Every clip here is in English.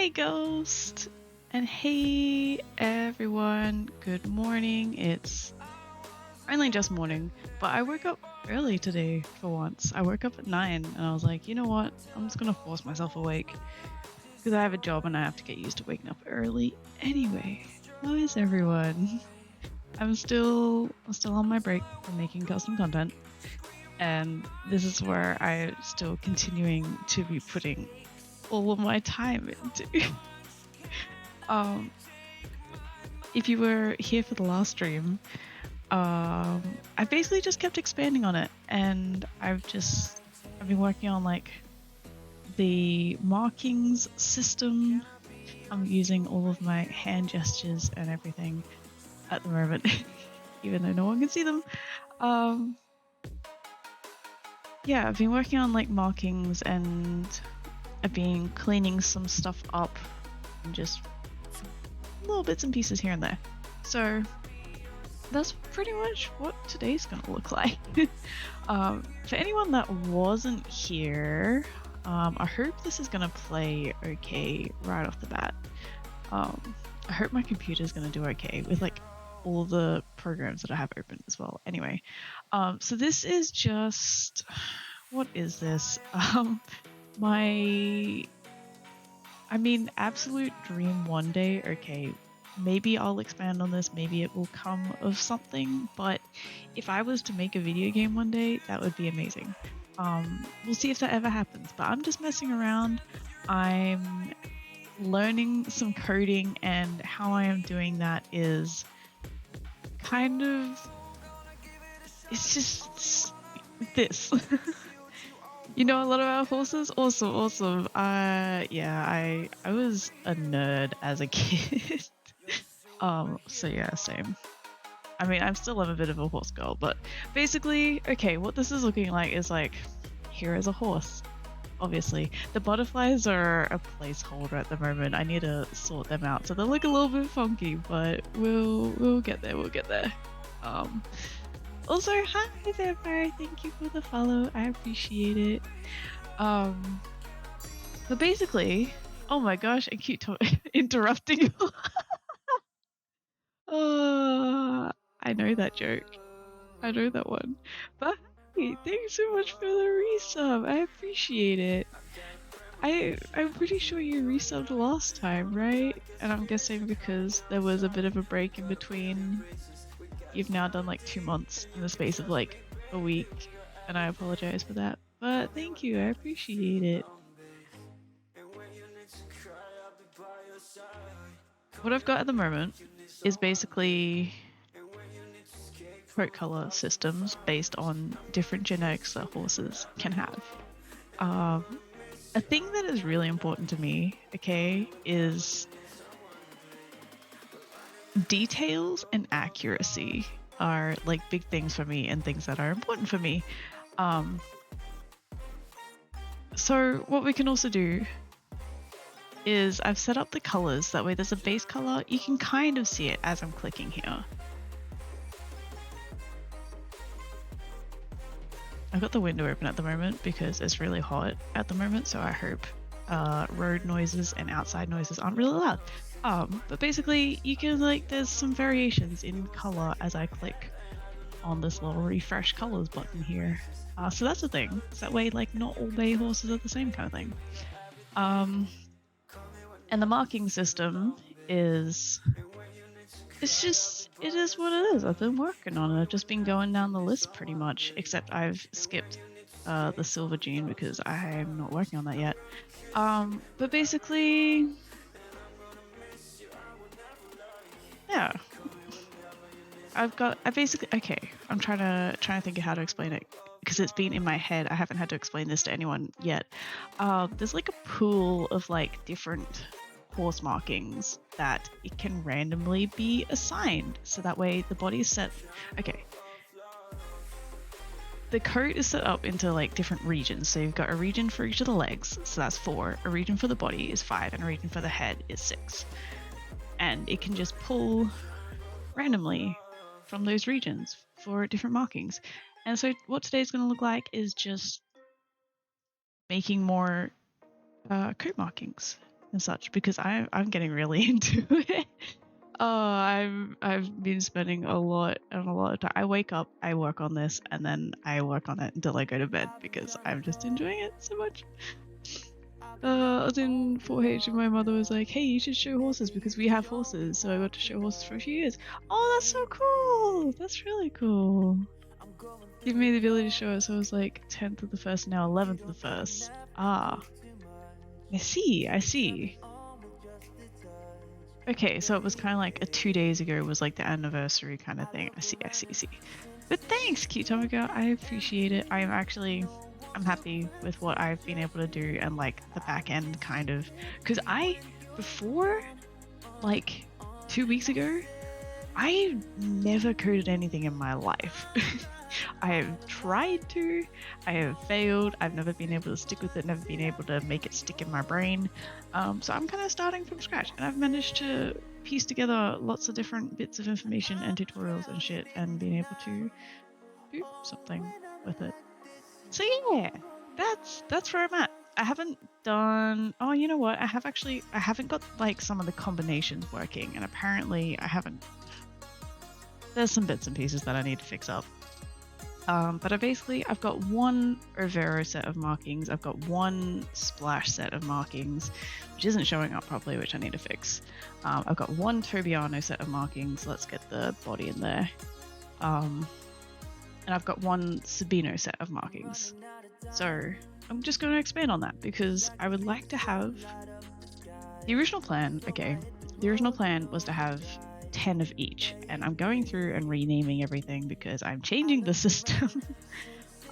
Hey, Ghost! And hey, everyone. Good morning. It's only just morning, but I woke up early today for once. I woke up at 9 and I was like, you know what? I'm just gonna force myself awake because I have a job and I have to get used to waking up early anyway. How is everyone? I'm still on my break from making custom content, and this is where I'm still continuing to be putting all of my time into. If you were here for the last stream, I basically just kept expanding on it, and I've been working on like the markings system. I'm using all of my hand gestures and everything at the moment, even though no one can see them. Yeah, I've been working on like markings, and I've been cleaning some stuff up and just little bits and pieces here and there. So that's pretty much what today's gonna look like. For anyone that wasn't here, I hope this is gonna play okay right off the bat. I hope my computer's gonna do okay with like all the programs that I have open as well. Anyway, so this is just, what is this? Absolute dream one day. Okay, maybe I'll expand on this, maybe it will come of something, but if I was to make a video game one day, that would be amazing. We'll see if that ever happens, but I'm just messing around. I'm learning some coding, and how I am doing that is kind of, it's just this. You know a lot about horses? Awesome. Yeah, I was a nerd as a kid. So yeah, same. I mean, I'm still a bit of a horse girl, but basically, okay, what this is looking like is like, here is a horse. Obviously, the butterflies are a placeholder at the moment. I need to sort them out, so they look a little bit funky, but we'll get there. We'll get there. Also, hi there, Barry. Thank you for the follow. I appreciate it. But basically, oh my gosh, I keep interrupting you. I know that joke. I know that one. But hey, thanks so much for the resub. I appreciate it. I'm pretty sure you resubbed last time, right? And I'm guessing because there was a bit of a break in between, you've now done like 2 months in the space of like a week, and I apologize for that. But thank you, I appreciate it. What I've got at the moment is basically coat color systems based on different genetics that horses can have. A thing that is really important to me, okay, is details and accuracy are like big things for me and things that are important for me. So what we can also do is I've set up the colors, that way there's a base color. You can kind of see it as I'm clicking here. I've got the window open at the moment because it's really hot at the moment, so I hope road noises and outside noises aren't really loud. But basically you can there's some variations in color as I click on this little refresh colors button here. So that's the thing. So that way not all bay horses are the same kind of thing. And the marking system is, it is what it is. I've been working on it. I've just been going down the list pretty much, except I've skipped the silver gene because I'm not working on that yet. But basically, yeah. I'm trying to think of how to explain it because it's been in my head. I haven't had to explain this to anyone yet. There's like a pool of different horse markings that it can randomly be assigned. So that way the body is set. Okay. The coat is set up into different regions. So you've got a region for each of the legs, so that's 4. A region for the body is 5, and a region for the head is 6. And it can just pull randomly from those regions for different markings. And so what today's going to look like is just making more coat markings. and such, because I'm getting really into it. I've been spending a lot of time. I wake up, I work on this, and then I work on it until I go to bed because I'm just enjoying it so much. I was in 4-H and my mother was like, "Hey, you should show horses because we have horses." So I got to show horses for a few years. Oh, that's so cool! That's really cool. Give me the ability to show it, so it was like 10th of the first, now 11th of the first. Ah, I see. Okay, so it was kind of like a 2 days ago was like the anniversary kind of thing. I see. But thanks, Cute Tomoko. I appreciate it. I'm happy with what I've been able to do and like the back end kind of, because before, like 2 weeks ago, I never coded anything in my life. I have tried to, I have failed, I've never been able to stick with it, never been able to make it stick in my brain. So I'm kind of starting from scratch, and I've managed to piece together lots of different bits of information and tutorials and shit and being able to do something with it. So yeah, that's where I'm at. I haven't done, oh, you know what? I haven't got like some of the combinations working, and apparently there's some bits and pieces that I need to fix up. But I've got one Overo set of markings, I've got one Splash set of markings, which isn't showing up properly, which I need to fix. I've got one Tobiano set of markings, let's get the body in there. And I've got one Sabino set of markings. So I'm just going to expand on that because I would like to have the original plan. Okay, the original plan was to have 10 of each, and I'm going through and renaming everything because I'm changing the system.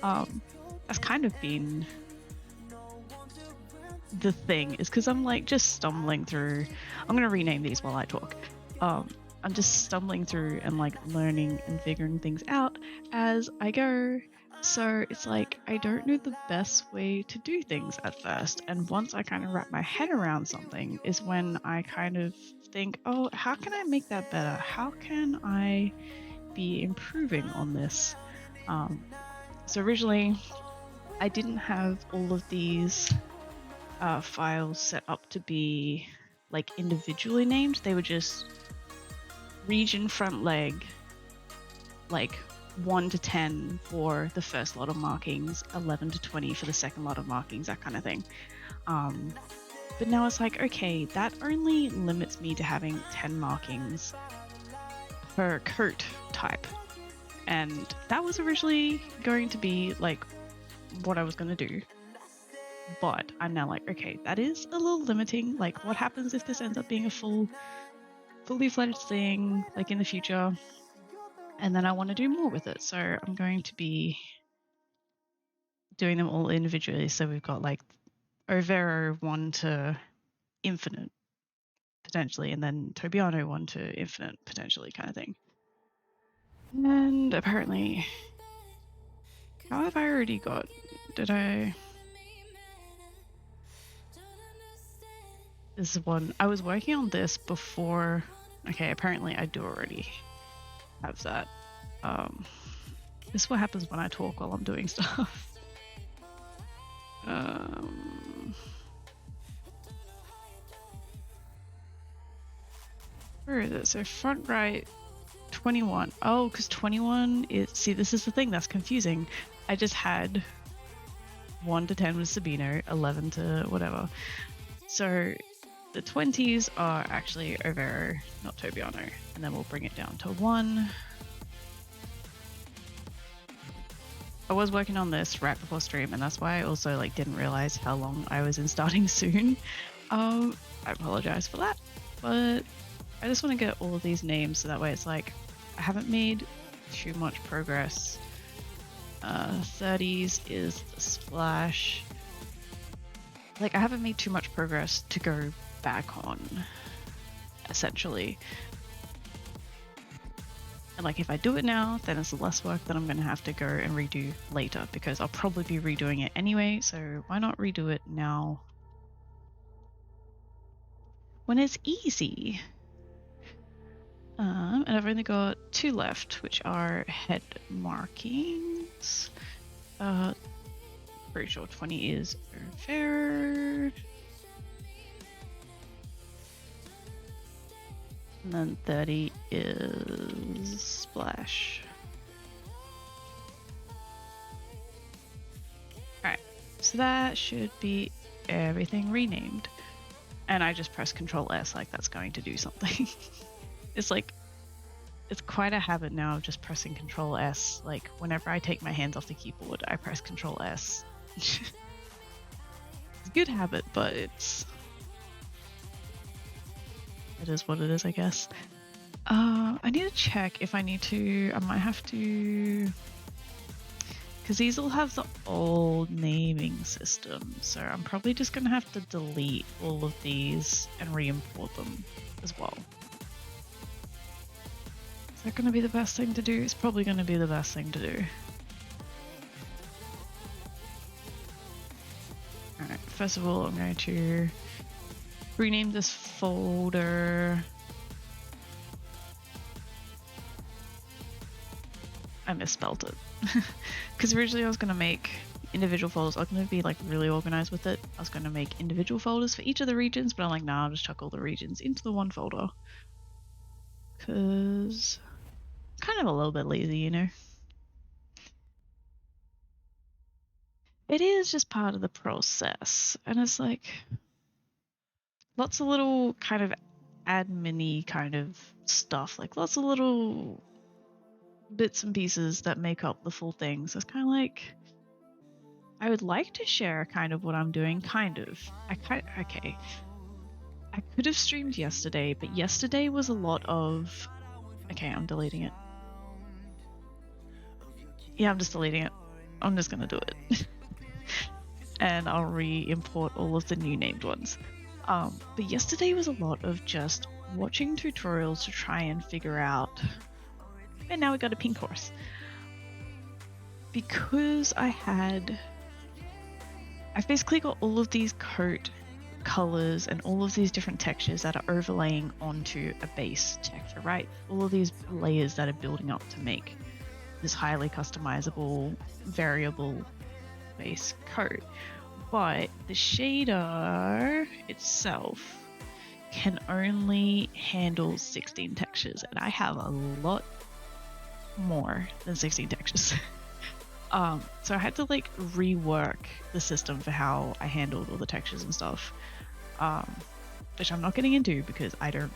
That's kind of been the thing, is because I'm like just stumbling through. I'm going to rename these while I talk. I'm just stumbling through and like learning and figuring things out as I go. So it's like I don't know the best way to do things at first, and once I kind of wrap my head around something is when I kind of think, oh, how can I make that better? How can I be improving on this? So originally I didn't have all of these files set up to be like individually named. They were just region front leg, like 1 to 10 for the first lot of markings, 11 to 20 for the second lot of markings, that kind of thing. But now it's like, okay, that only limits me to having 10 markings per coat type. And that was originally going to be like what I was going to do. But I'm now like, okay, that is a little limiting. Like, what happens if this ends up being a fully fledged thing, like in the future? And then I want to do more with it. So I'm going to be doing them all individually. So we've got like Overo 1 to infinite, potentially, and then Tobiano 1 to infinite, potentially, kind of thing. And apparently, how have I already got? Did I? This is one. I was working on this before. Okay, apparently I do already have that. This is what happens when I talk while I'm doing stuff. Where is it? So front right, 21. Oh, because 21 is, see, this is the thing that's confusing. I just had 1 to 10 with Sabino, 11 to whatever. So the 20s are actually Overo, not Tobiano. And then we'll bring it down to 1. I was working on this right before stream, and that's why I also like didn't realize how long I was in starting soon. I apologize for that, but I just want to get all of these names so that way it's like I haven't made too much progress. 30s is the Splash. Like, I haven't made too much progress to go back on, essentially. And like, if I do it now, then it's less work that I'm going to have to go and redo later, because I'll probably be redoing it anyway, so why not redo it now when it's easy? And I've only got 2 left, which are head markings. Pretty sure 20 is fair. And then 30 is splash. Alright, so that should be everything renamed. And I just press Control S like that's going to do something. It's like, it's quite a habit now of just pressing Control S. Like whenever I take my hands off the keyboard, I press Control S. It's a good habit, but it is what it is, I guess. I need to check if I need to, I might have to, because these all have the old naming system, so I'm probably just going to have to delete all of these and re-import them as well. Is that going to be the best thing to do? It's probably going to be the best thing to do. Alright, first of all I'm going to rename this folder. I misspelled it. Because originally I was going to make individual folders. I was going to be like really organized with it. I was going to make individual folders for each of the regions, but I'm like, nah, I'll just chuck all the regions into the one folder. Because kind of a little bit lazy, you know? It is just part of the process. And it's like lots of little kind of admin-y kind of stuff. Like lots of little bits and pieces that make up the full thing. So it's kind of like, I would like to share kind of what I'm doing, kind of. Okay. I could have streamed yesterday, but yesterday was a lot of... Okay, I'm deleting it. Yeah, I'm just deleting it. I'm just gonna do it. And I'll re-import all of the new named ones. But yesterday was a lot of just watching tutorials to try and figure out... And now we got a pink horse. Because I've basically got all of these coat colors and all of these different textures that are overlaying onto a base texture, right? All of these layers that are building up to make this highly customizable variable base coat. But the shader itself can only handle 16 textures, and I have a lot more than 16 textures. So I had to like rework the system for how I handled all the textures and stuff, which I'm not getting into because I don't...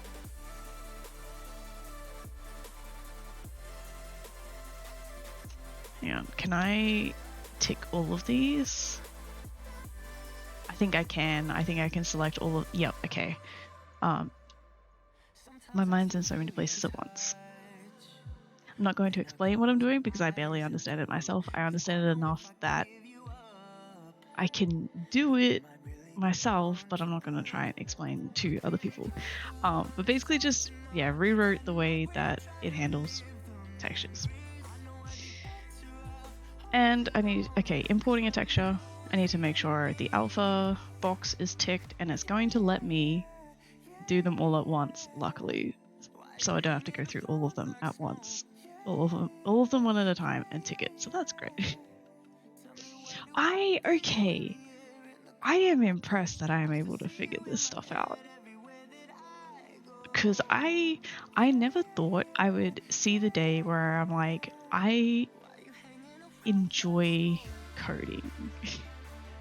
Hang on, can I tick all of these? I think I can. I think I can select all of... Yep, okay. My mind's in so many places at once. I'm not going to explain what I'm doing because I barely understand it myself. I understand it enough that I can do it myself, but I'm not going to try and explain to other people. But basically just, yeah, rewrote the way that it handles textures. And I need, okay, importing a texture. I need to make sure the alpha box is ticked, and it's going to let me do them all at once, luckily. So I don't have to go through all of them at once. All of them one at a time and tick it. So that's great. Okay. I am impressed that I am able to figure this stuff out. Because I never thought I would see the day where I'm like, I enjoy coding.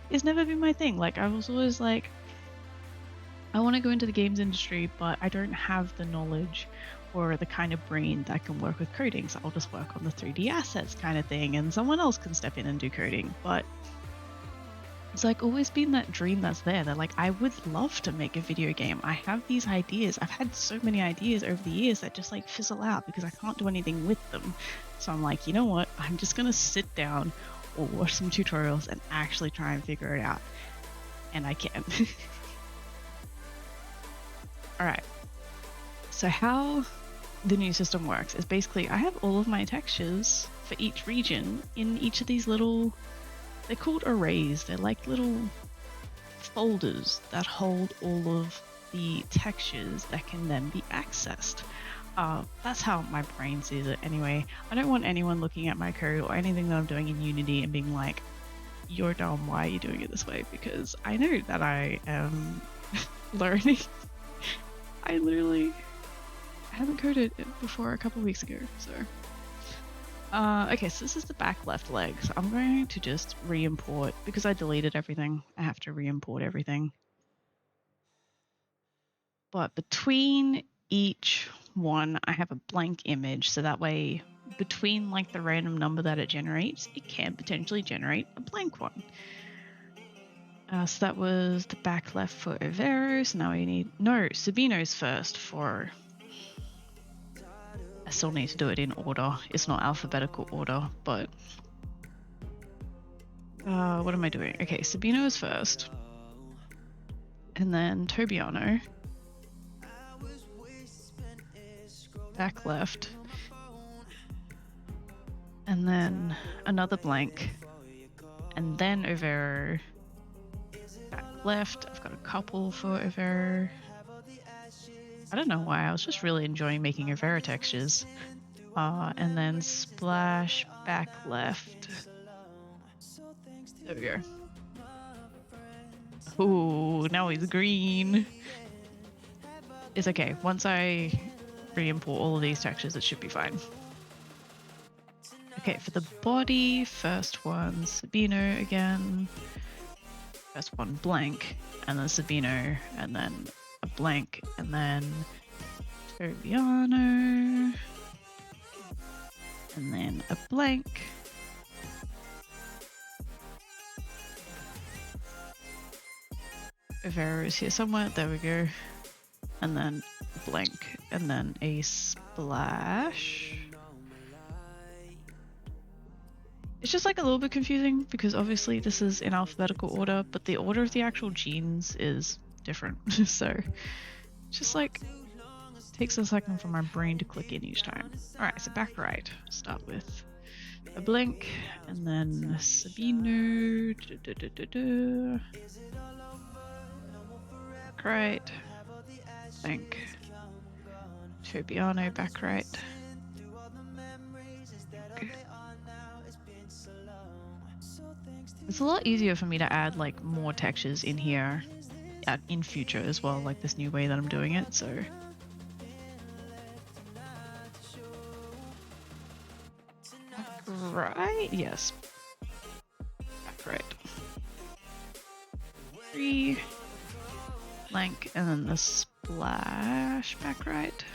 It's never been my thing. Like, I was always like, I want to go into the games industry, but I don't have the knowledge or the kind of brain that can work with coding, so I'll just work on the 3D assets kind of thing, and someone else can step in and do coding. But it's like always been that dream that's there, that like, I would love to make a video game. I have these ideas. I've had so many ideas over the years that just like fizzle out because I can't do anything with them. So I'm like, you know what? I'm just gonna sit down or watch some tutorials and actually try and figure it out. And I can. Alright. So how the new system works is basically I have all of my textures for each region in each of these little, they're called arrays. They're like little folders that hold all of the textures that can then be accessed. That's how my brain sees it anyway. I don't want anyone looking at my code or anything that I'm doing in Unity and being like, you're dumb, why are you doing it this way? Because I know that I am learning. I literally I haven't coded it before a couple weeks ago, so. Okay, so this is the back left leg. So I'm going to just re-import, because I deleted everything, I have to re-import everything. But between each one, I have a blank image, so that way between like the random number that it generates, it can potentially generate a blank one. So that was the back left for Overo. So now we need, no, Sabino's first for, I still need to do it in order. It's not alphabetical order, but what am I doing? Okay, Sabino is first, and then Tobiano, back left, and then another blank, and then Overo, back left. I've got a couple for Overo. I don't know why, I was just really enjoying making Overo textures. And then Splash, back left. There we go. Ooh, now he's green. It's okay. Once I re-import all of these textures, it should be fine. Okay, for the body, first one, Sabino again. First one, blank, and then Sabino, and then a blank, and then Tobiano, and then a blank. Overo is here somewhere, there we go. And then a blank, and then a splash. It's just like a little bit confusing because obviously this is in alphabetical order, but the order of the actual genes is different. So just like takes a second for my brain to click in each time. Alright, so back right. Start with a blank, and then Sabino. Back right. Blank. Tobiano, back right. Okay. It's a lot easier for me to add like more textures in here in future as well, like this new way that I'm doing it, so. Back right? Yes. Back right. 3. Blank, and then the splash, back right.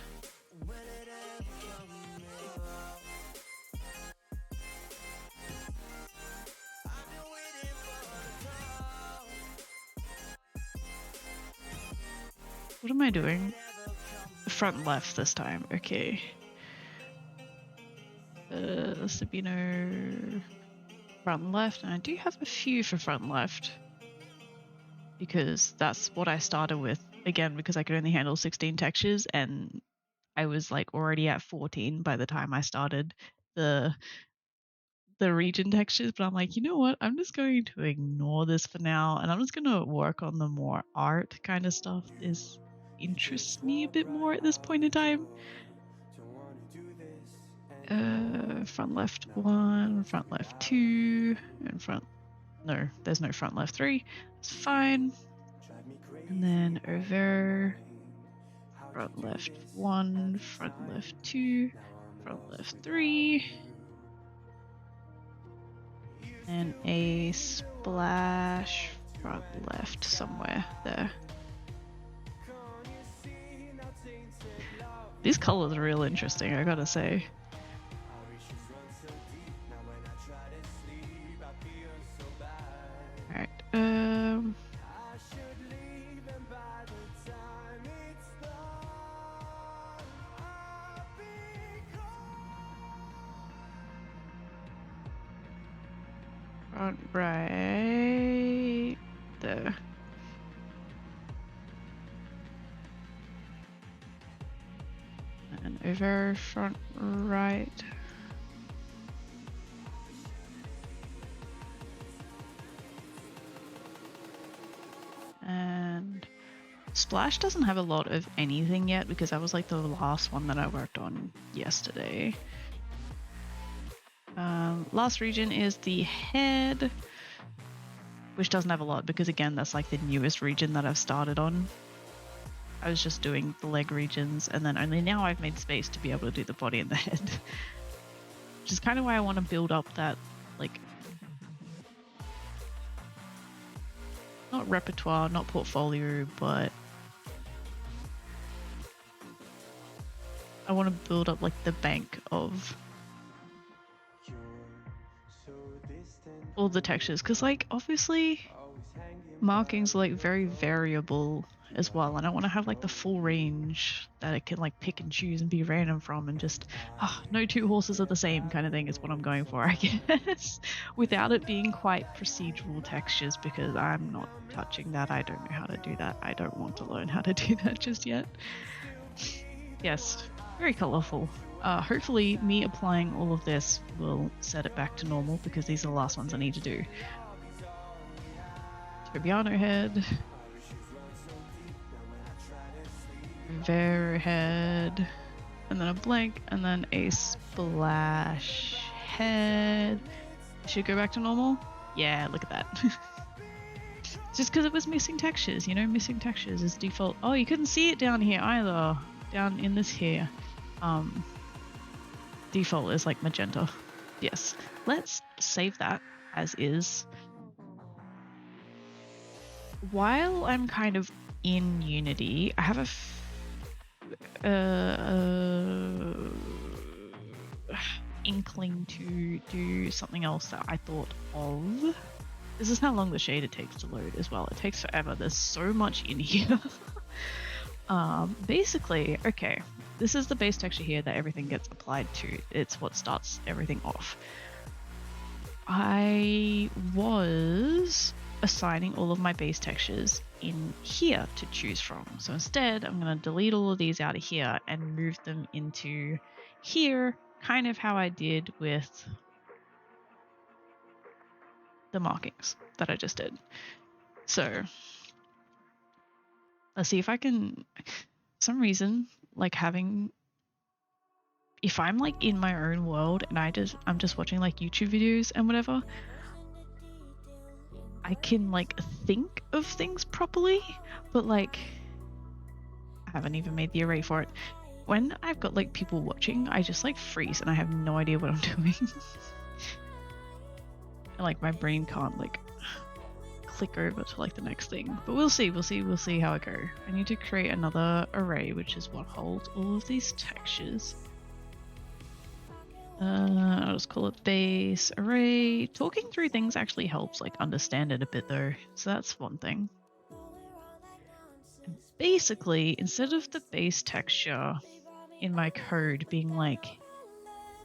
What am I doing? Front left this time, okay. Sabino, front left, and I do have a few for front left because that's what I started with, again, because I could only handle 16 textures and I was like already at 14 by the time I started the region textures, but I'm like, you know what, I'm just going to ignore this for now and I'm just going to work on the more art kind of stuff is interests me a bit more at this point in time. Front left 1, front left 2, and front, no, there's no front left 3, it's fine. And then over front left 1, front left 2, front left 3, and a splash front left somewhere there. These colors are real interesting, I gotta say. Alright, front right there. And over front right. And Splash doesn't have a lot of anything yet because that was like the last one that I worked on yesterday. Last region is the head, which doesn't have a lot because again that's like the newest region that I've started on. I was just doing the leg regions, and then only now I've made space to be able to do the body and the head. Which is kind of why I want to build up that, like, not repertoire, not portfolio, but I want to build up like the bank of all the textures, because like obviously markings are like very variable as well, and I want to have like the full range that it can like pick and choose and be random from, and just no two horses are the same kind of thing is what I'm going for, I guess, without it being quite procedural textures, because I'm not touching that. I don't know how to do that. I don't want to learn how to do that just yet. Yes, very colorful. Hopefully me applying all of this will set it back to normal, because these are the last ones I need to do. Tobiano head. Vero head. And then a blank, and then a splash head. Should go back to normal? Yeah, look at that. Just because it was missing textures, you know, missing textures is default. Oh, you couldn't see it down here either. Down in this here. Default is like magenta. Yes. Let's save that as is. While I'm kind of in Unity, I have a inkling to do something else that I thought of. This is how long the shader takes to load as well. It takes forever. There's so much in here. Basically, okay, this is the base texture here that everything gets applied to. It's what starts everything off. I was assigning all of my base textures in here to choose from. So instead, I'm going to delete all of these out of here and move them into here, kind of how I did with the markings that I just did. So let's see if I can, for some reason, like having, if I'm like in my own world and I'm just watching like YouTube videos and whatever, I can like think of things properly, but like I haven't even made the array for it. When I've got like people watching, I just like freeze and I have no idea what I'm doing. And like my brain can't like click over to like the next thing, but we'll see how it go. I need to create another array, which is what holds all of these textures. I'll just call it base array. Talking through things actually helps like understand it a bit though, so that's one thing. And basically, instead of the base texture in my code being like,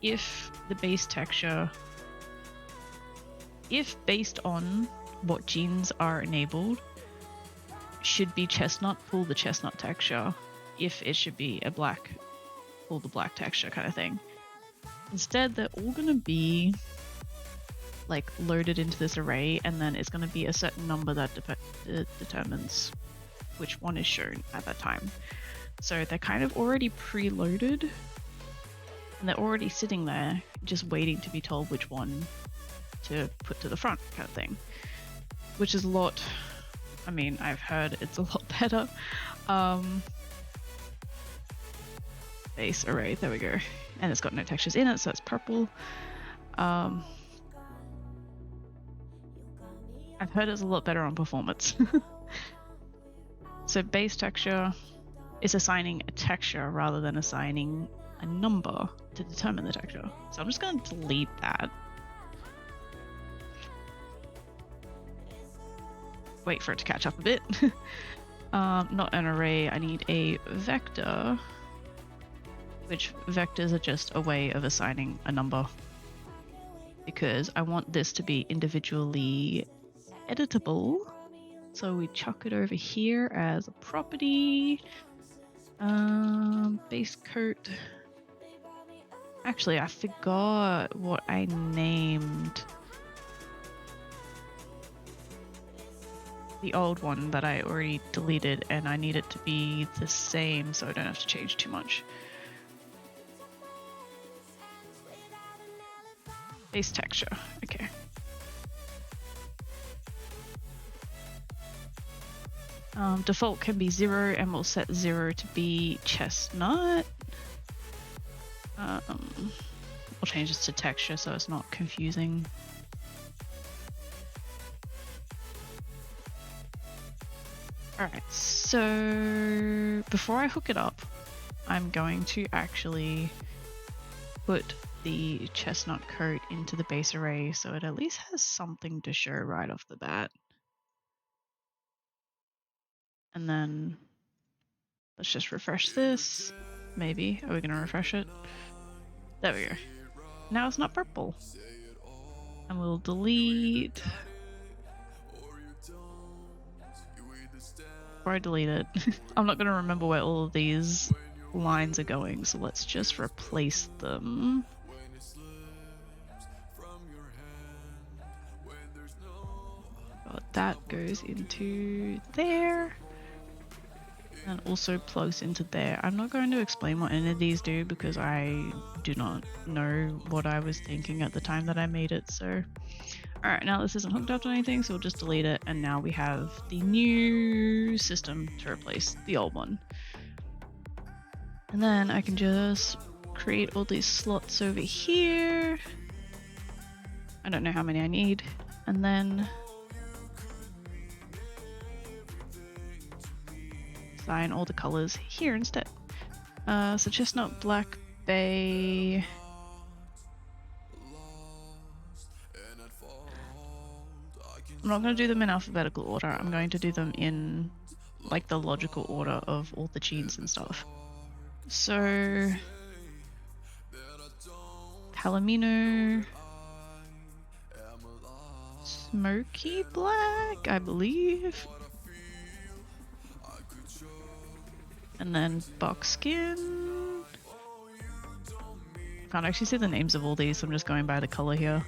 if the base texture, if based on what genes are enabled, should be chestnut, pull the chestnut texture. If it should be a black, pull the black texture kind of thing. Instead, they're all going to be like loaded into this array, and then it's going to be a certain number that determines which one is shown at that time. So they're kind of already preloaded, and they're already sitting there just waiting to be told which one to put to the front kind of thing, which is a lot, I mean, I've heard it's a lot better. Base array, there we go. And it's got no textures in it, so it's purple. I've heard it's a lot better on performance. So base texture is assigning a texture rather than assigning a number to determine the texture. So I'm just going to delete that. Wait for it to catch up a bit. Not an array, I need a vector, which vectors are just a way of assigning a number, because I want this to be individually editable. So we chuck it over here as a property. Base coat. Actually, I forgot what I named the old one that I already deleted, and I need it to be the same so I don't have to change too much. Base texture, okay. Default can be 0, and we'll set 0 to be chestnut. We'll change this to texture so it's not confusing. Alright, so before I hook it up, I'm going to actually put the chestnut coat into the base array so it at least has something to show right off the bat. And then let's just refresh this. Maybe. Are we going to refresh it? There we go. Now it's not purple. And we'll delete. Before I delete it, I'm not going to remember where all of these lines are going, so let's just replace them. That goes into there and also plugs into there. I'm not going to explain what any of these do because I do not know what I was thinking at the time that I made it. So alright, now this isn't hooked up to anything, so we'll just delete it, and now we have the new system to replace the old one. And then I can just create all these slots over here. I don't know how many I need. And then assign all the colors here instead. So chestnut, black, bay. I'm not going to do them in alphabetical order. I'm going to do them in like the logical order of all the genes and stuff. So Palomino, smoky black, I believe. And then buckskin. Can't actually see the names of all these, so I'm just going by the color here.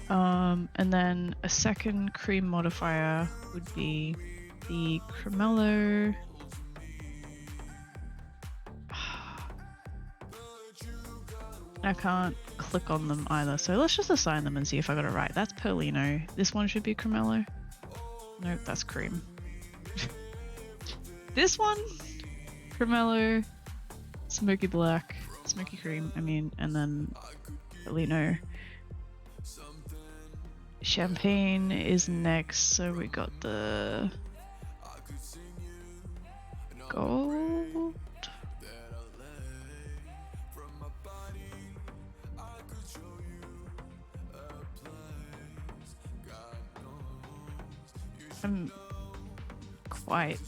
And then a second cream modifier would be the Cremello. I can't click on them either, so let's just assign them and see if I got it right. That's Perlino. This one should be Cremello. Nope, that's cream. This one, Cremello, smoky black, smoky cream, I mean, and then Perlino. Champagne is next, so we got the gold. I'm quite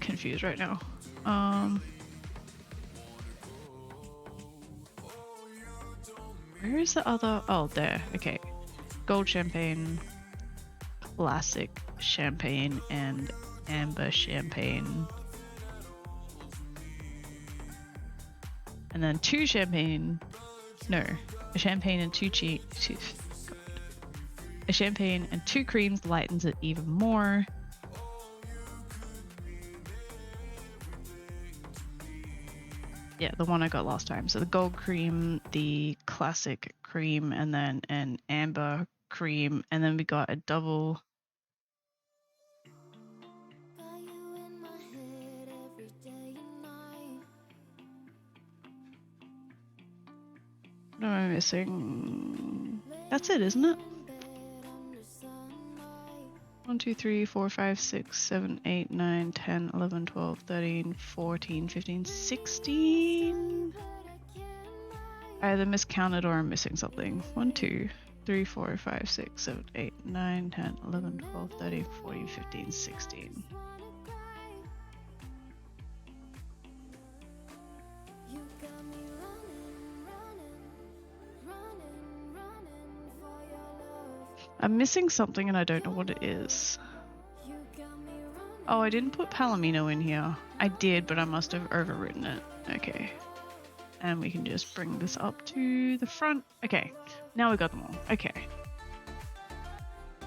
confused right now. Where is the other? Oh, there. Okay. Gold champagne, classic champagne, and amber champagne. And then two champagne. No, a champagne and a champagne and two creams lightens it even more. Yeah, the one I got last time. So the gold cream, the classic cream, and then an amber cream, and then we got a double. What am I missing? That's it, isn't it? 1, 2, 3, 4, 5, 6, 7, 8, 9, 10, 11, 12, 13, 14, 15, 16. I either miscounted or I'm missing something. 1, 2, 3, 4, 5, 6, 7, 8, 9, 10, 11, 12, 13, 14, 15, 16. I'm missing something and I don't know what it is. Oh, I didn't put Palomino in here. I did, but I must have overwritten it. Okay. And we can just bring this up to the front. Okay, now we got them all. Okay.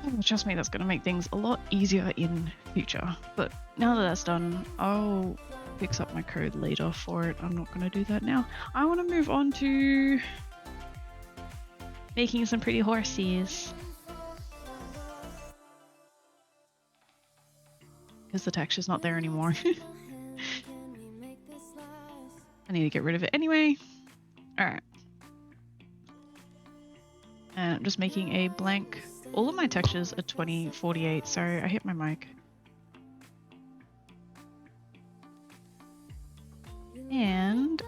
Oh, trust me, that's going to make things a lot easier in future. But now that that's done, I'll fix up my code later for it. I'm not going to do that now. I want to move on to making some pretty horses. because the texture's not there anymore. I need to get rid of it anyway. Alright. And I'm just making a blank. All of my textures are 2048. Sorry, I hit my mic. And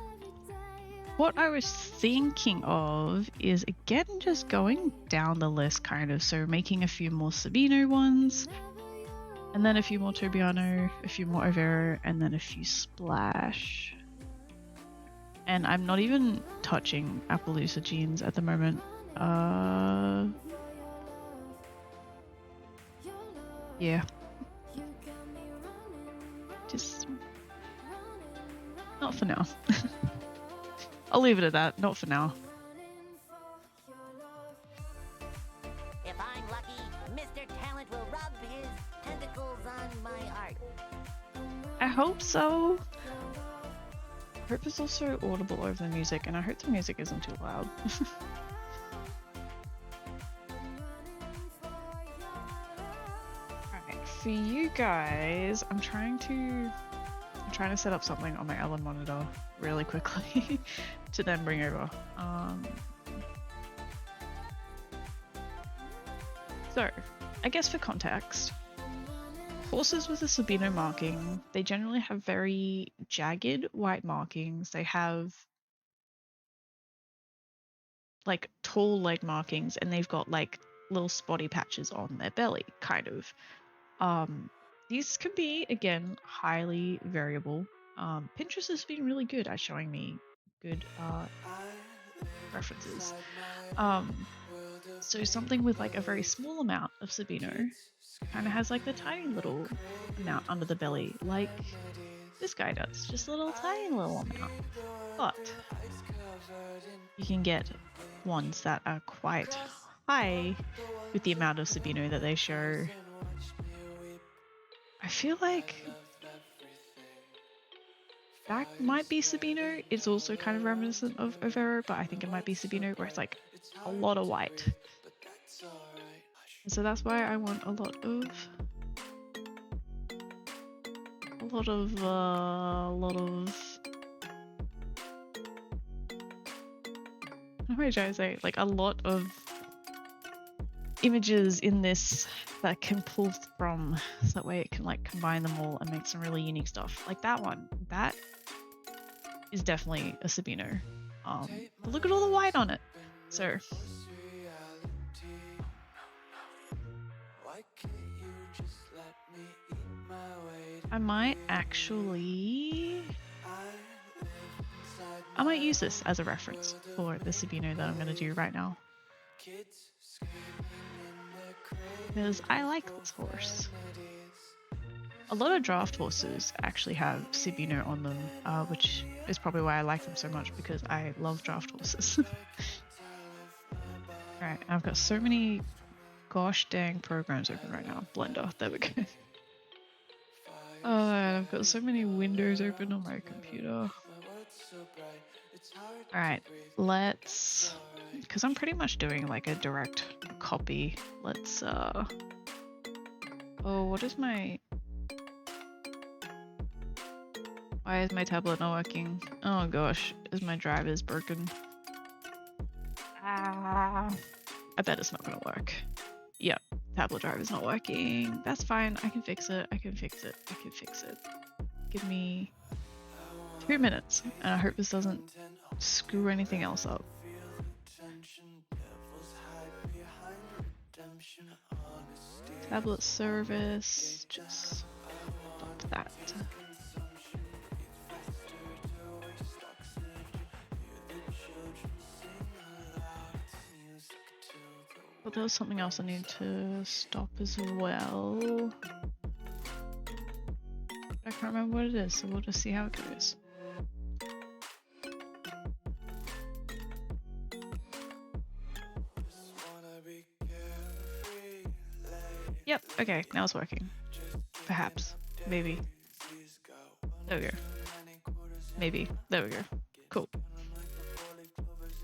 what I was thinking of is again just going down the list kind of, so making a few more Sabino ones, and then a few more Tobiano, a few more Overo, and then a few Splash. And I'm not even touching Appaloosa Jeans at the moment. Yeah. Just not for now. I'll leave it at that. Not for now. If I'm lucky, Mr. Talent will rub his tentacles on my art. I hope so. I hope it's also audible over the music, and I hope the music isn't too loud. Alright, for you guys, I'm trying to set up something on my Ellen monitor really quickly to then bring over. So, I guess for context, horses with a Sabino marking, they generally have very jagged white markings. They have like tall leg markings, and they've got like little spotty patches on their belly, kind of. These can be, again, highly variable. Pinterest has been really good at showing me good references. So something with like a very small amount of Sabino kind of has like the tiny little amount under the belly, like this guy does, just a little tiny little amount. But you can get ones that are quite high with the amount of Sabino that they show. I feel like that might be Sabino. It's also kind of reminiscent of Overo, but I think it might be Sabino, where it's like a lot of white. And so that's why I want a lot of what am I trying to say? Like a lot of images in this that can pull from, so that way it can like combine them all and make some really unique stuff. Like that one, that is definitely a Sabino. But look at all the white on it. So I might use this as a reference for the Sabino that I'm going to do right now, because I like this horse. A lot of draft horses actually have Sabino on them, which is probably why I like them so much, because I love draft horses. Alright, I've got so many gosh dang programs open right now. Blender, there we go. And I've got so many windows open on my computer. Alright, let's, because I'm pretty much doing like a direct copy. Let's oh, what is my, why is my tablet not working? Oh gosh, is my drivers broken? I bet it's not gonna work. Yep, tablet driver's not working. That's fine, I can fix it, I can fix it. Give me 2 minutes, and I hope this doesn't screw anything else up. Tablet service, just stop that. But there was something else I need to stop as well. I can't remember what it is, so we'll just see how it goes. Yep, okay, now it's working. Perhaps. Maybe. There we go. Maybe. There we go. Cool.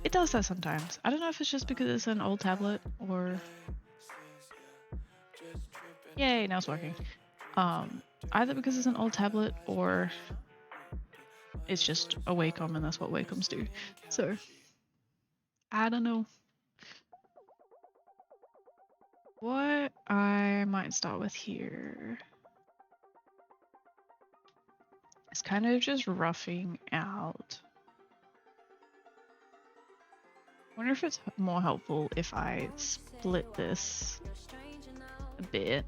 It does that sometimes. I don't know if it's just because it's an old tablet or... Yay, now it's working. Either because it's an old tablet or it's just a Wacom and that's what Wacoms do. So, I don't know. What I might start with here is kind of just roughing out. I wonder if it's more helpful if I split this a bit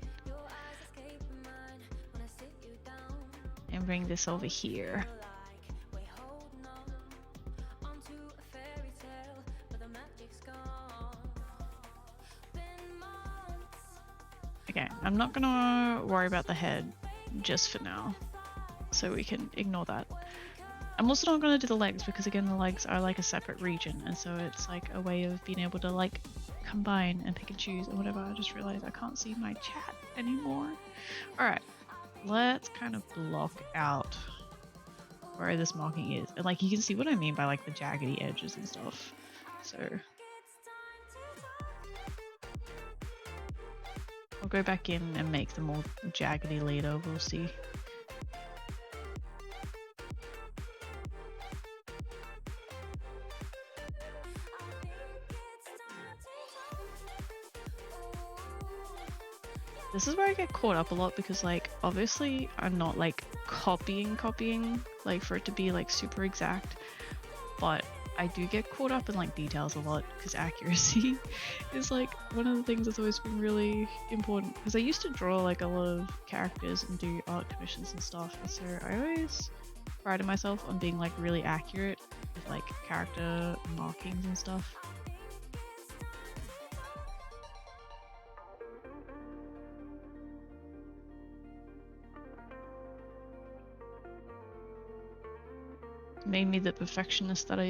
and bring this over here. Okay, I'm not gonna worry about the head just for now, so we can ignore that. I'm also not gonna do the legs because again the legs are like a separate region, and so it's like a way of being able to like combine and pick and choose and whatever. I just realized I can't see my chat anymore. Alright, let's kind of block out where this marking is. And like you can see what I mean by like the jaggedy edges and stuff. So I'll go back in and make them more jaggedy later, we'll see. This is where I get caught up a lot because like obviously I'm not like copying like for it to be like super exact, but I do get caught up in like details a lot because accuracy is like one of the things that's always been really important, because I used to draw like a lot of characters and do art commissions and stuff, and so I always prided myself on being like really accurate with like character markings and stuff. Made me the perfectionist that I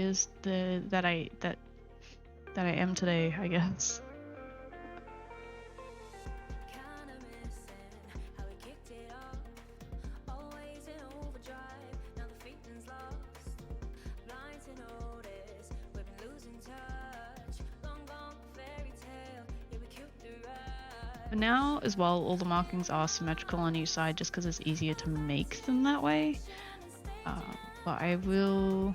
am today, I guess. But now as well, all the markings are symmetrical on each side just because it's easier to make them that way. But I will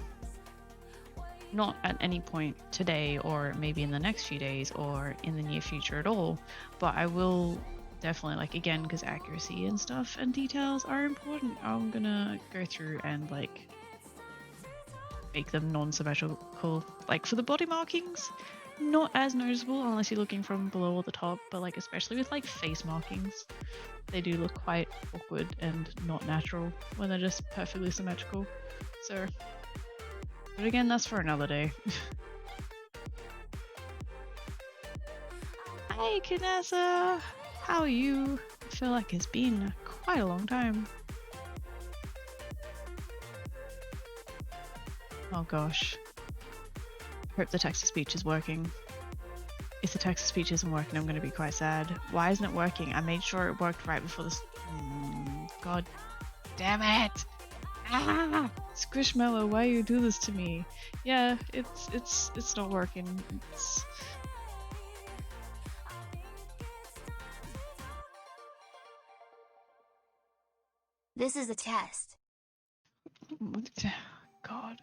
not at any point today or maybe in the next few days or in the near future at all, but I will definitely, like, again, because accuracy and stuff and details are important, I'm gonna go through and like make them non-symmetrical. Like for the body markings, not as noticeable unless you're looking from below or the top, but like especially with like face markings, they do look quite awkward and not natural when they're just perfectly symmetrical. So, but again, that's for another day. Hi Kinessa! How are you? I feel like it's been quite a long time. Oh gosh. I hope the text-to-speech is working. If the text-to-speech isn't working, I'm going to be quite sad. Why isn't it working? I made sure it worked right before this. God damn it! Ah! Squishmallow, why you do this to me? Yeah, it's not working. This is a test. God.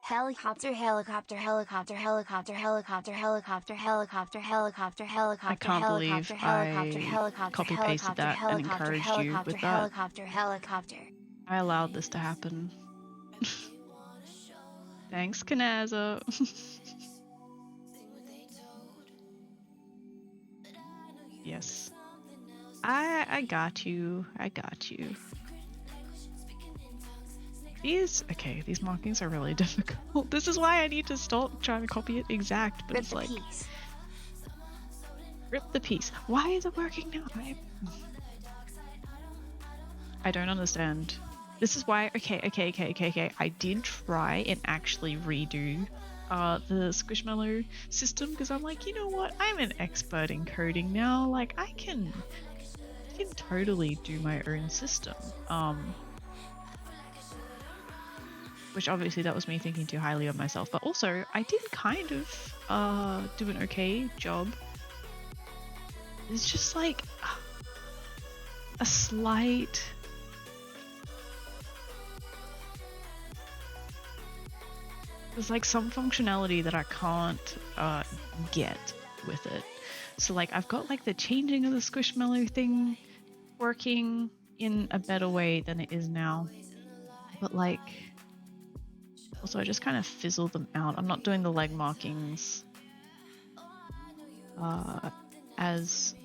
Helicopter, helicopter, helicopter, helicopter, helicopter, helicopter, helicopter, helicopter, helicopter, I can't believe I copy-pasted that and encouraged you with that. Helicopter, helicopter. I allowed this to happen. Thanks, Kanaza. Yes. I got you. I got you. These markings are really difficult. This is why I need to stop trying to copy it exact, but it's like... Rip the piece. Why is it working now? I don't understand. This is why... Okay. I did try and actually redo the Squishmallow system, because I'm like, you know what? I'm an expert in coding now. Like, I can totally do my own system. Which obviously that was me thinking too highly of myself, but also I did kind of do an okay job. It's just like a slight there's like some functionality that I can't get with it. So like I've got like the changing of the Squishmallow thing working in a better way than it is now. But like also I just kind of fizzle them out. I'm not doing the leg markings as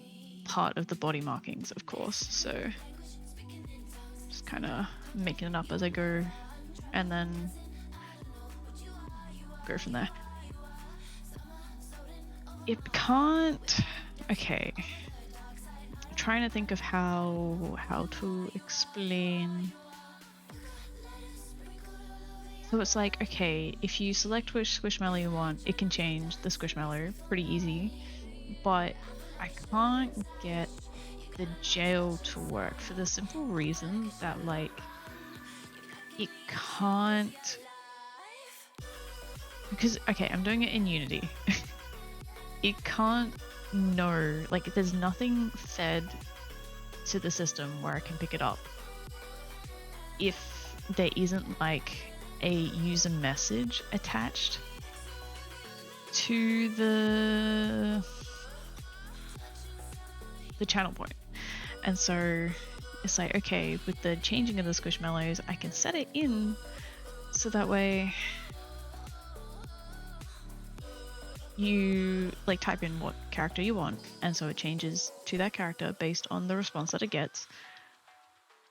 part of the body markings, of course. So just kind of making it up as I go and then go from there. It can't. Okay. I'm trying to think of how to explain. So it's like, okay, if you select which Squishmallow you want, it can change the Squishmallow pretty easy, but I can't get the jail to work for the simple reason that like it can't, because okay, I'm doing it in Unity. It can't know, like there's nothing fed to the system where I can pick it up if there isn't like a user message attached to the channel point. And so it's like, okay, with the changing of the Squishmallows, I can set it in so that way you like type in what character you want, and so it changes to that character based on the response that it gets.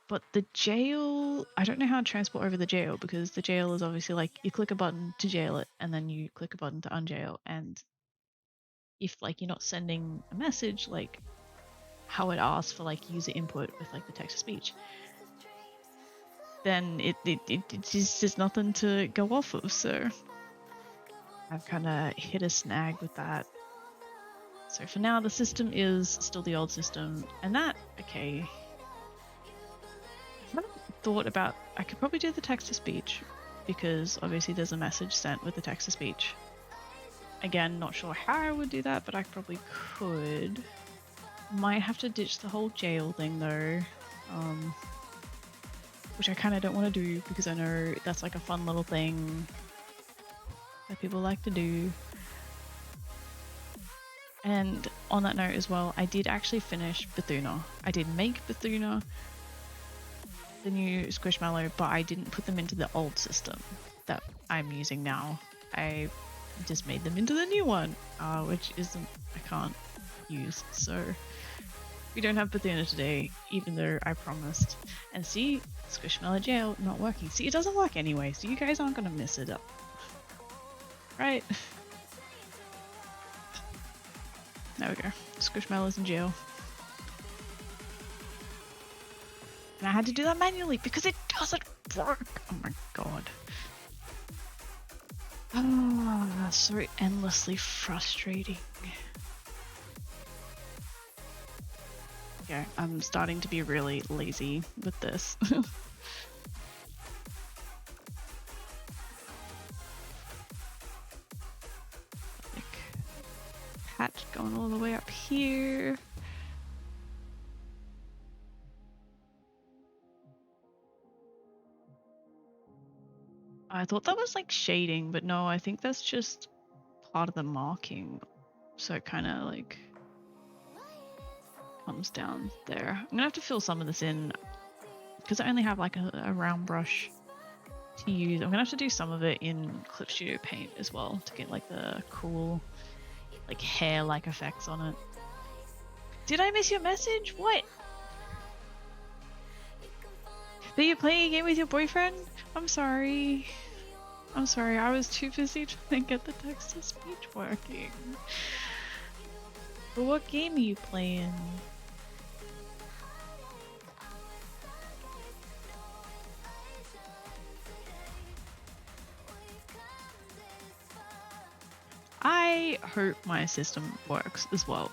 But the jail, I don't know how to transport over the jail, because the jail is obviously like you click a button to jail it and then you click a button to unjail, and if like you're not sending a message, like how it asks for like user input with like the text to speech, then it just there's nothing to go off of. So I've kind of hit a snag with that. So for now, the system is still the old system, and that, okay. I haven't thought about, I could probably do the text to speech, because obviously there's a message sent with the text to speech. Again, not sure how I would do that, but I probably could. Might have to ditch the whole jail thing though, which I kind of don't want to do, because I know that's like a fun little thing that people like to do. And on that note as well, I did actually finish Bethuna. I did make Bethuna, the new Squishmallow, but I didn't put them into the old system that I'm using now. I just made them into the new one, which isn't, I can't use. So we don't have Bethuna today, even though I promised. And see, Squishmallow jail not working. See, it doesn't work anyway, so you guys aren't gonna mess it up. Right? There we go. Squishmallow's in jail. And I had to do that manually because it doesn't work. Oh my god. Ah, so endlessly frustrating. Yeah, I'm starting to be really lazy with this. Patch going all the way up here. I thought that was like shading, but no, I think that's just part of the marking. So it kind of like comes down there. I'm gonna have to fill some of this in because I only have like a round brush to use. I'm gonna have to do some of it in Clip Studio Paint as well to get like the cool like hair-like effects on it. Did I miss your message? What? That you're playing a game with your boyfriend? I'm sorry. I'm sorry, I was too busy trying to get the text-to-speech working. But what game are you playing? I hope my system works as well.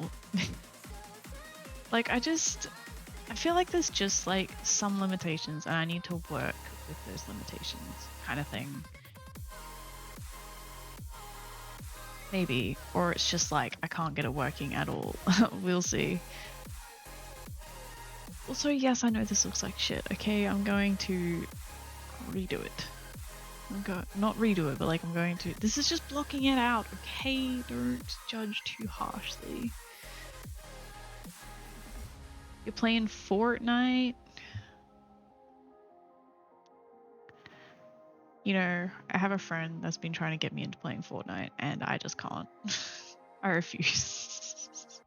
Like, I feel like there's just like some limitations and I need to work with those limitations kind of thing. Maybe, or it's just like I can't get it working at all. We'll see. Also, yes, I know this looks like shit. Okay, I'm going to redo it. Not redo it, but like I'm going to. This is just blocking it out. Okay, don't judge too harshly. You're playing Fortnite. You know, I have a friend that's been trying to get me into playing Fortnite, and I just can't. I refuse.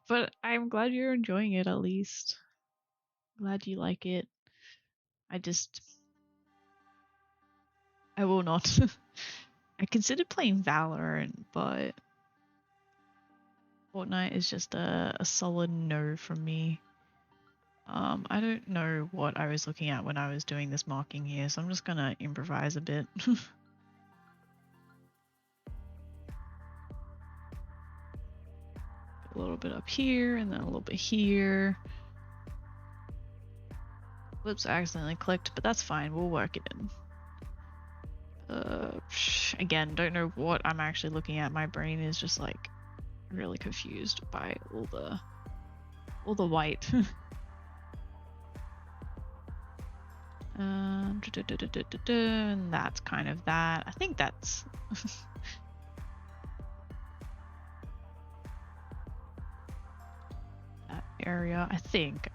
But I'm glad you're enjoying it at least. Glad you like it. I will not. I considered playing Valorant, but Fortnite is just a solid no from me. I don't know what I was looking at when I was doing this marking here, so I'm just gonna improvise a bit. A little bit up here, and then a little bit here. Whoops, I accidentally clicked, but that's fine, we'll work it in. Again, don't know what I'm actually looking at. My brain is just like really confused by all the white. And that's kind of that. I think that's that area. I think.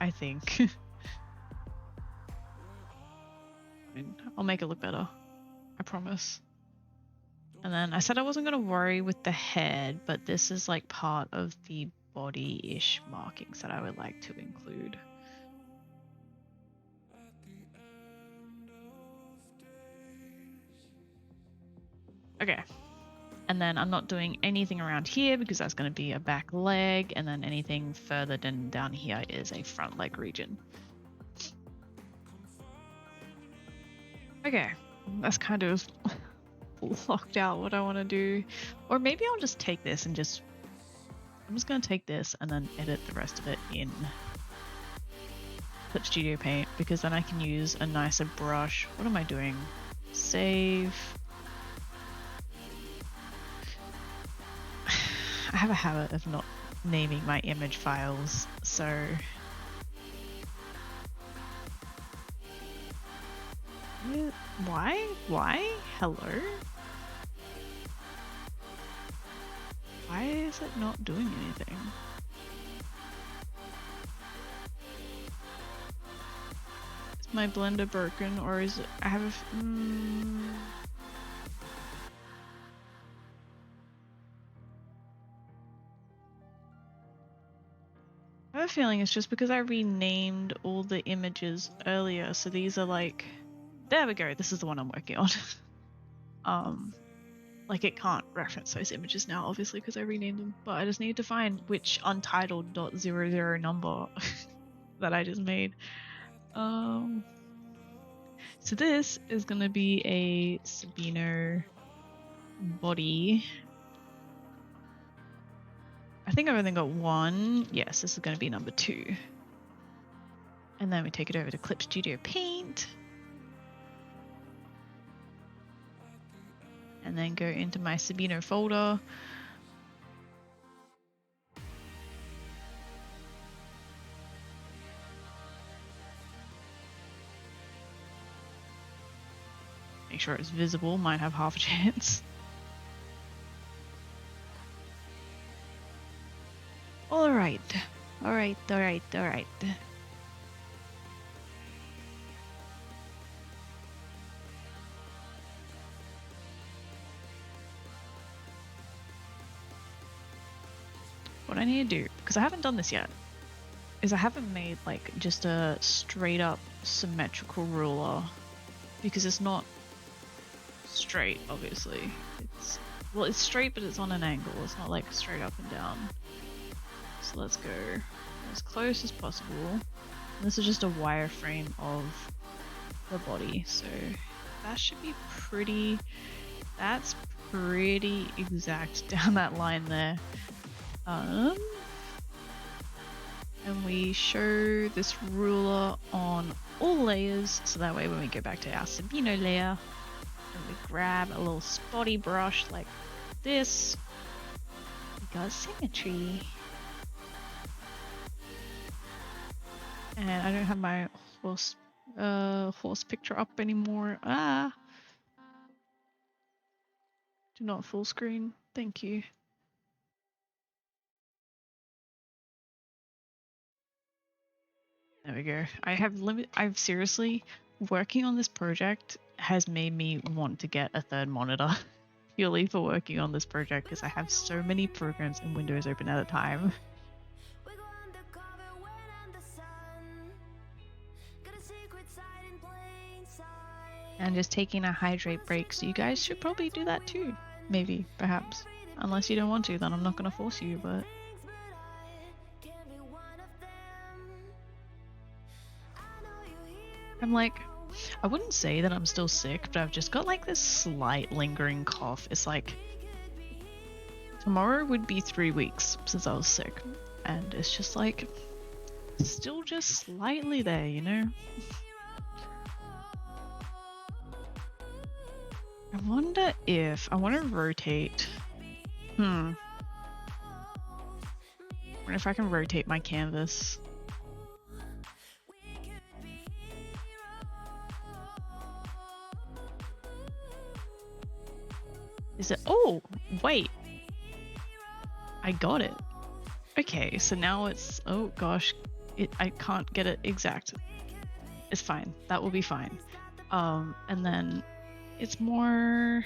I'll make it look better. I promise. And then I said I wasn't going to worry with the head, but this is like part of the body-ish markings that I would like to include. Okay. And then I'm not doing anything around here because that's going to be a back leg, and then anything further down here is a front leg region. Okay, that's kind of locked out what I want to do. Or maybe I'll just take this and I'm just going to take this and then edit the rest of it in Clip Studio Paint, because then I can use a nicer brush. What am I doing? Save. I have a habit of not naming my image files, so why? Hello? Why is it not doing anything? Is my blender broken, or is it? I have a. I have a feeling it's just because I renamed all the images earlier, so these are like. There we go, this is the one I'm working on. Like it can't reference those images now, obviously, because I renamed them, but I just need to find which untitled.00 number that I just made. So this is gonna be a Sabino body. I think I've only got one. Yes, this is gonna be number 2. And then we take it over to Clip Studio Paint. And then go into my Sabino folder. Make sure it's visible, might have half a chance. Alright. What I need to do, because I haven't done this yet, is I haven't made like just a straight up symmetrical ruler, because it's not straight, obviously. It's straight, but it's on an angle. It's not like straight up and down. So let's go as close as possible. And this is just a wireframe of the body, so that should be pretty. That's pretty exact down that line there. And we show this ruler on all layers, so that way when we go back to our Sabino layer, and we grab a little spotty brush like this, we got symmetry. And I don't have my horse picture up anymore. Ah, do not full screen. Thank you. There we go. I've seriously, working on this project has made me want to get a third monitor purely for working on this project because I have so many programs in Windows open at a time. And just taking a hydrate break, so you guys should probably do that too. Maybe, perhaps. Unless you don't want to, then I'm not going to force you, but... I'm like, I wouldn't say that I'm still sick, but I've just got like this slight lingering cough. It's like, tomorrow would be 3 weeks since I was sick. And it's just like, still just slightly there, you know? I wonder if I want to rotate. I wonder if I can rotate my canvas. Is it? Oh, wait. I got it. Okay, so now it's, oh gosh, I can't get it exact. It's fine. That will be fine. And then it's more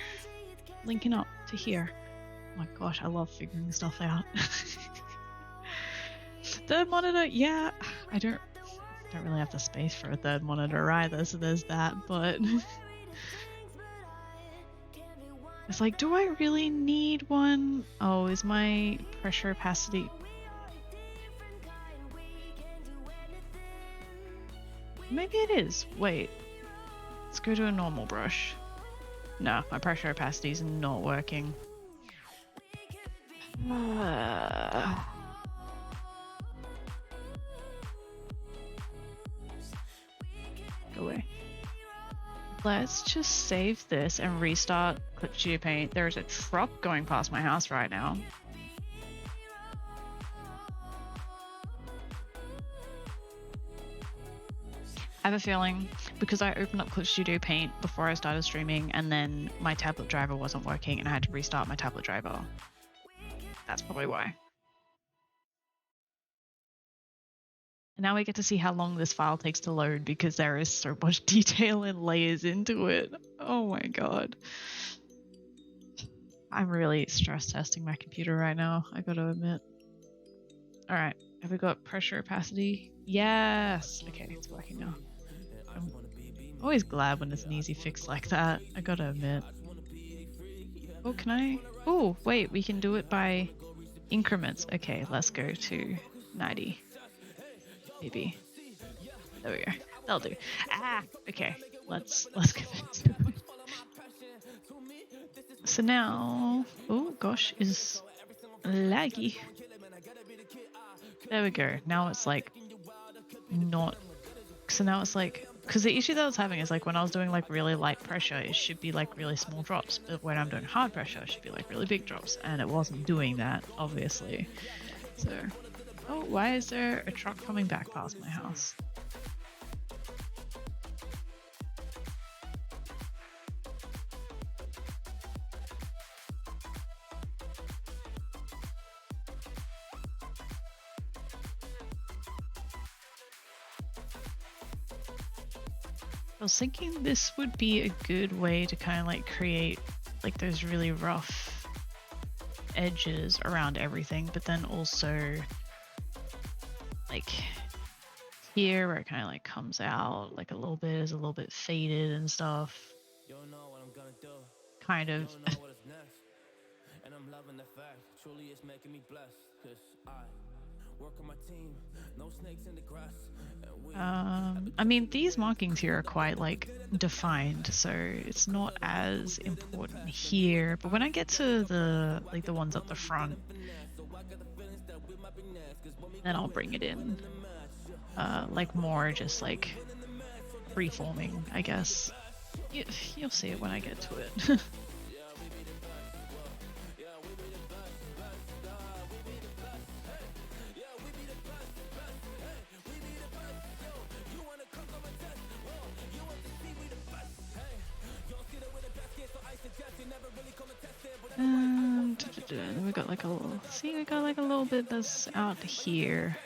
linking up to here. Oh my gosh, I love figuring stuff out. Third monitor, yeah, I don't really have the space for a third monitor either, so there's that, but it's like, do I really need one? Oh, is my pressure opacity? Maybe it is. Wait, let's go to a normal brush. No, my pressure opacity is not working. Go away. Let's just save this and restart Clip Studio Paint. There's a truck going past my house right now. I have a feeling because I opened up Clip Studio Paint before I started streaming and then my tablet driver wasn't working and I had to restart my tablet driver. That's probably why. And now we get to see how long this file takes to load because there is so much detail and layers into it. Oh my god. I'm really stress testing my computer right now, I gotta admit. Alright, have we got pressure opacity? Yes! Okay, it's working now. I'm always glad when it's an easy fix like that, I gotta admit. Oh, can I? Oh, wait, we can do it by increments. Okay, let's go to 90. Maybe. There we go. That'll do. Ah, okay. Let's get back to it. So now, oh gosh, is laggy. There we go. Now it's like not. So now it's like, because the issue that I was having is like when I was doing like really light pressure, it should be like really small drops, but when I'm doing hard pressure, it should be like really big drops, and it wasn't doing that, obviously. So, oh, why is there a truck coming back past my house? I was thinking this would be a good way to kind of like create like those really rough edges around everything, but then also like here where it kind of like comes out like a little bit, is a little bit faded and stuff. Kind of. And I'm loving the fact, truly it's making me blessed, cause I work on my team, no snakes in the grass. I mean, these markings here are quite like defined, so it's not as important here, but when I get to the like the ones up the front, then I'll bring it in like more just like free-forming, I guess. You'll see it when I get to it. like a little, see, we got like a little bit that's out here.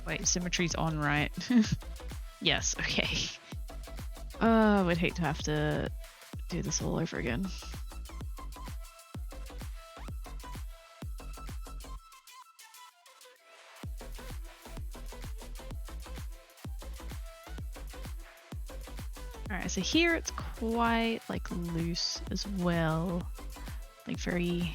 Wait, symmetry's on, right? Yes, okay. I would hate to have to do this all over again. Alright, so here it's quite like loose as well. Like very...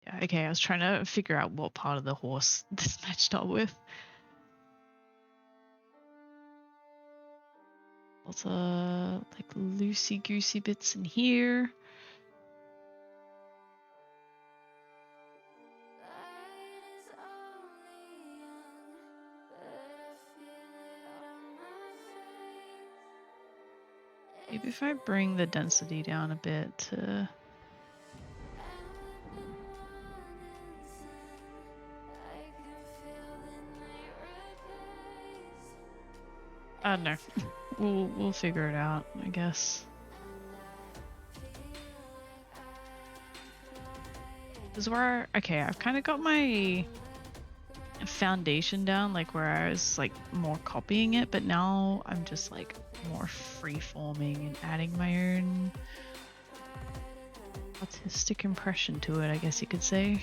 Yeah, okay, I was trying to figure out what part of the horse this matched up with. Lots of like loosey-goosey bits in here. Maybe if I bring the density down a bit to... I don't know. We'll figure it out, I guess. This is where, okay, I've kind of got my foundation down, like where I was like more copying it, but now I'm just like more free forming and adding my own artistic impression to it, I guess you could say.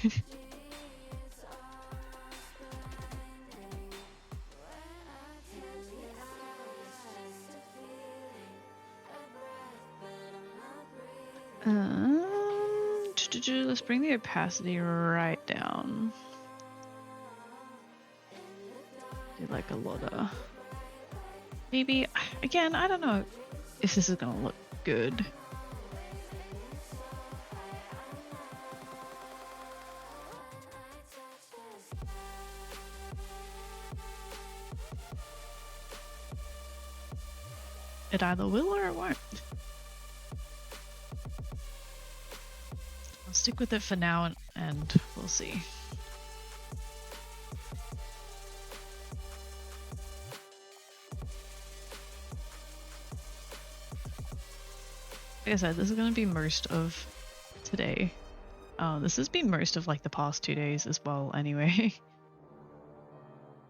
Let's bring the opacity right down. Do like a lot of... Maybe, again, I don't know if this is gonna look good. It either will or it won't. I'll stick with it for now and we'll see. Like I said, this is going to be most of today. This has been most of like the past 2 days as well anyway.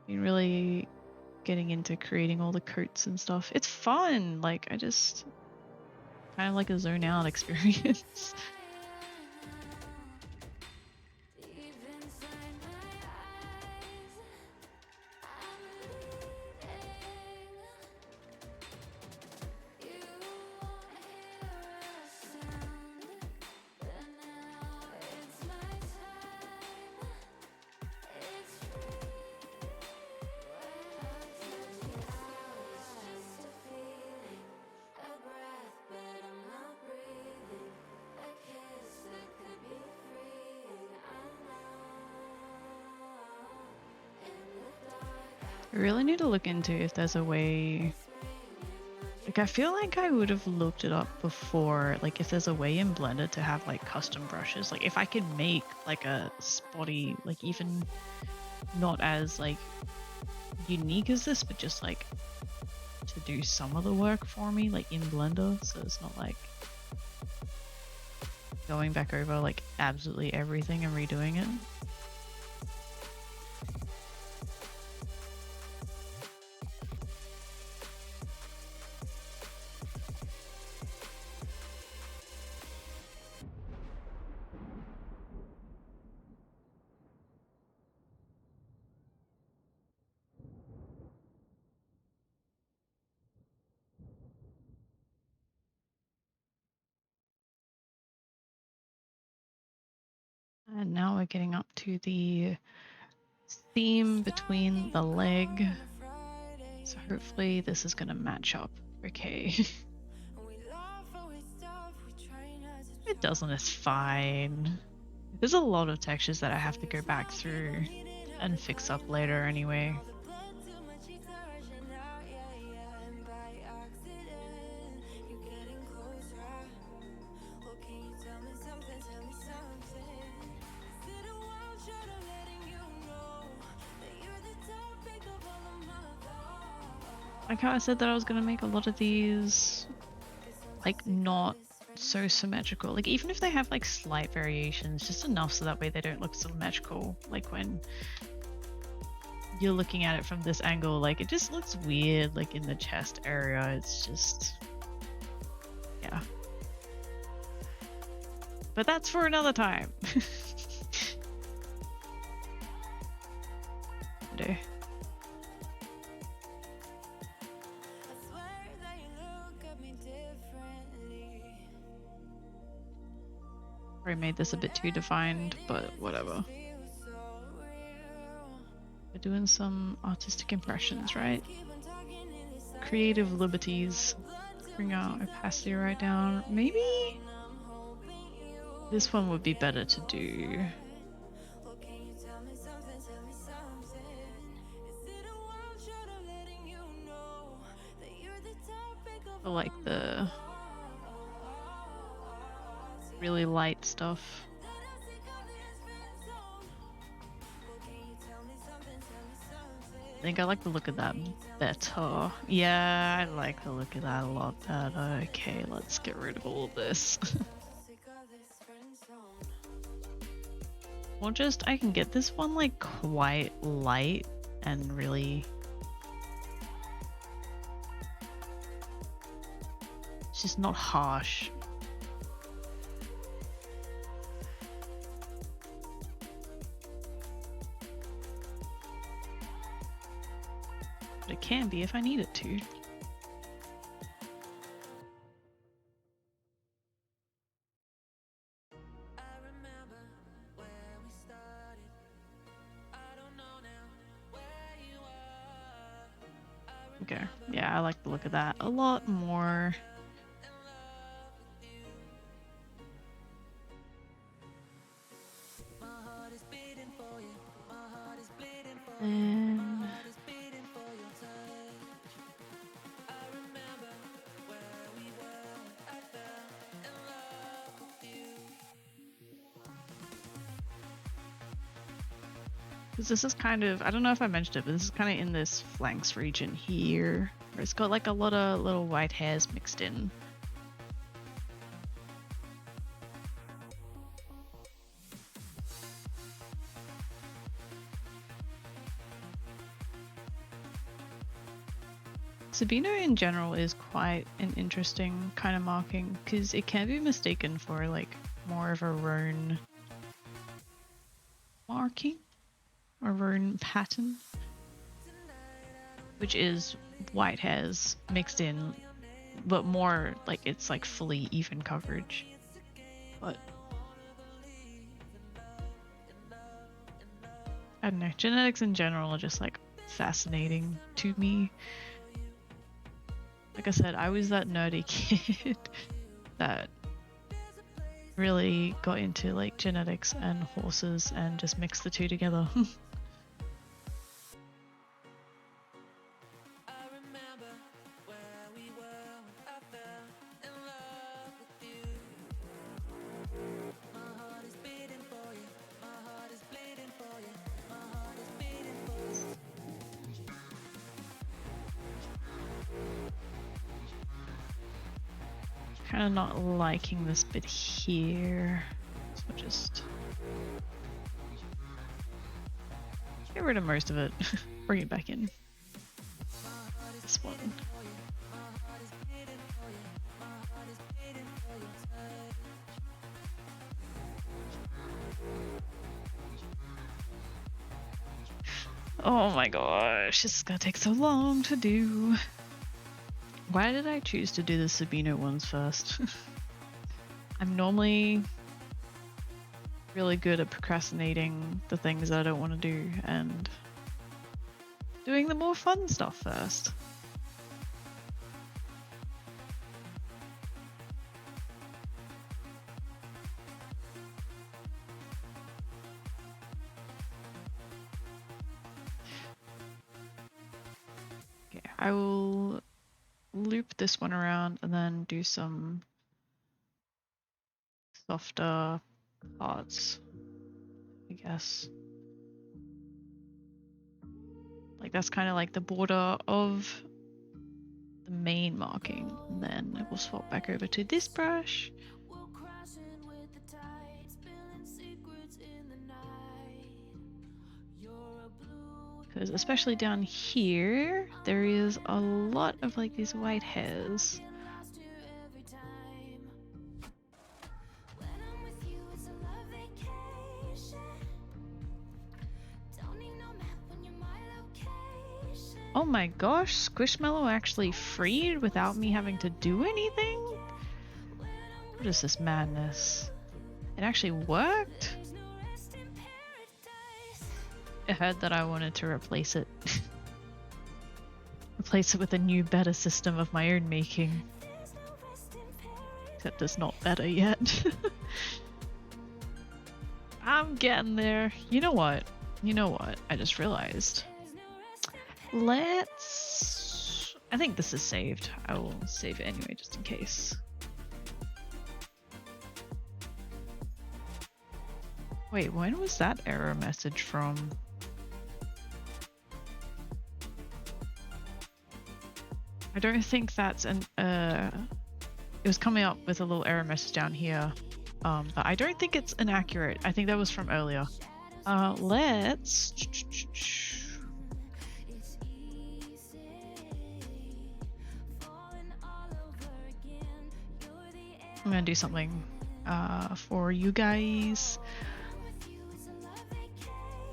Been really getting into creating all the coats and stuff. It's fun! Like, I just... kind of like a zone out experience. I really need to look into if there's a way... Like, I feel like I would have looked it up before, like if there's a way in Blender to have like custom brushes. Like if I could make like a spotty, like even not as like unique as this, but just like to do some of the work for me, like in Blender, so it's not like going back over like absolutely everything and redoing it. And now we're getting up to the theme between the leg. So hopefully this is gonna match up. Okay. It doesn't, it's fine. There's a lot of textures that I have to go back through and fix up later anyway. like how I said that I was gonna make a lot of these like not so symmetrical. Like even if they have like slight variations, just enough so that way they don't look symmetrical. Like when you're looking at it from this angle, like it just looks weird, like in the chest area. It's just, yeah. But that's for another time. Do. I made this a bit too defined, but whatever. We're doing some artistic impressions, right? Creative liberties. Bring our opacity right down. Maybe this one would be better to do. I like the really light stuff. I think I like the look of that better. Yeah, I like the look of that a lot better. Okay, let's get rid of all of this. Or just, I can get this one like quite light and really... It's just not harsh. But it can be if I need it to. Okay, yeah, I like the look of that a lot more. And because this is kind of, I don't know if I mentioned it, but this is kind of in this flanks region here, where it's got like a lot of little white hairs mixed in. Sabino in general is quite an interesting kind of marking because it can be mistaken for like more of a rune marking or rune pattern, which is white hairs mixed in, but more like it's like fully even coverage. But I don't know, genetics in general are just like fascinating to me. Like I said, I was that nerdy kid that really got into like genetics and horses and just mixed the two together. Kind of not liking this bit here, so we'll just get rid of most of it. Bring it back in. This one. Oh my gosh, this is gonna take so long to do. Why did I choose to do the Sabino ones first? I'm normally really good at procrastinating the things that I don't want to do and doing the more fun stuff first. Okay, I will loop this one around and then do some softer parts, I guess. Like that's kind of like the border of the main marking, and then we'll swap back over to this brush. Because especially down here, there is a lot of like these white hairs. Oh my gosh, Squishmallow actually freed without me having to do anything? What is this madness? It actually worked? I heard that I wanted to replace it. Replace it with a new, better system of my own making. Except it's not better yet. I'm getting there. You know what? You know what? I just realized. Let's... I think this is saved. I will save it anyway, just in case. Wait, when was that error message from? I don't think that's an it was coming up with a little error message down here, but I don't think it's inaccurate. I think that was from earlier. Let's I'm gonna do something for you guys,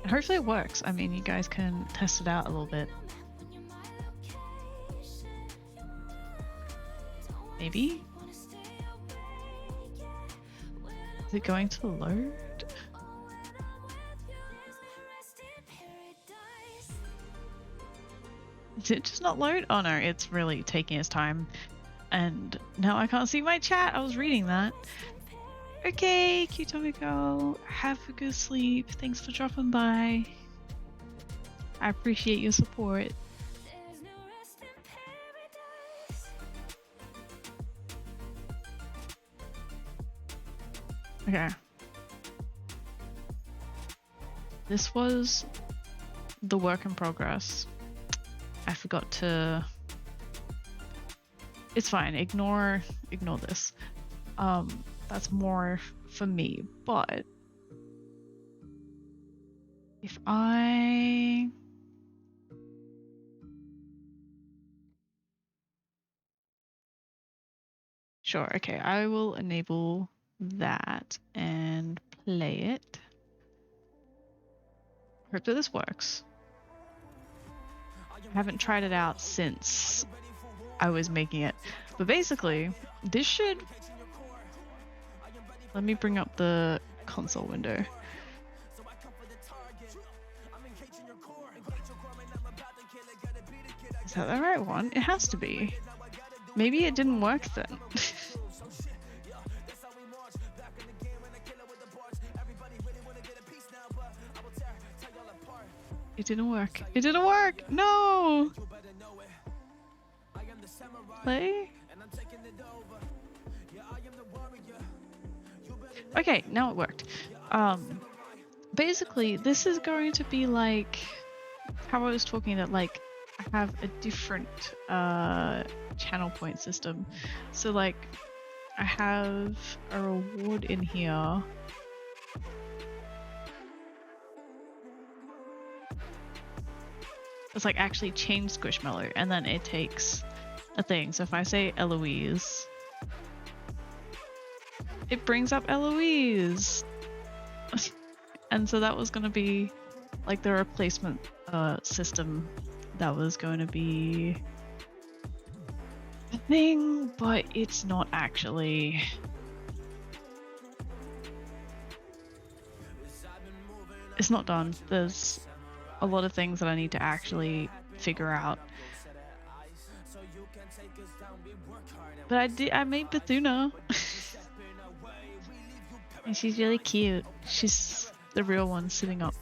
and hopefully it works. I mean, you guys can test it out a little bit. Maybe? Is it going to load? Did it just not load? Oh no, it's really taking its time. And now I can't see my chat. I was reading that. Okay, Qtomiko, have a good sleep. Thanks for dropping by. I appreciate your support. Okay. This was the work in progress. I forgot to... It's fine, ignore this. That's more for me, but if I... Sure, okay, I will enable that and play it. Hope that this works. I haven't tried it out since I was making it, but basically this should... Let me bring up the console window. Is that the right one? It has to be. Maybe it didn't work then. It didn't work. It didn't work! No! Play? Okay, now it worked. Basically, this is going to be like how I was talking that like I have a different channel point system. So like I have a reward in here. It's like actually change Squishmallow, and then it takes a thing. So if I say Eloise, it brings up Eloise. And so that was going to be like the replacement system that was going to be a thing, but it's not actually. It's not done. There's a lot of things that I need to actually figure out. But I made Bethuna. And she's really cute. She's the real one sitting up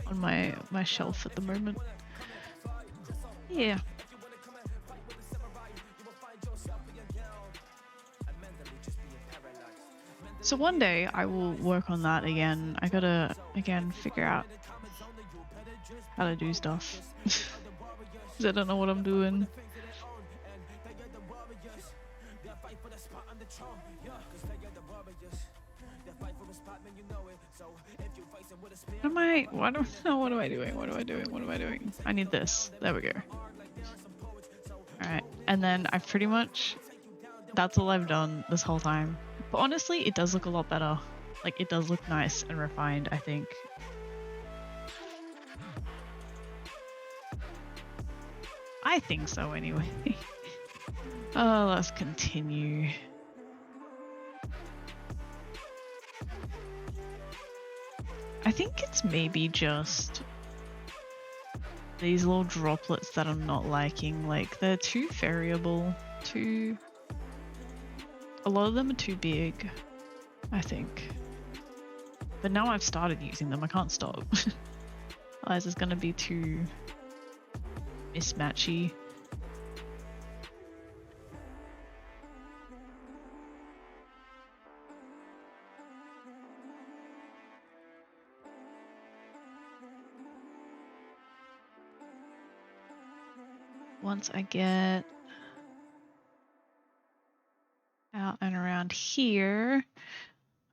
on my shelf at the moment. Yeah. So one day I will work on that again. I gotta again figure out how to do stuff. Because I don't know what I'm doing. What am I? What am What am I doing? What am I doing? What am I doing? I need this. There we go. All right, and then I've pretty much. That's all I've done this whole time. But honestly, it does look a lot better. Like, it does look nice and refined, I think. I think so, anyway. Oh, let's continue. I think it's maybe just these little droplets that I'm not liking. Like, they're too variable, a lot of them are too big, I think. But now I've started using them, I can't stop. Otherwise it's gonna be too mismatchy. Once I get out and around here,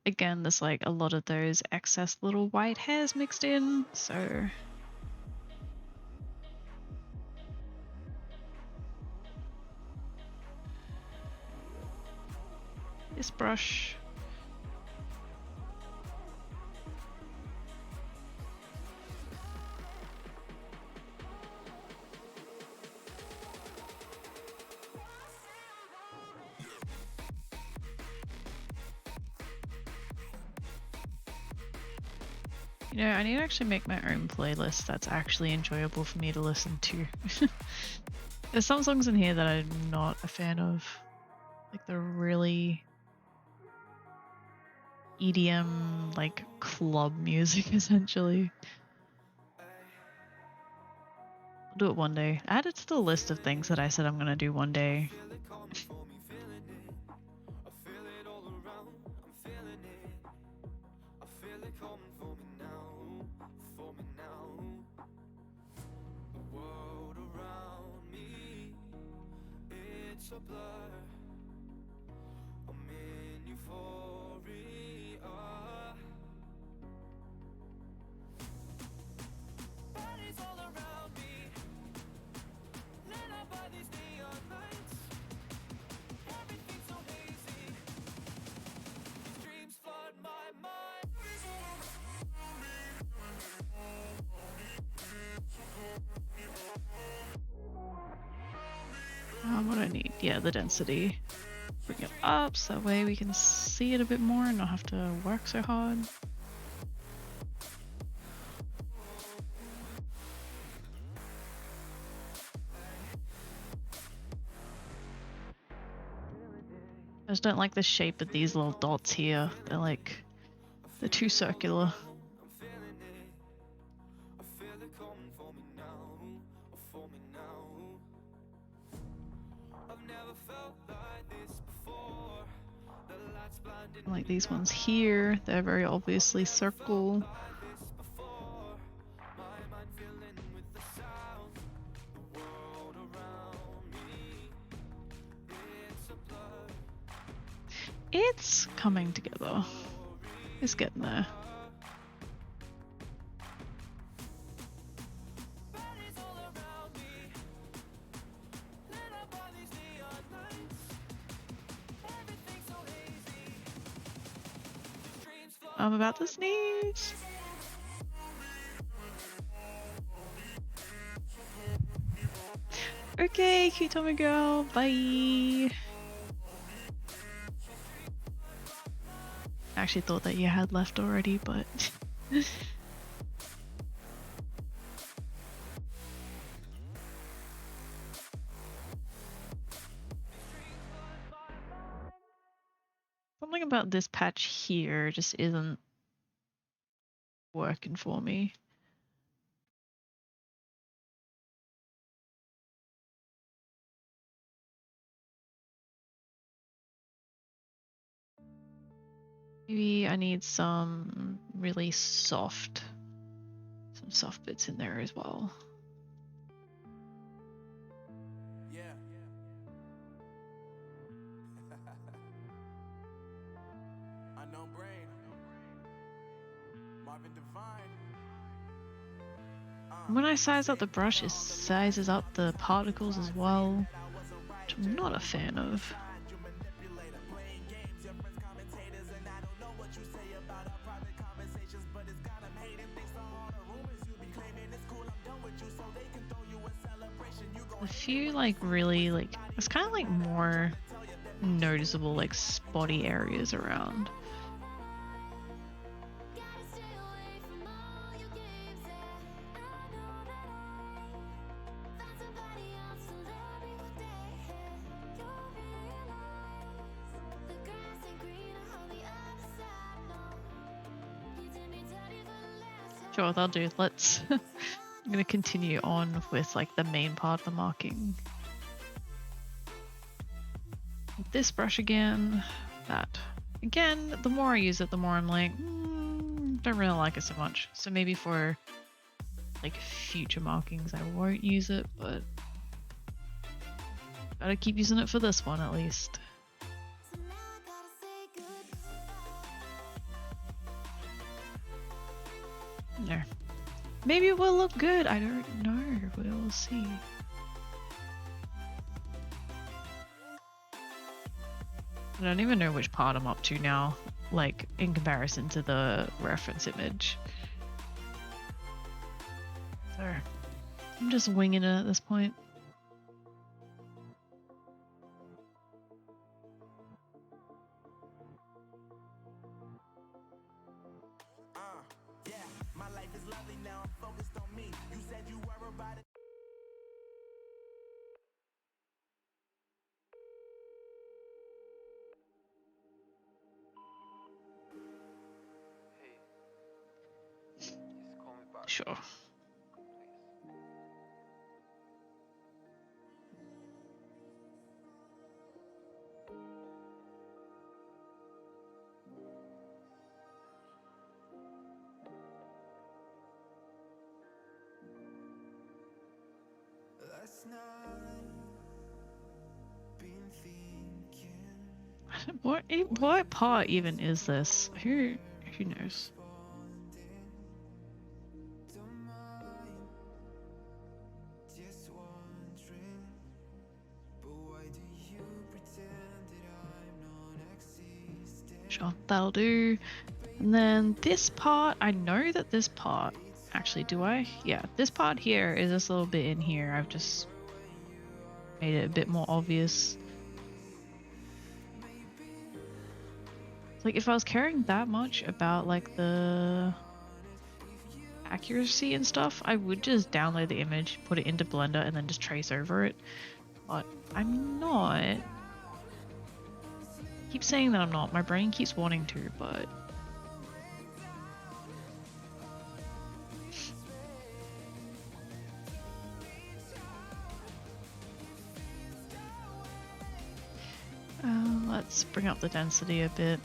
again, there's like a lot of those excess little white hairs mixed in, so this brush. You know, I need to actually make my own playlist that's actually enjoyable for me to listen to. There's some songs in here that I'm not a fan of. Like the really EDM, like club music, essentially. I'll do it one day. Add it to the list of things that I said I'm gonna do one day. What do I need? Yeah, the density. Bring it up so that way we can see it a bit more and not have to work so hard. I just don't like the shape of these little dots here. They're too circular. Like these ones here, they're very obviously circle. It's coming together. It's getting there. I'm about to sneeze. Okay, cute Tommy girl, bye. I actually thought that you had left already, but something about this patch here just isn't working for me. Maybe I need some really soft bits in there as well. When I size up the brush, it sizes up the particles as well, which I'm not a fan of. A few like really like it's kind of like more noticeable like spotty areas around. Sure, that'll do. Let's I'm gonna continue on with like the main part of the marking. This brush again, that. Again, the more I use it, the more I'm like, don't really like it so much. So maybe for like future markings I won't use it, but gotta keep using it for this one at least. No. Maybe it will look good, I don't know, we'll see. I don't even know which part I'm up to now, like in comparison to the reference image. So, I'm just winging it at this point. Sure. What part even is this? Who knows? Sure, that'll do. And then this part, I know that this part, actually, do I? Yeah, this part here is this little bit in here. I've just made it a bit more obvious. Like if I was caring that much about like the accuracy and stuff, I would just download the image, put it into Blender, and then just trace over it. But I'm not. I keep saying that I'm not. My brain keeps wanting to, but let's bring up the density a bit.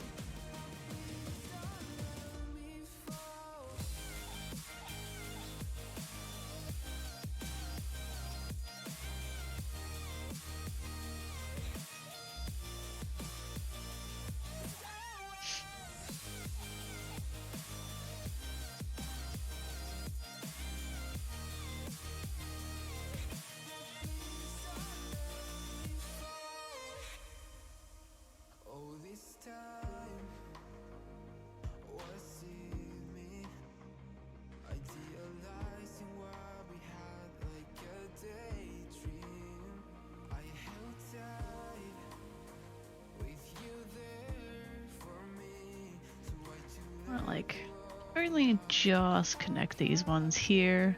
Like, only just connect these ones here.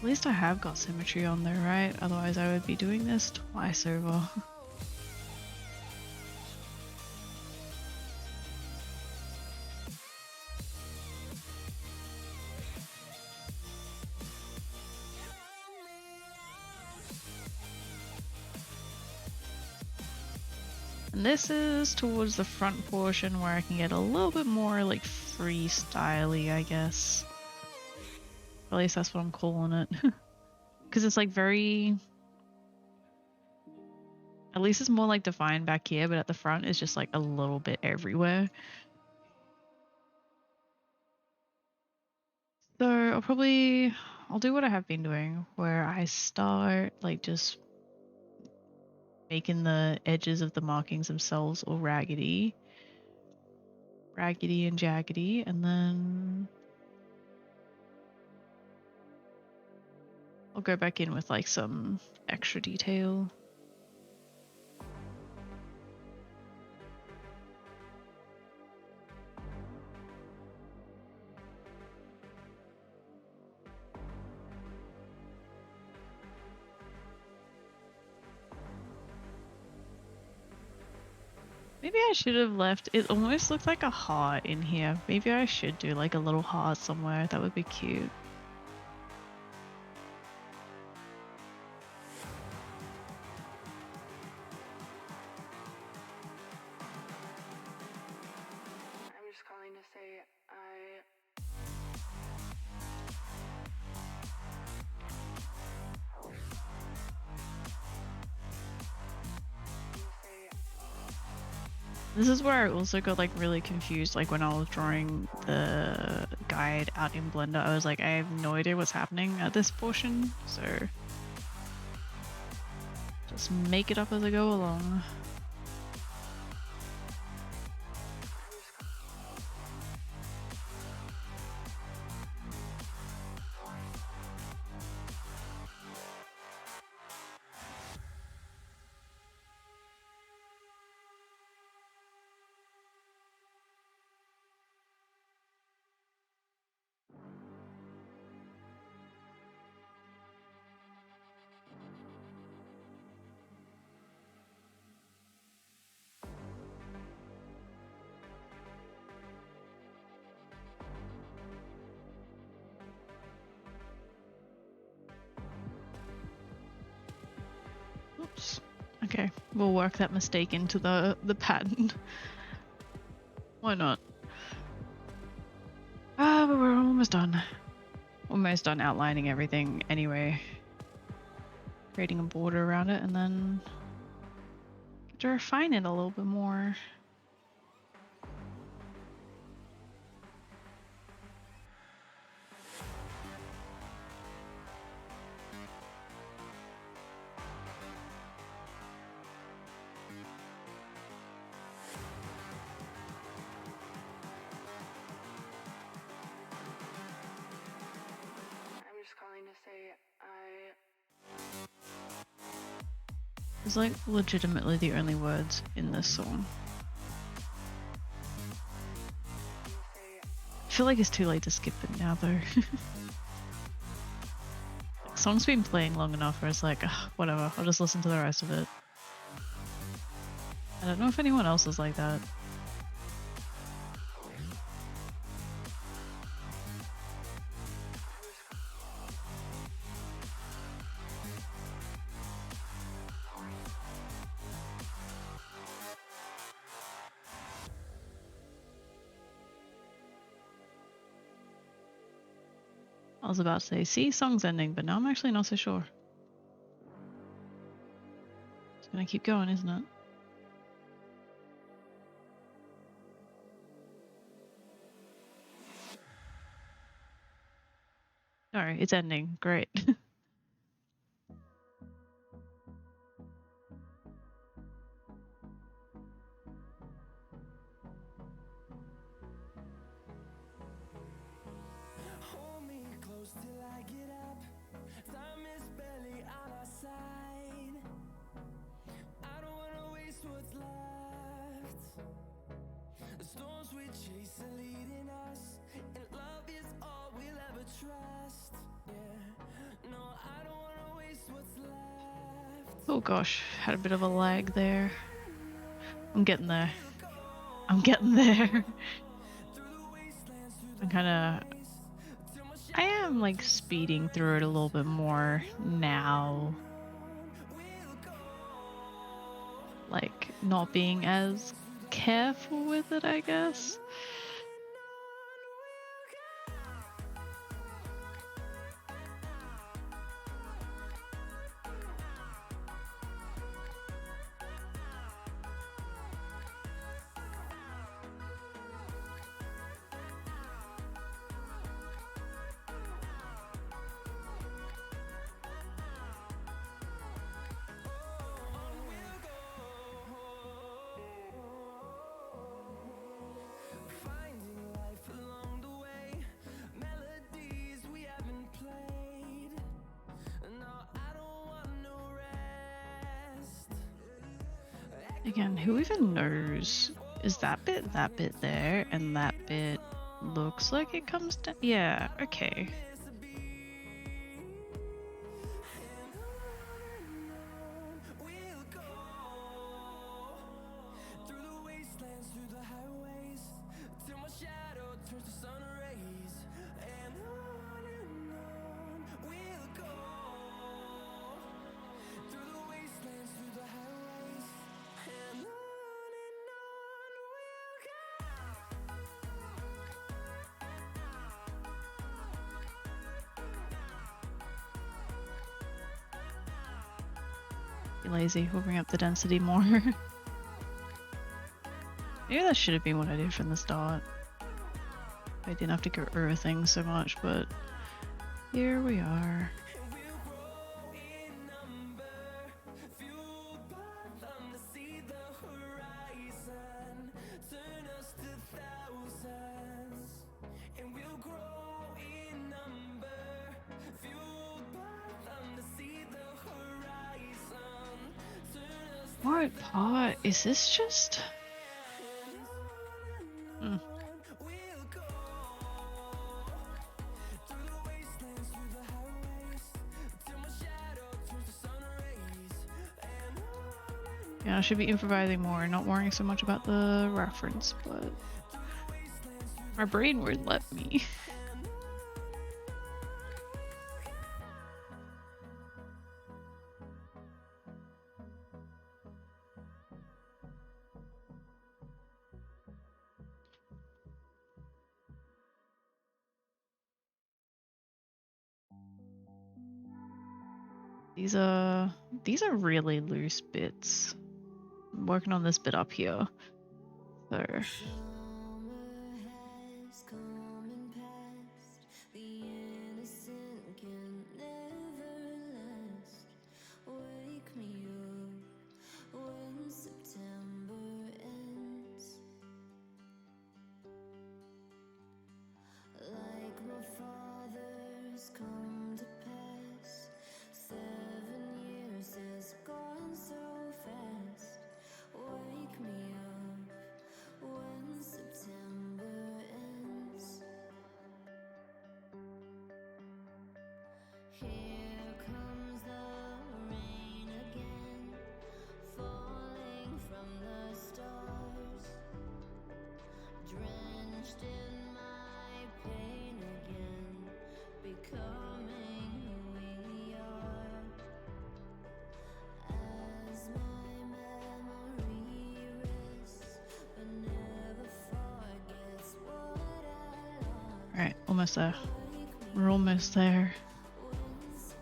At least I have got symmetry on there, right? Otherwise I would be doing this twice over. And this is towards the front portion where I can get a little bit more like freestyle-y, I guess. Or at least that's what I'm calling it. Because it's like very... At least it's more like defined back here, but at the front it's just like a little bit everywhere. So I'll do what I have been doing, where I start like just making the edges of the markings themselves all raggedy and jaggedy, and then I'll go back in with like some extra detail. Maybe I should have left, it almost looks like a heart in here. Maybe I should do like a little heart somewhere, that would be cute. I'm just calling to say This is where I also got like really confused, like when I was drawing the guide out in Blender, I was like, I have no idea what's happening at this portion, so just make it up as I go along. Oops. Okay, we'll work that mistake into the pattern. Why not? Ah, but we're almost done. Almost done outlining everything anyway. Creating a border around it and then to refine it a little bit more. It's like legitimately the only words in this song. I feel like it's too late to skip it now though. Like, song's been playing long enough where it's like, ugh, whatever, I'll just listen to the rest of it. I don't know if anyone else is like that. I was about to say, see, song's ending, but now I'm actually not so sure. It's gonna keep going, isn't it? No, it's ending. Great. Hold me close till I get up. Time is barely on our side. I don't wanna waste what's left. The storms we chase are leading us, and love is all we'll ever trust. Yeah, no Oh gosh, had a bit of a lag there. I'm getting there. I'm getting there. I am like speeding through it a little bit more now. Like not being as careful with it, I guess. Finding life along the way, melodies we haven't played. No, I don't want no rest. Again, who even knows? Is that bit there, and that bit looks like it comes down? Yeah, okay. We'll go through the wastelands, through the highways, till my shadow turns to sun rays. And on we'll go through the wastelands, through the highways, and on we'll Be lazy, we'll bring up the density more. Maybe that should have been what I did from the start. I didn't have to go over things so much, but here we are. What part? Is this just... Yeah, I should be improvising more and not worrying so much about the reference, but my brain would let me. These are really loose bits. I'm working on this bit up here. So Summer has come and passed. The innocent can never last. Wake me up when September ends. Like my father's come to pass. 7 years has gone so fast. Wake me up when September ends. Here comes the rain again, falling from the stars, drenched in my pain again, becoming who we are. As my memory rests, but never forgets what I lost. alright, almost there. We're almost there. When September ends.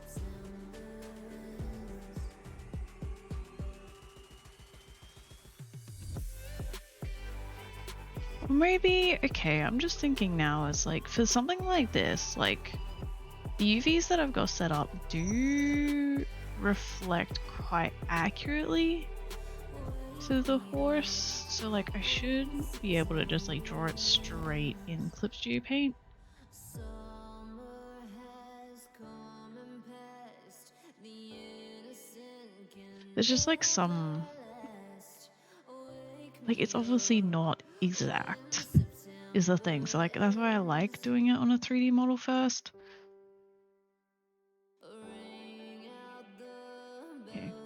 Maybe, okay, I'm just thinking now is like for something like this, like the UVs that I've got set up do reflect quite accurately to the horse. So like I should be able to just like draw it straight in Clip Studio Paint. Summer has come and passed. The innocent can There's just like some, last. Wake like it's obviously not exact is the thing. So like that's why I like doing it on a 3D model first. ring out the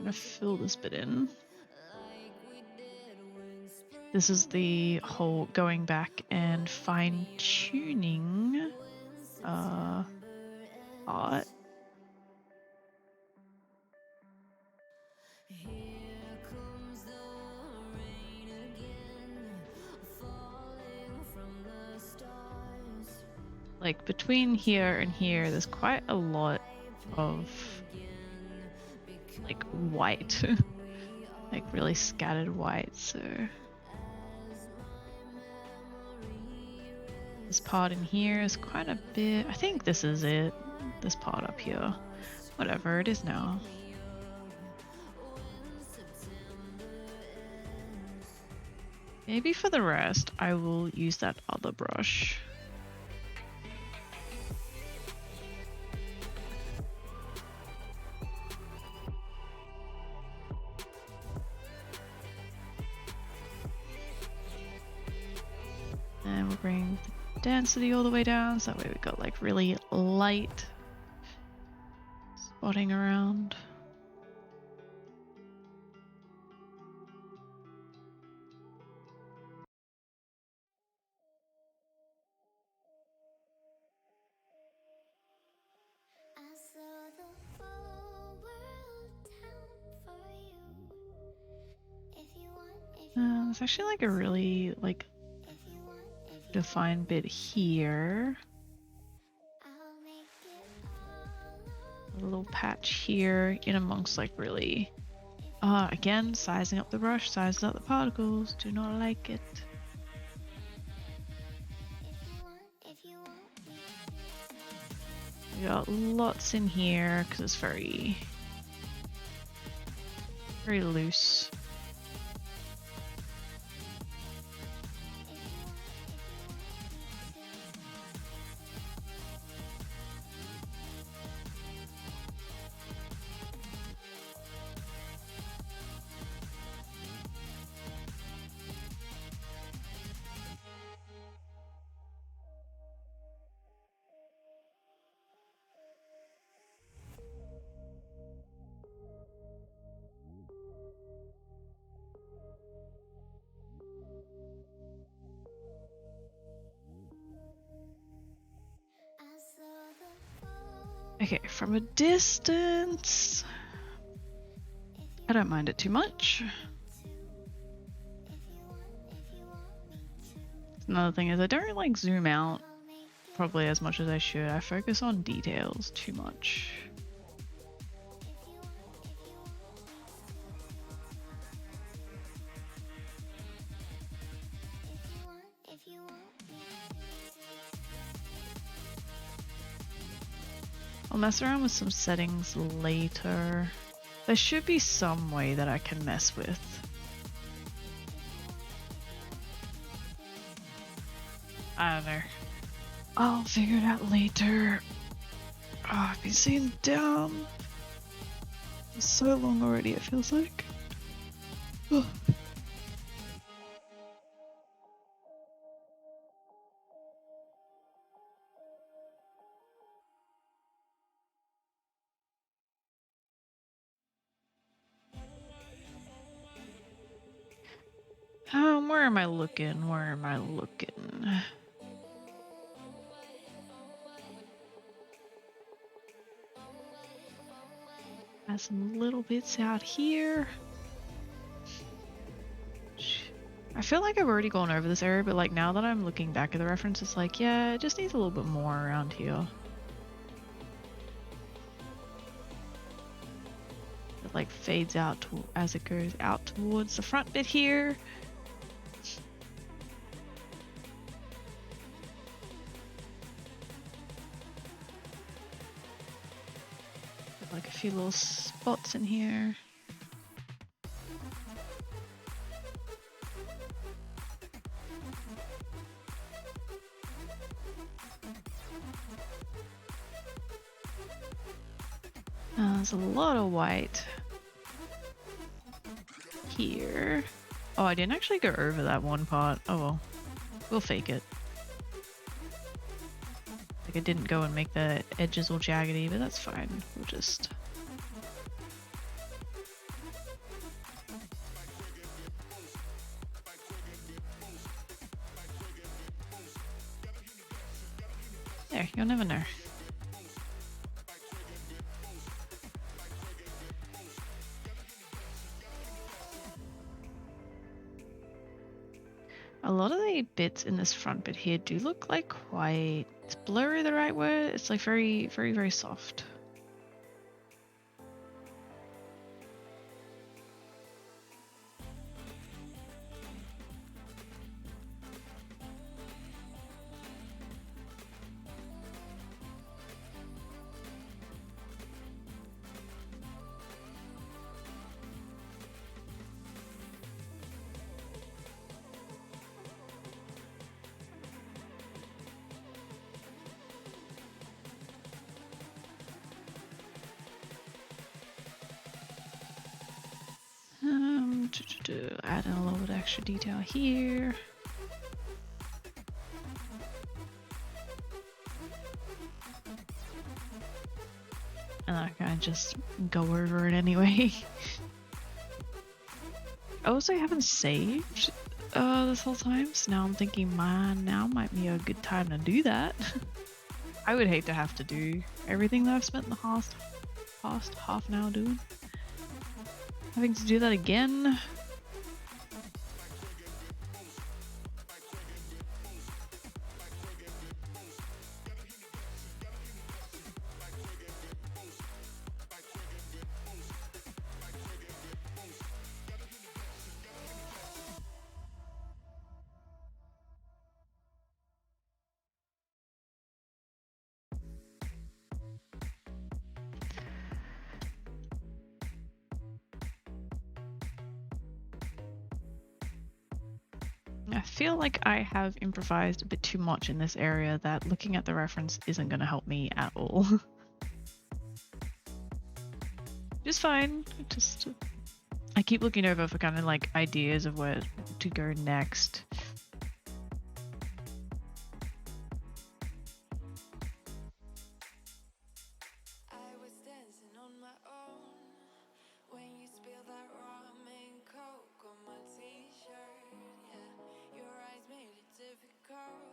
gonna fill this bit in. This is the whole going back and fine tuning part. Like between here and here, there's quite a lot of like white, like really scattered white. So this part in here is quite a bit. I think this is it. This part up here, whatever it is now. Maybe for the rest, I will use that other brush. And we'll bring the density all the way down, so that way we've got like really light spotting around. I saw the whole world down for you. If you want, There's actually like a really like if you want, defined bit here. I'll make it all A little patch here in amongst like really again sizing up the brush, sizing up the particles. Do not like it. if you want me. We got lots in here because it's very loose. I saw the whole. Okay, from a distance, I don't mind it too much. Another thing is I don't like zoom out probably as much as I should. I focus on details too much. I'll mess around with some settings later. There should be some way that I can mess with. I don't know. I'll figure it out later. Oh, I've been sitting down for so long already, it feels like. Ugh. Where am I looking? Where am I looking? Add some little bits out here. I feel like I've already gone over this area, but like now that I'm looking back at the reference, it's like, yeah, it just needs a little bit more around here. It like fades out as it goes out towards the front bit here. Like a few little spots in here. There's a lot of white here. Oh, I didn't actually go over that one part. Oh well, we'll fake it. Like I didn't go and make the edges all jaggedy, but that's fine. We'll just There, you'll never know. A lot of the bits in this front bit here do look like quite... Is blurry the right word? It's like very, very, very soft. Add in a little bit of extra detail here. And I kind of just go over it anyway. I also haven't saved this whole time, so now I'm thinking, man, now might be a good time to do that. I would hate to have to do everything that I've spent the past half an hour doing. Having to do that again. I feel like I have improvised a bit too much in this area that looking at the reference isn't going to help me at all. Just fine. Just I keep looking over for kind of like ideas of where to go next. I was dancing on my own when you spilled that ramen coke on my t-shirt. Yeah, your eyes made it difficult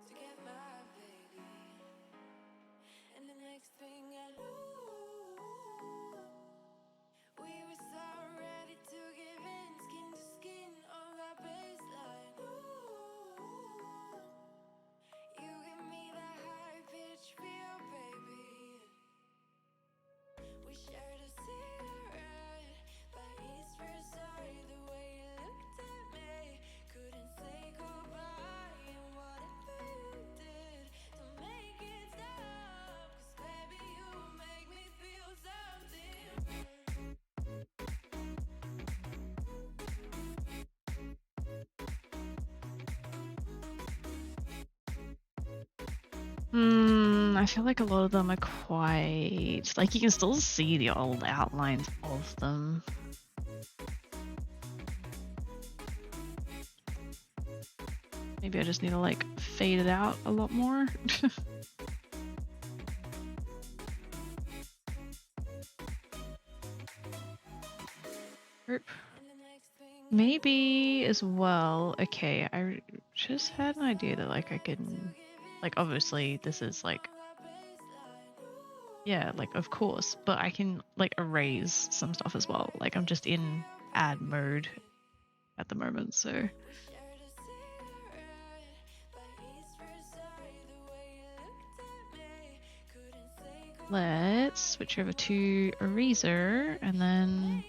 to get my baby. And the next thing I knew, we were so ready to give in, skin to skin on that baseline. Ooh, you give me that high pitch feel, baby. We shared a cigarette by East Versailles. The way you looked at me, couldn't say goodbye. And what if you did to make it stop? 'Cause baby, you make me feel something. I feel like a lot of them are quite... Like you can still see the old outlines of them. Maybe I just need to like fade it out a lot more. Oop. Maybe as well, okay, I just had an idea that like I can, like obviously this is like, yeah, like of course, but I can like erase some stuff as well. Like I'm just in add mode at the moment, so. Let's switch over to eraser and then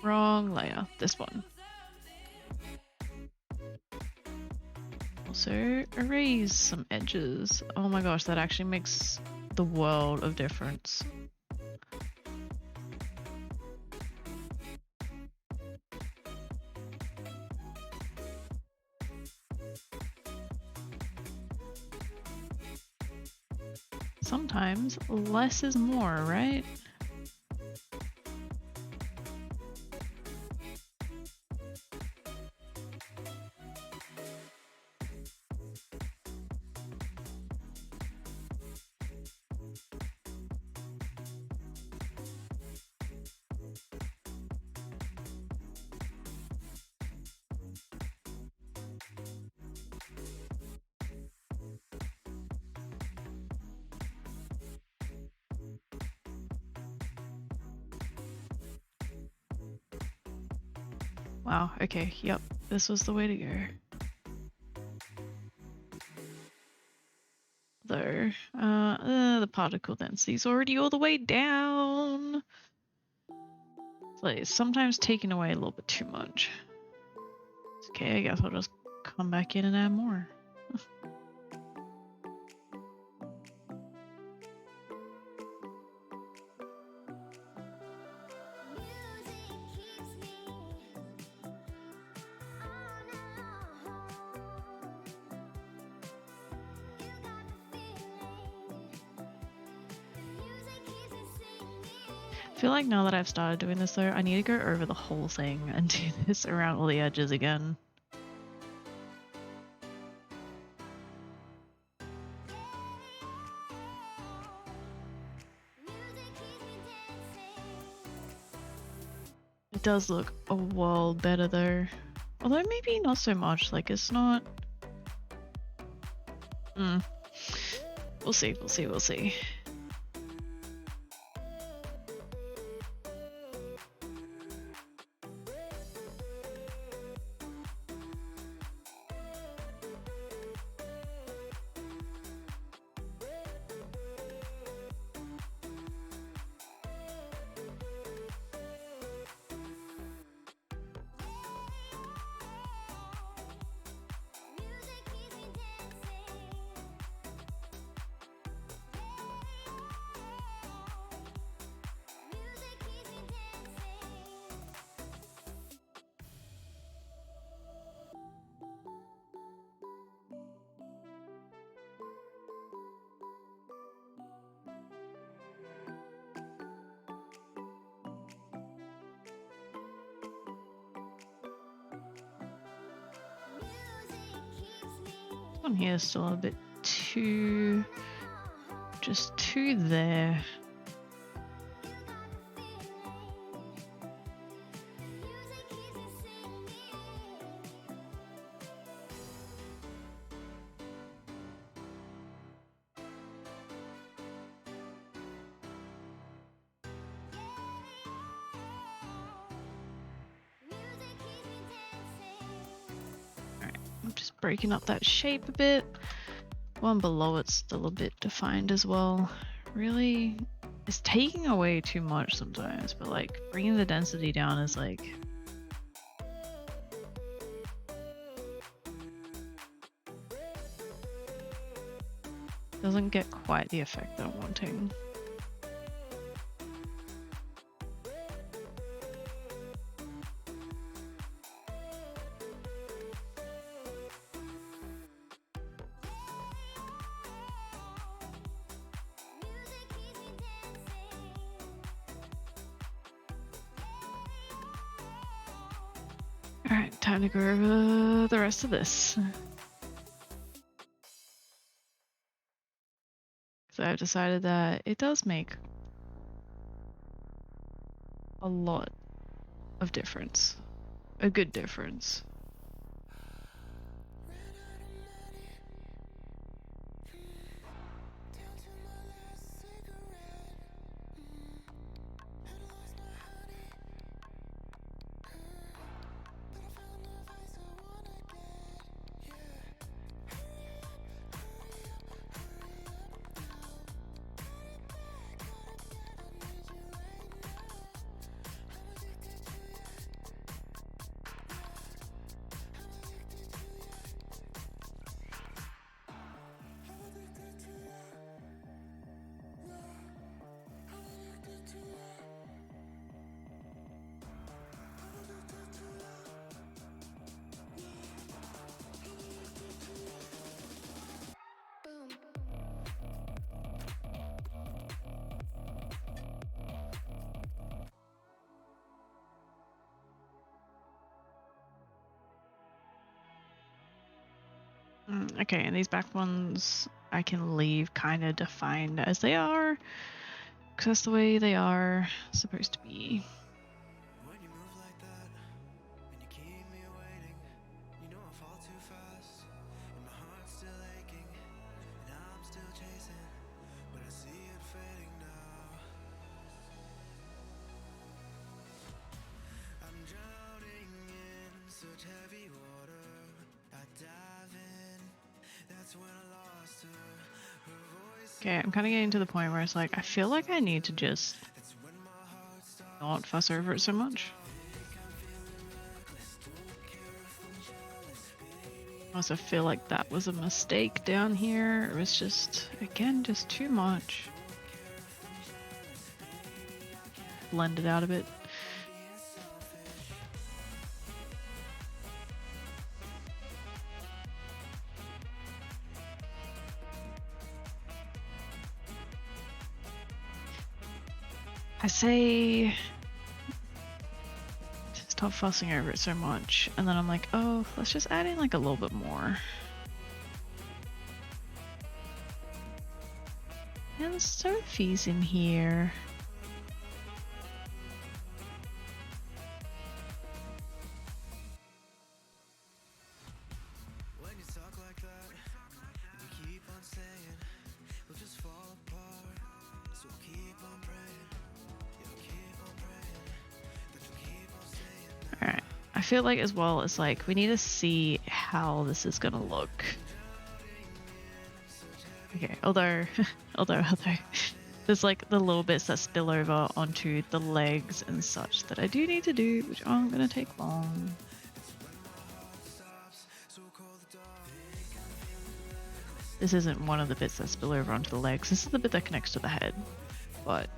wrong layer, this one. Also erase some edges. Oh my gosh, that actually makes the world of difference. Sometimes less is more, right? Wow, okay, yep, this was the way to go. Though, the particle density is already all the way down. So it's sometimes taking away a little bit too much. It's okay, I guess I'll just come back in and add more. I feel like now that I've started doing this though, I need to go over the whole thing and do this around all the edges again. It does look a world better though. Although maybe not so much, like it's not... We'll see, we'll see, we'll see. One here is still a bit too... just too there. I'm just breaking up that shape a bit. One below it's still a bit defined as well. Really, it's taking away too much sometimes, but like bringing the density down is like... doesn't get quite the effect that I'm wanting. Alright, time to go over the rest of this. So I've decided that it does make a lot of difference. A good difference. Okay, and these back ones I can leave kind of defined as they are, because that's the way they are supposed to be. When you move like that, and you keep me waiting, you know I fall too fast, and my heart's still aching, and I'm still chasing, but I see it fading now. I'm drowning in Okay, I'm kind of getting to the point where it's like, I feel like I need to just not fuss over it so much. I also feel like that was a mistake down here. It was just, again, just too much. Blend it out a bit. I say stop fussing over it so much, and then I'm like, oh, let's just add in like a little bit more. And Sophie's in here. Alright, I feel like as well as like we need to see how this is gonna look. Okay, although there's like the little bits that spill over onto the legs and such that I do need to do, which aren't gonna take long. This isn't one of the bits that spill over onto the legs. This is the bit that connects to the head, but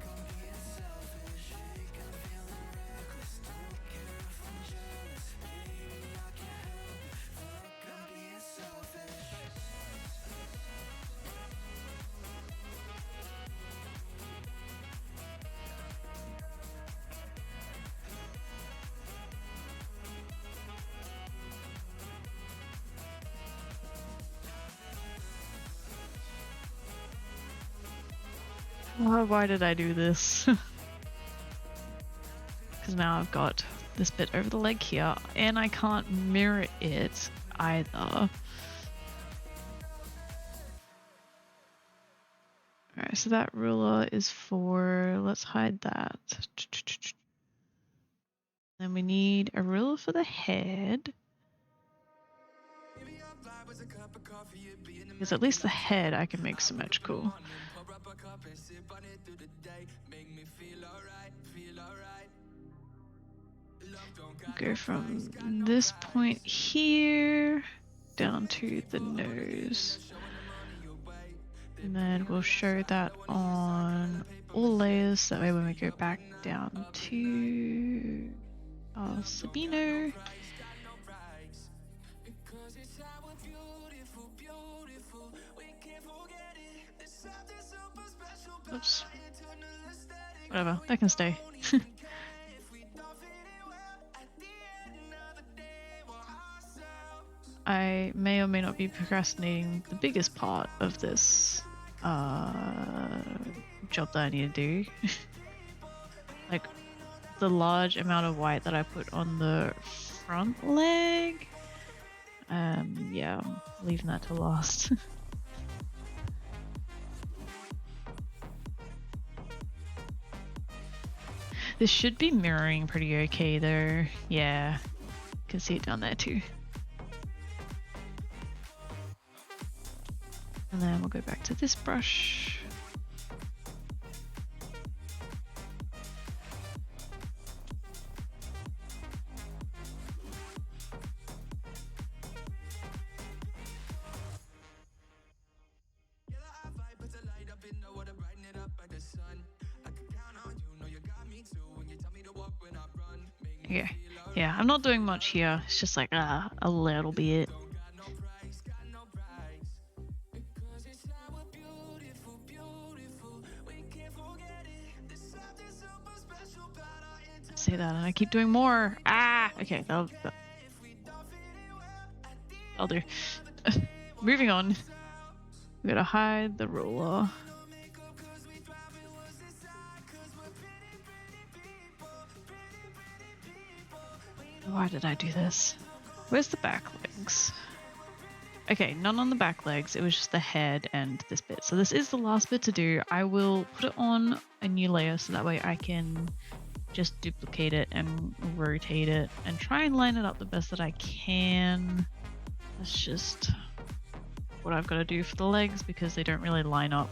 why did I do this? Because now I've got this bit over the leg here, and I can't mirror it either. Alright, so that ruler is for, let's hide that. Then we need a ruler for the head. Because at least the head I can make symmetrical. Go from this point here down to the nose. And then we'll show that on all layers, that way when we go back down to our Sabino. Oops. Whatever, that can stay. I may or may not be procrastinating the biggest part of this job that I need to do. Like the large amount of white that I put on the front leg. Yeah, I'm leaving that to last. This should be mirroring pretty okay though. Yeah, can see it down there too. And then we'll go back to this brush. Okay, yeah, I'm not doing much here. It's just like a little bit. Say that and I keep doing more. Okay, I'll do. Moving on. We gotta hide the ruler. Why did I do this? Where's the back legs? Okay, none on the back legs. It was just the head and this bit. So this is the last bit to do. I will put it on a new layer so that way I can just duplicate it and rotate it and try and line it up the best that I can. That's just what I've got to do for the legs because they don't really line up.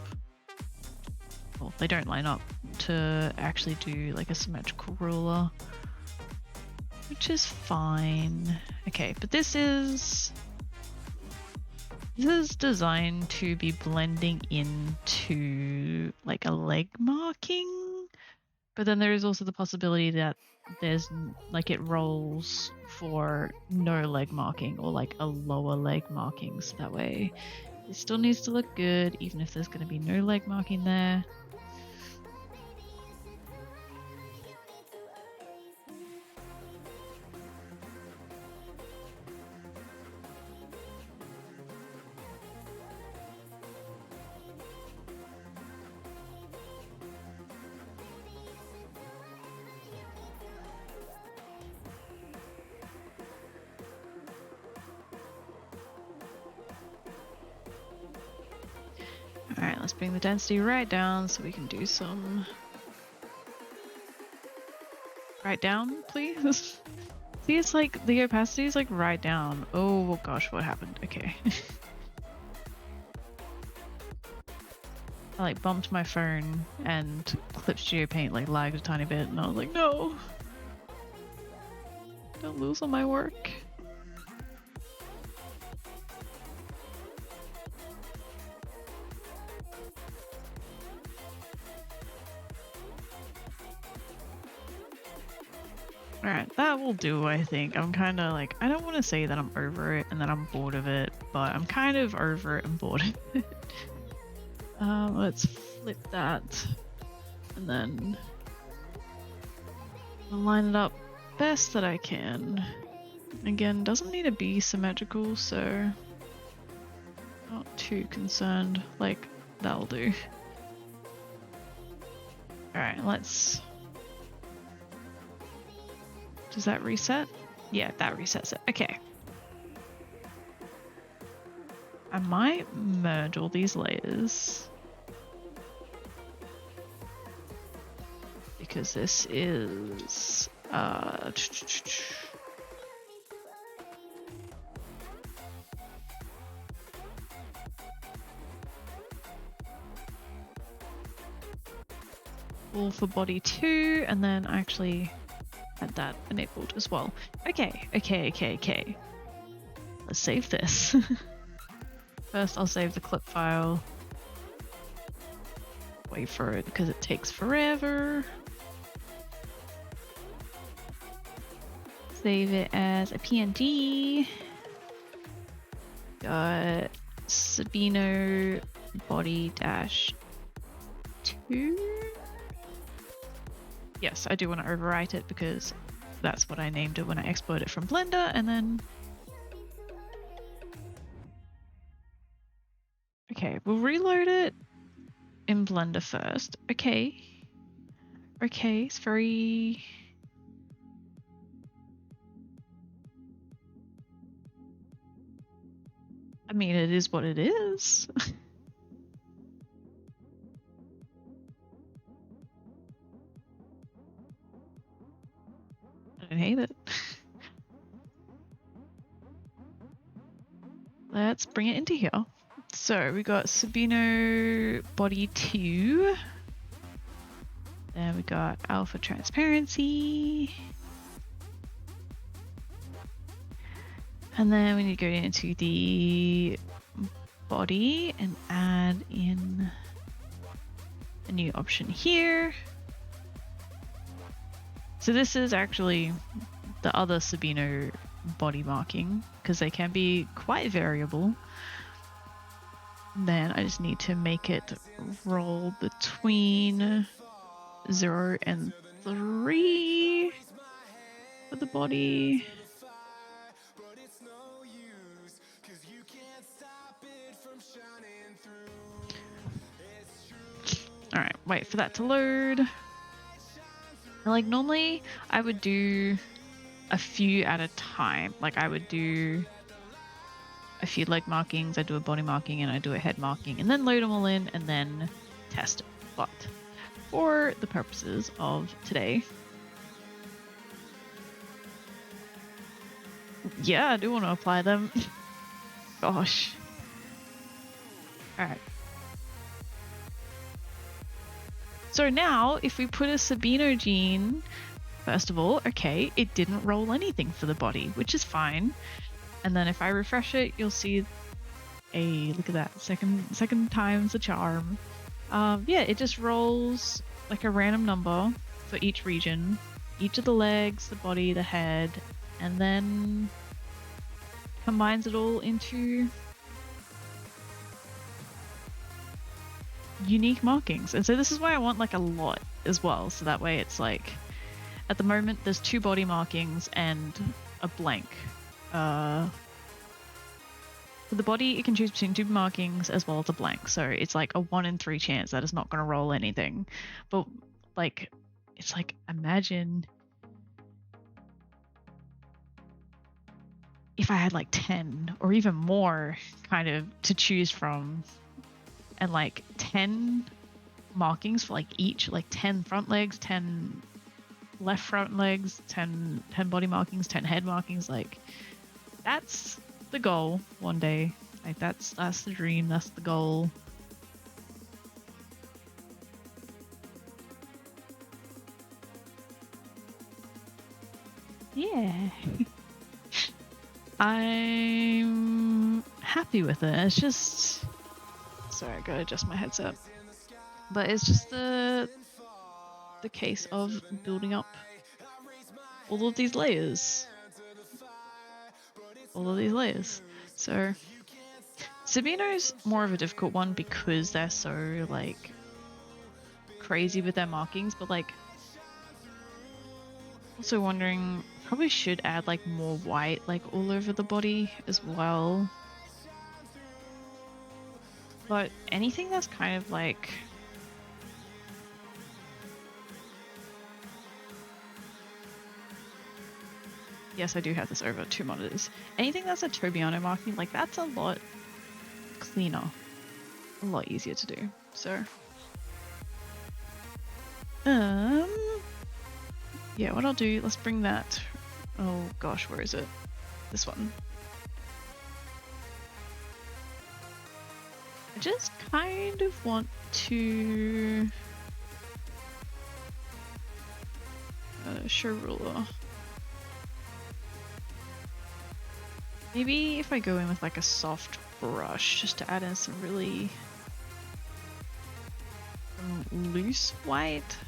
Well, they don't line up to actually do like a symmetrical ruler, which is fine. Okay, but this is designed to be blending into like a leg marking, but then there is also the possibility that there's like it rolls for no leg marking or like a lower leg marking, so that way it still needs to look good even if there's going to be no leg marking there. Alright, let's bring the density right down so we can do some... Right down, please? See, it's like, the opacity is like right down. Oh gosh, what happened? Okay. I like bumped my phone and Clip Studio Paint like lagged a tiny bit and I was like, no! Don't lose all my work. Alright, that will do, I think. I'm kind of like, I don't want to say that I'm over it and that I'm bored of it, but I'm kind of over it and bored of it. Let's flip that and then I'll line it up best that I can. Again, doesn't need to be symmetrical, so not too concerned. Like, that'll do. Alright, let's... Does that reset? Yeah, that resets it. Okay. I might merge all these layers. Because this is... all for body 2, and then actually... had that enabled as well. Okay. Let's save this. First I'll save the clip file. Wait for it because it takes forever. Save it as a PNG. Got Sabino body dash 2. Yes, I do want to overwrite it because that's what I named it when I exported it from Blender, and then... Okay, we'll reload it in Blender first. Okay. Okay, it's very... I mean, it is what it is. I hate it. Let's bring it into here. So we got Sabino body 2. Then we got alpha transparency. And then we need to go into the body and add in a new option here. So this is actually the other Sabino body marking because they can be quite variable. Then I just need to make it roll between 0 and 3 for the body. Alright, wait for that to load. Like normally I would do a few at a time. Like I would do a few leg markings, I do a body marking, and I do a head marking, and then load them all in and then test it. But for the purposes of today, Yeah, I do want to apply them. Gosh. Alright. So now, if we put a Sabino gene, first of all, okay, it didn't roll anything for the body, which is fine. And then if I refresh it, you'll see a, look at that, second time's the charm. Yeah, it just rolls like a random number for each region, each of the legs, the body, the head, and then combines it all into unique markings. And so this is why I want like a lot as well, so that way it's like, at the moment there's 2 body markings and a blank. For the body, you can choose between 2 markings as well as a blank, so it's like a 1 in 3 chance that it's not going to roll anything. But like, it's like, imagine if I had like 10 or even more kind of to choose from, and like 10 markings for like each, like 10 front legs, 10 left front legs, 10 body markings, 10 head markings. Like, that's the goal one day. Like, that's the dream, that's the goal. Yeah. I'm happy with it. It's just, sorry, I gotta adjust my headset. But it's just the case of building up all of these layers. So Sabino's more of a difficult one because they're so like crazy with their markings, but like also wondering, probably should add like more white like all over the body as well. But anything that's kind of like, yes, I do have this over 2 monitors. Anything that's a Tobiano marking, like that's a lot cleaner, a lot easier to do. So, yeah, what I'll do, let's bring that, oh gosh, where is it? This one. I just kind of want to show ruler. Maybe if I go in with like a soft brush just to add in some really loose white.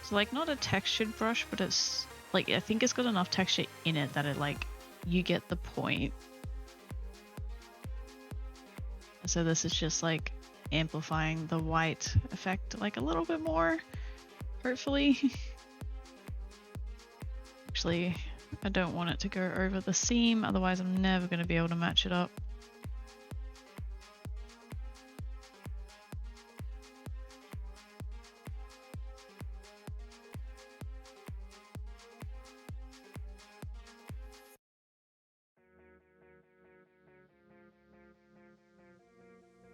So like not a textured brush, but it's like, I think it's got enough texture in it that it like, you get the point. So this is just like amplifying the white effect like a little bit more, hopefully. Actually, I don't want it to go over the seam, otherwise I'm never going to be able to match it up.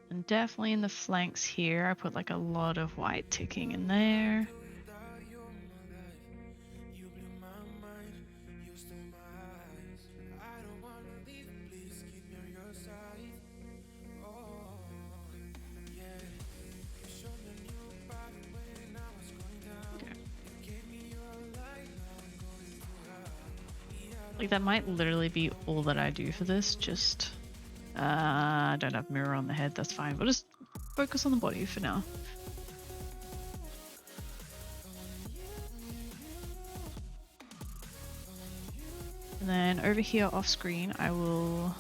And definitely in the flanks here, I put like a lot of white ticking in there. Like that might literally be all that I do for this, just I don't have mirror on the head, that's fine. We'll just focus on the body for now. And then over here off screen, I will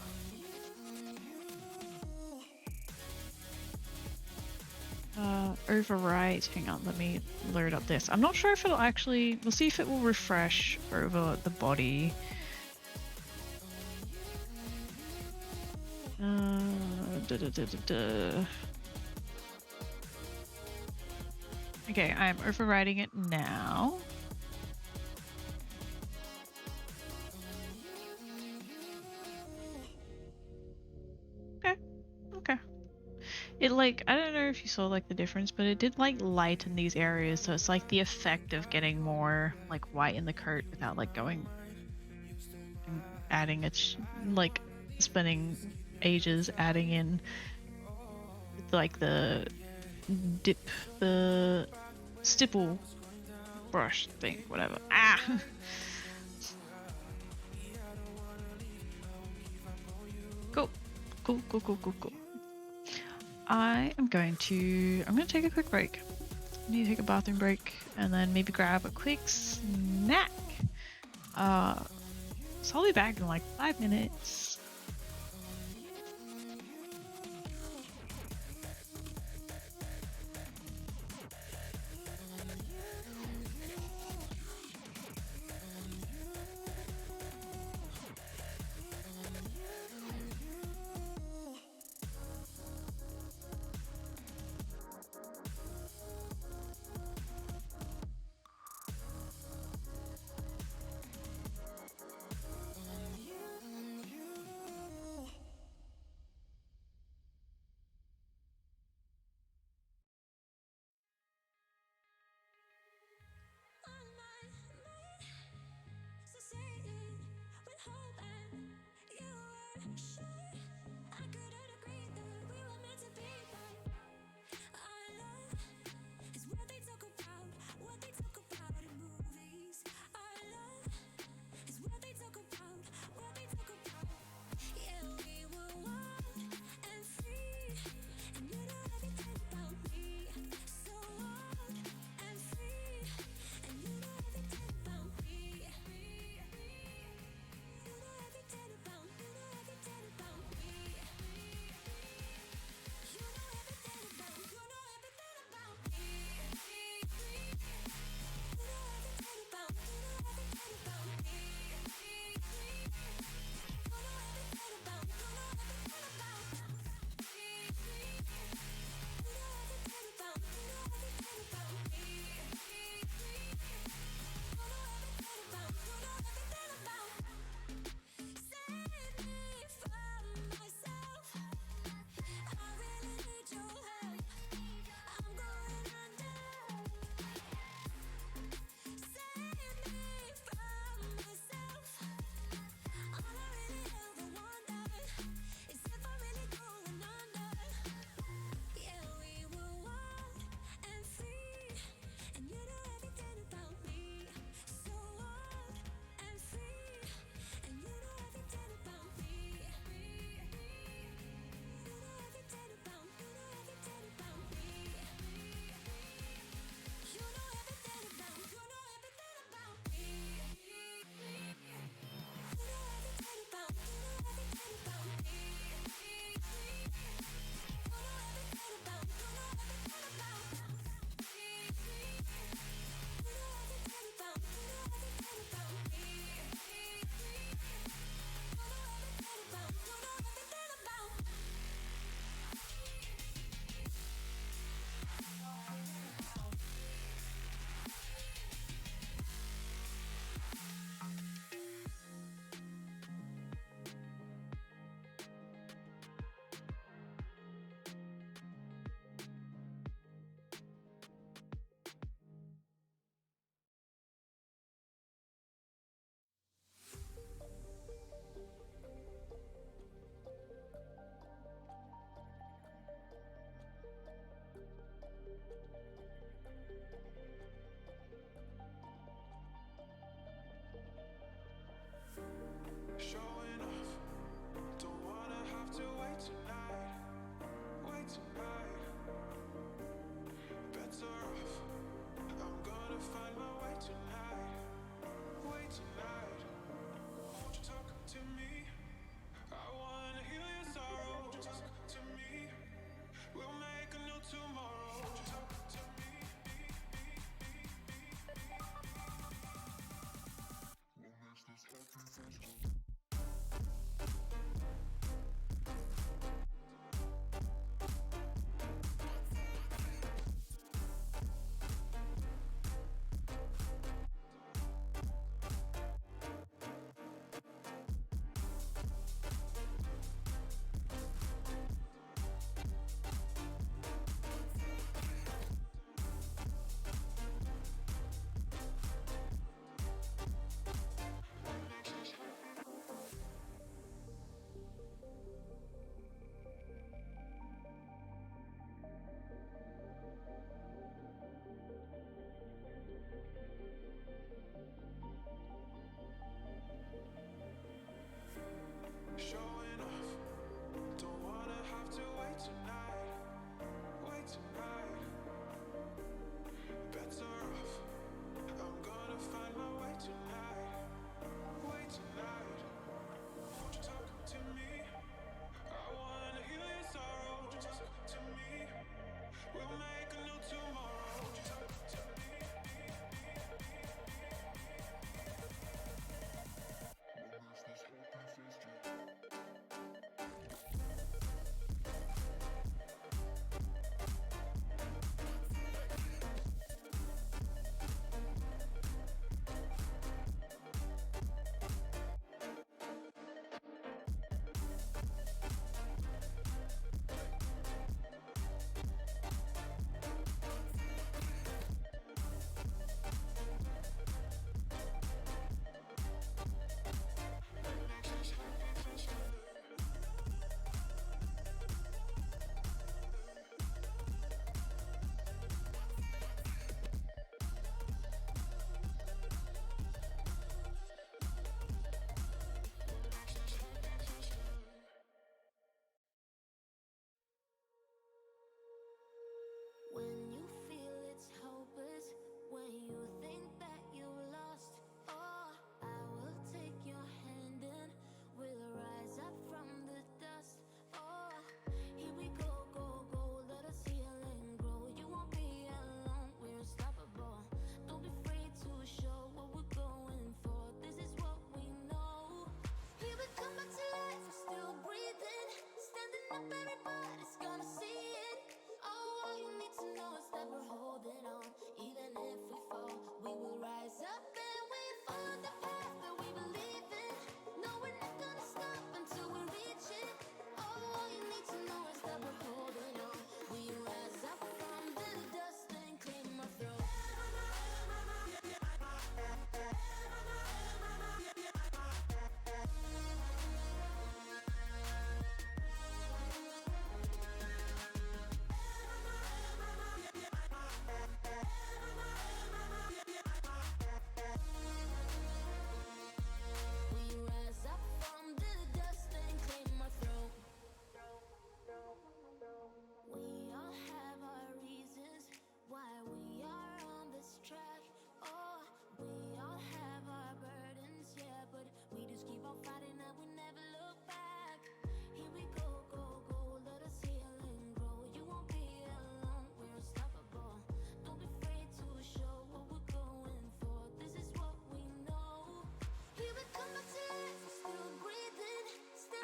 overwrite. Hang on, let me load up this. I'm not sure if it'll actually, we'll see if it will refresh over the body. Okay, I'm overriding it now. Okay. It like, I don't know if you saw like the difference, but it did like lighten these areas, so it's like the effect of getting more like white in the coat without like going and adding like spending ages adding in like the stipple brush thing, whatever. Ah. Cool. Cool. I'm gonna take a quick break. I need to take a bathroom break and then maybe grab a quick snack. So I'll be back in like 5 minutes.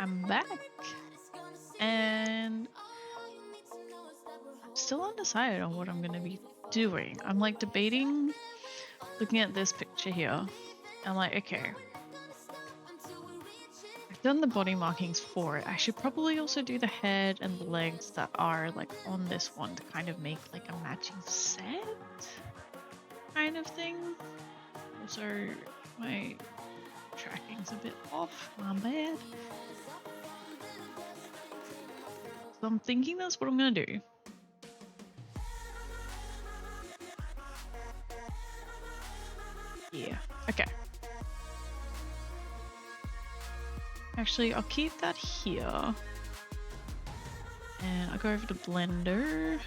I'm back. And I'm still undecided on what I'm going to be doing. I'm like debating, looking at this picture here. I'm like, okay, I've done the body markings for it. I should probably also do the head and the legs that are like on this one to kind of make like a matching set kind of thing. Also, my tracking's a bit off, my bad. So I'm thinking that's what I'm gonna do. Yeah, okay. Actually, I'll keep that here. And I'll go over to Blender.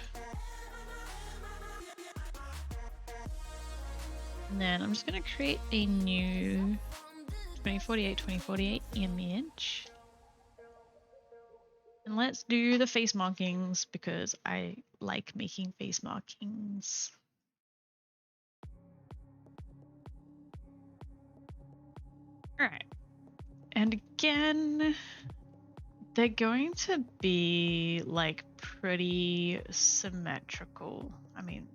And then I'm just gonna create a new 2048 image. And let's do the face markings because I like making face markings. Alright. And again, they're going to be like pretty symmetrical. I mean,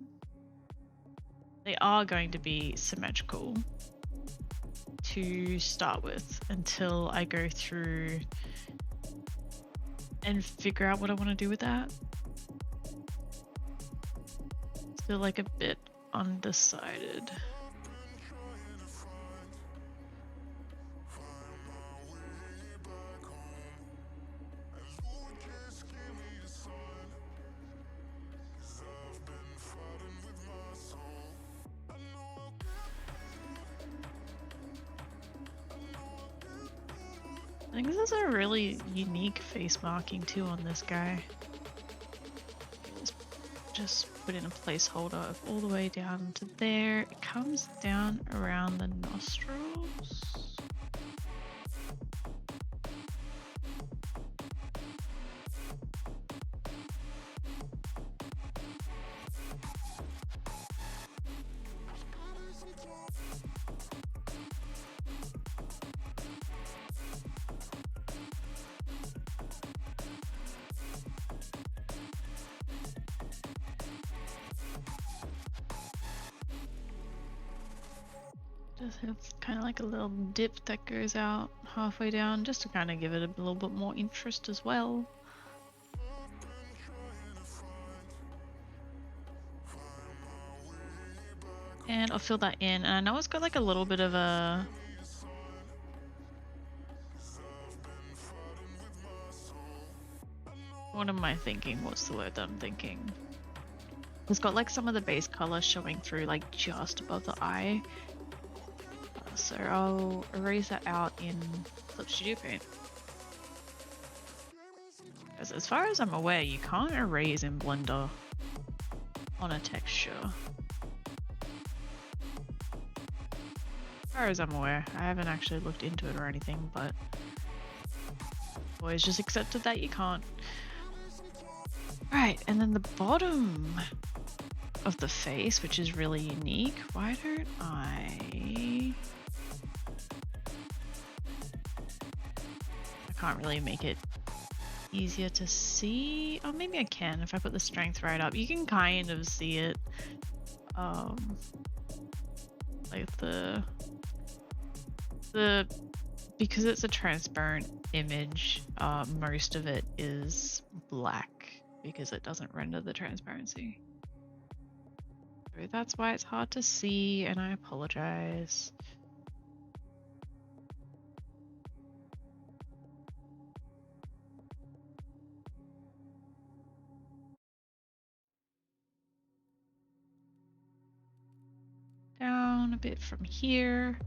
they are going to be symmetrical to start with until I go through and figure out what I want to do with that. Still like a bit undecided. I think this is a really unique face marking too on this guy. Let's just put in a placeholder of all the way down to there. It comes down around the nostrils. Just have kind of like a little dip that goes out halfway down just to kind of give it a little bit more interest as well. And I'll fill that in, and I know it's got like a little bit of a what am I thinking? What's the word that I'm thinking? It's got like some of the base color showing through like just above the eye. So I'll erase that out in Clip Studio Paint. Because as far as I'm aware, you can't erase in Blender on a texture. As far as I'm aware, I haven't actually looked into it or anything, but always just accepted that you can't. Right, and then the bottom of the face, which is really unique. Why don't I can't really make it easier to see. Oh, maybe I can if I put the strength right up. You can kind of see it. Like the because it's a transparent image, most of it is black because it doesn't render the transparency. So that's why it's hard to see, and I apologize. Down a bit from here.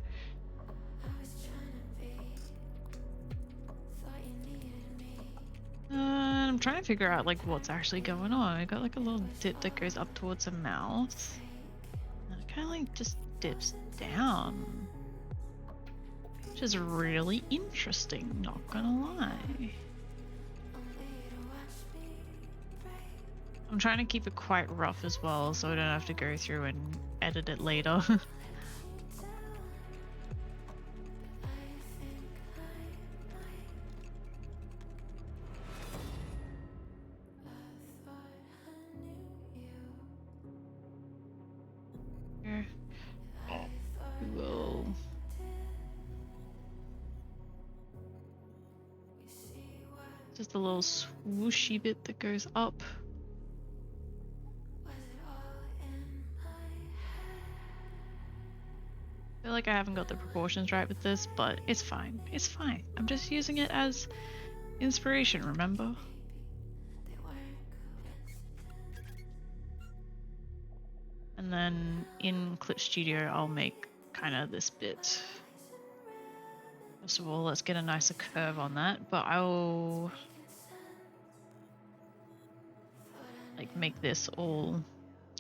I'm trying to figure out like what's actually going on. I got like a little dip that goes up towards the mouth. And it kind of like just dips down. Which is really interesting, not gonna lie. I'm trying to keep it quite rough as well so I don't have to go through and edit it later. Just a little swooshy bit that goes up. I feel like I haven't got the proportions right with this, but it's fine. It's fine. I'm just using it as inspiration, remember? And then in Clip Studio, I'll make kind of this bit. First of all, let's get a nicer curve on that, but I'll like make this all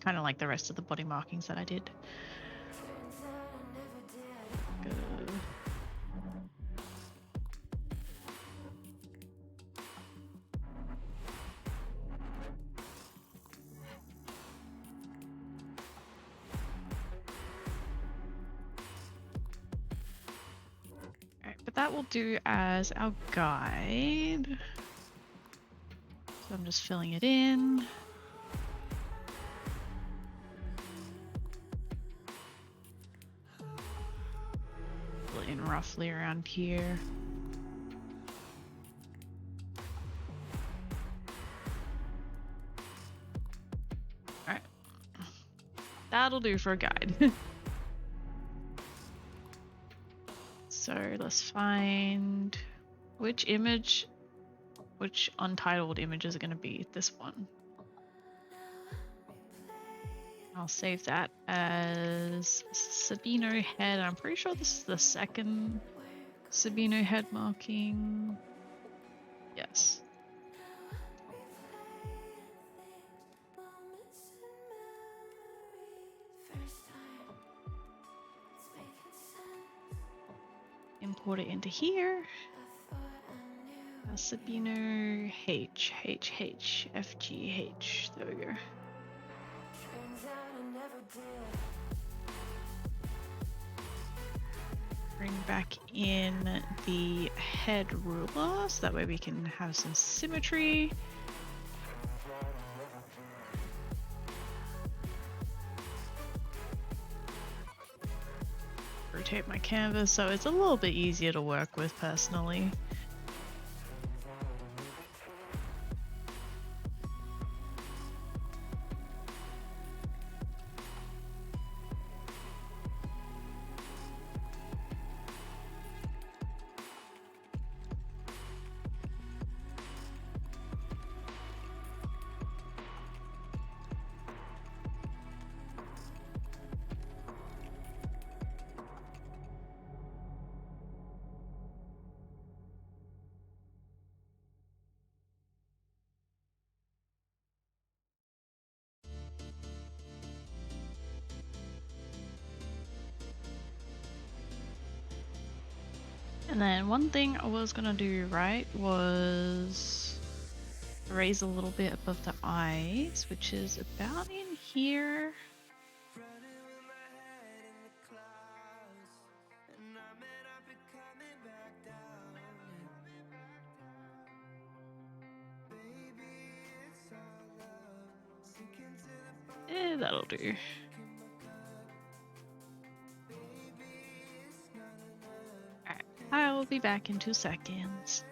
kind of like the rest of the body markings that I did. Go. Alright, but that will do as our guide. So I'm just filling it in. Fill it in roughly around here. Alright. That'll do for a guide. So let's find which untitled images are going to be this one. I'll save that as Sabino head. I'm pretty sure this is the second Sabino head marking. Yes. Import it into here. Sabino H, H, H, F, G, H. There we go. Bring back in the head ruler so that way we can have some symmetry. Rotate my canvas so it's a little bit easier to work with personally. And then one thing I was gonna do right was raise a little bit above the eyes, which is about in here. That'll do. Alright, I'll be back in 2 seconds.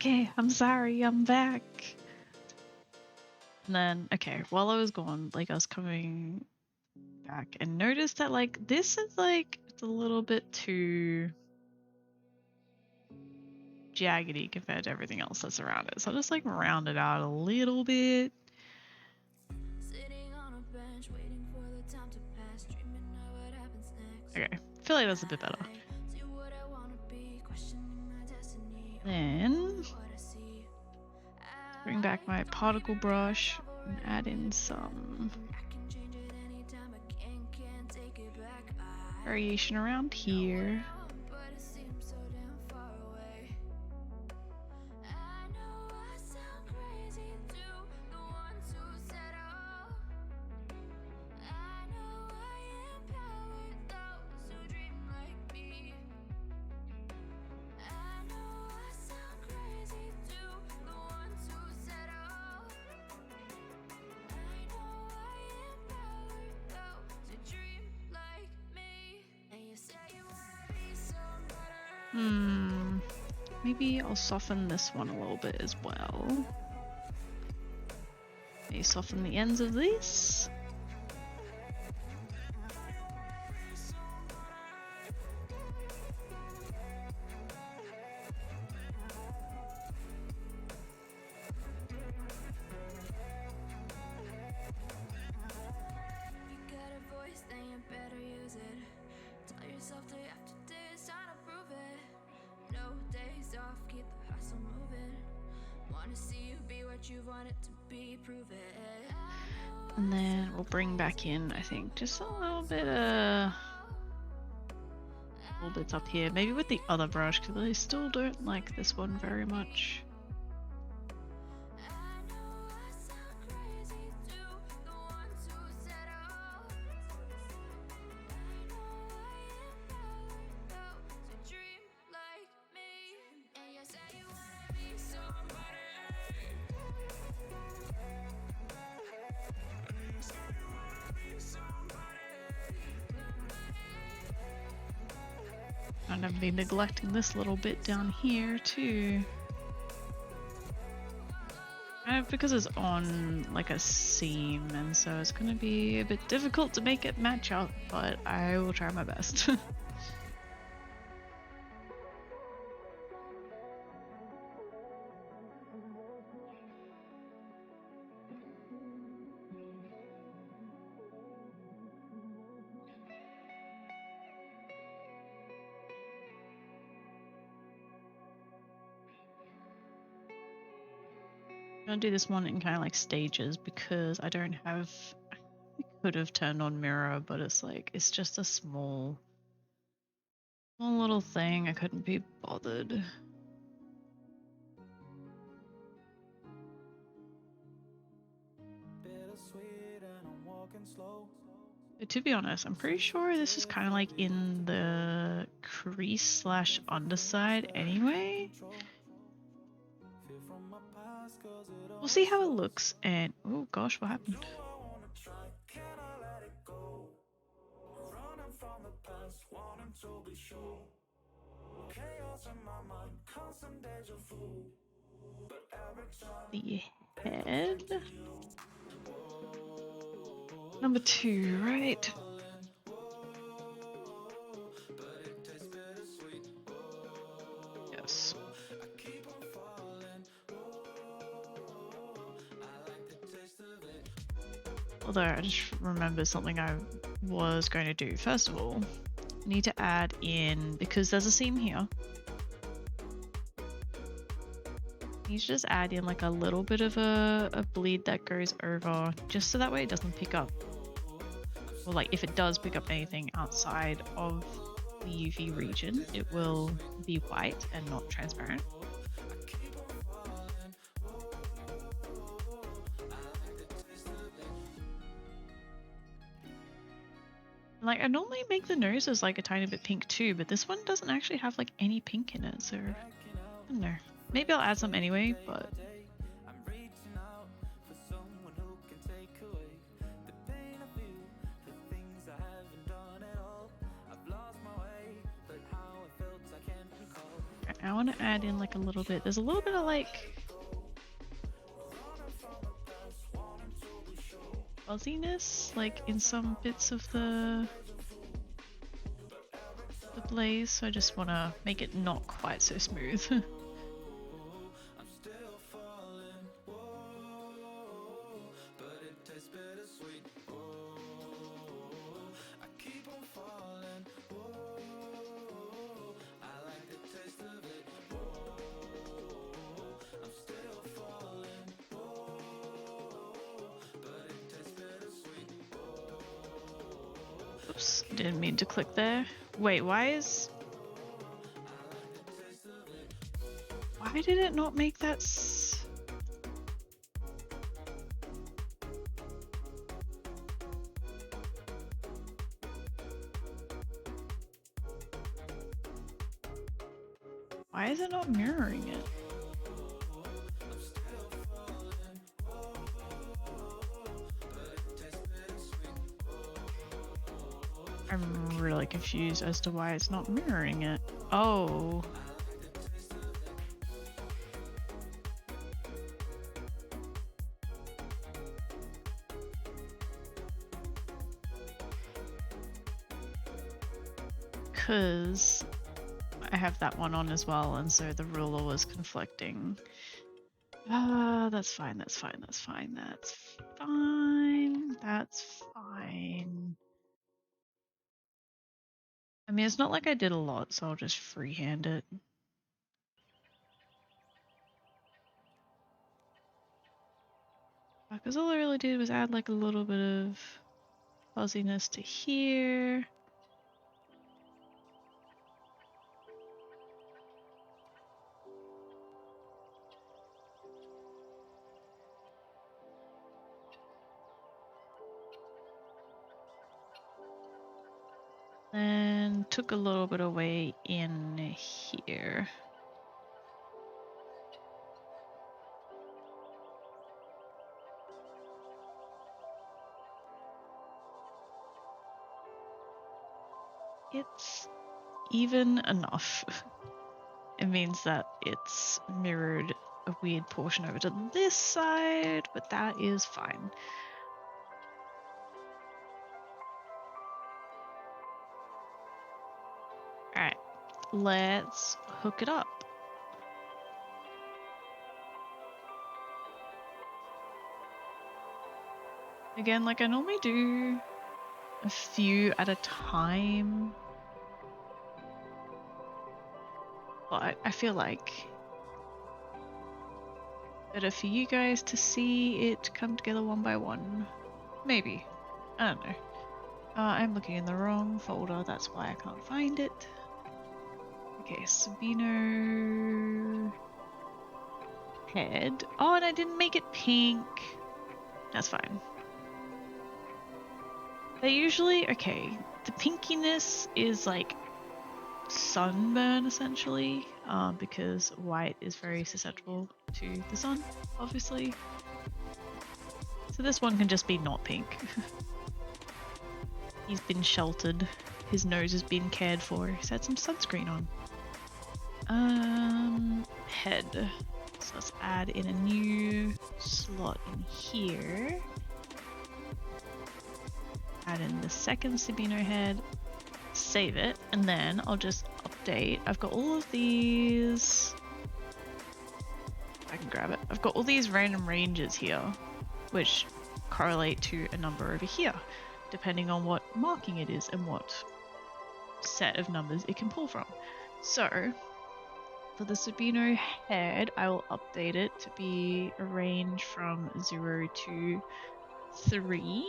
Okay, I'm sorry, I'm back. And then, okay, while I was gone, like I was coming back and noticed that like this is like it's a little bit too jaggedy compared to everything else that's around it. So I'll just like round it out a little bit. Sitting on a bench, waiting for the time to pass, dreaming of what happens next. Okay, I feel like that's a bit better. I do what I wanna be, questioning my destiny. Then What I see, bring back my particle brush and add in some I can change it anytime, I can't take it back. variation around here. But it seems so damn far away. I know I sound crazy to the ones who said oh. I know I empower those who dream like me. I know I sound crazy to the ones who said oh. I know I empower those who dream like me. And you say you wanna be somebody. Maybe I'll soften this one a little bit as well. Maybe soften the ends of this. You got a voice, then you better use it. Tell yourself day after day it's time to prove it. No days off, keep the hustle moving. Wanna see you be what you want it to be, prove it. And then we'll bring back in, I think, just a little bit little bits up here. Maybe with the other brush, because I still don't like this one very much. I know I sound crazy to the ones who said oh. I know I empower those who dream like me. And you say you wanna be somebody. And I've been neglecting this little bit down here too. Because it's on like a seam, and so it's gonna be a bit difficult to make it match up, but I will try my best. I'm gonna do this one in kind of like stages because I don't have. I could have turned on mirror, but it's like it's just a small little thing. I couldn't be bothered. Bittersweet and I'm walking slow. But to be honest, I'm pretty sure this is kind of like in the crease slash underside anyway. We'll see how it looks, and oh gosh, what happened? The head. Number 2, right? Yes. Although I just remember something I was going to do. First of all, I need to add in, because there's a seam here, I need to just add in like a little bit of a bleed that goes over, just so that way it doesn't pick up, or like if it does pick up anything outside of the UV region, it will be white and not transparent. Like I normally make the noses like a tiny bit pink too, but this one doesn't actually have like any pink in it, so I don't know. Maybe I'll add some anyway, but I want to add in like a little bit. There's a little bit of like fuzziness, like in some bits of the blaze. So I just want to make it not quite so smooth. Oops, didn't mean to click there. Wait, why did it not make that why is it not mirroring it? I'm really confused as to why it's not mirroring it. Oh. Because I have that one on as well, and so the ruler was conflicting. That's fine, that's fine, that's fine, that's fine, that's fine. I mean, it's not like I did a lot, so I'll just freehand it. Because all I really did was add like a little bit of fuzziness to here. And took a little bit away in here. It's even enough. It means that it's mirrored a weird portion over to this side, but that is fine. Alright, let's hook it up. Again, like I normally do a few at a time, but I feel like better for you guys to see it come together one by one. Maybe. I don't know. I'm looking in the wrong folder, that's why I can't find it. Okay, Sabino head. Oh, and I didn't make it pink. That's fine. They usually, okay, the pinkiness is like sunburn essentially, because white is very susceptible to the sun, obviously. So this one can just be not pink. He's been sheltered. His nose has been cared for. He's had some sunscreen on. Head. So let's add in a new slot in here. Add in the second Sabino head. Save it, and then I'll just update. I've got all of these. I can grab it. I've got all these random ranges here, which correlate to a number over here, depending on what marking it is and what set of numbers it can pull from. So for the Sabino head, I will update it to be a range from 0 to 3.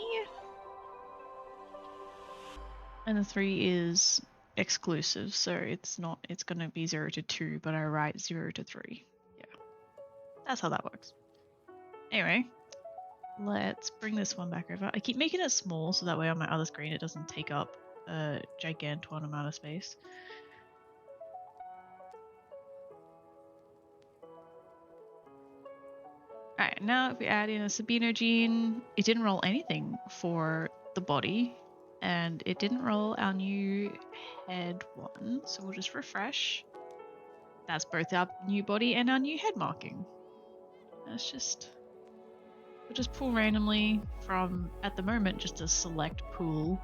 And the 3 is exclusive, so it's going to be 0 to 2, but I write 0 to 3. Yeah, that's how that works. Anyway, let's bring this one back over. I keep making it small so that way on my other screen it doesn't take up a gigantuan amount of space. Alright, now if we add in a Sabino gene, it didn't roll anything for the body, and it didn't roll our new head one, so we'll just refresh. that's both our new body and our new head marking. That's just, we'll just pull randomly from, at the moment, just a select pool.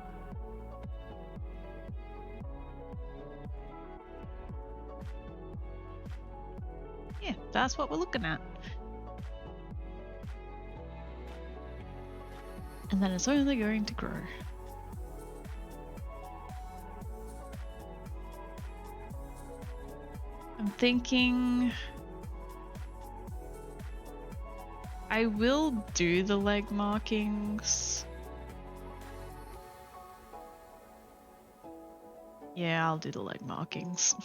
Yeah, that's what we're looking at. And then it's only going to grow. I'm thinking I will do the leg markings. Yeah, I'll do the leg markings.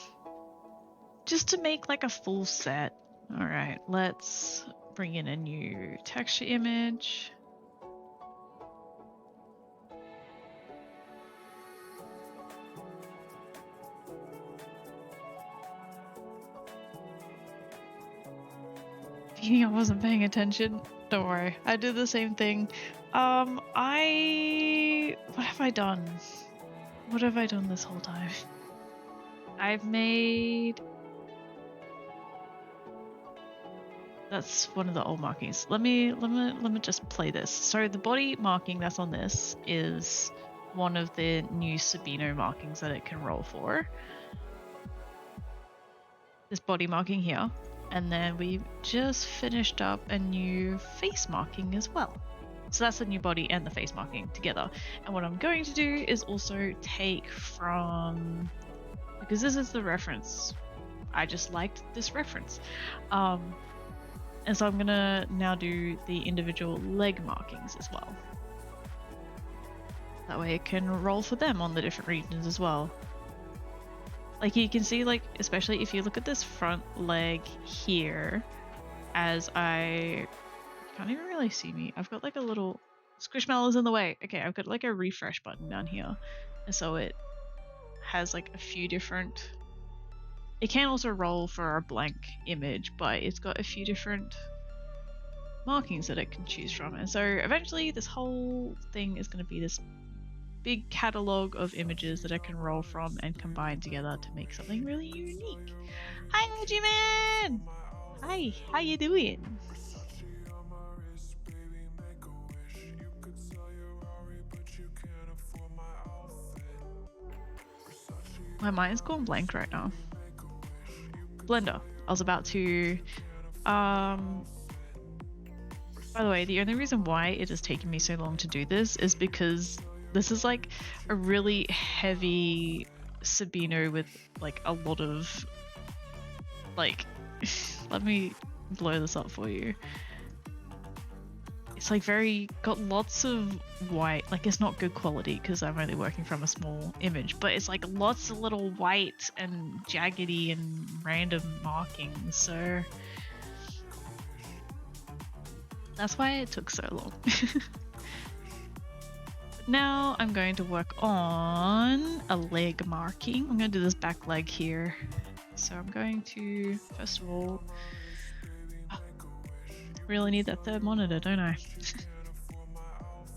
Just to make like a full set. Alright, let's bring in a new texture image. I wasn't paying attention. Don't worry, I did the same thing. What have I done? What have I done this whole time? I've made... That's one of the old markings. Let me just play this. So the body marking that's on this is one of the new Sabino markings that it can roll for. This body marking here. And then we just finished up a new face marking as well. So that's the new body and the face marking together. And what I'm going to do is also take from, because this is the reference. I just liked this reference. And so I'm gonna now do the individual leg markings as well. That way it can roll for them on the different regions as well. Like you can see, like, especially if you look at this front leg here, as you can't even really see me. I've got like a little, Squishmallows in the way. Okay, I've got like a refresh button down here. And so it has like a few different, it can also roll for a blank image, but it's got a few different markings that it can choose from. And so eventually this whole thing is going to be this big catalog of images that I can roll from and combine together to make something really unique. Hi, Reggie-Man! Hi, how you doing? My mind's going blank right now. Blender. I was about to... By the way, the only reason why it has taken me so long to do this is because this is like a really heavy Sabino with like a lot of like let me blow this up for you. It's like got lots of white, like it's not good quality because I'm only working from a small image, but it's like lots of little white and jaggedy and random markings, so that's why it took so long. Now I'm going to work on a leg marking. I'm going to do this back leg here. So I'm going to, first of all, really need that third monitor, don't I?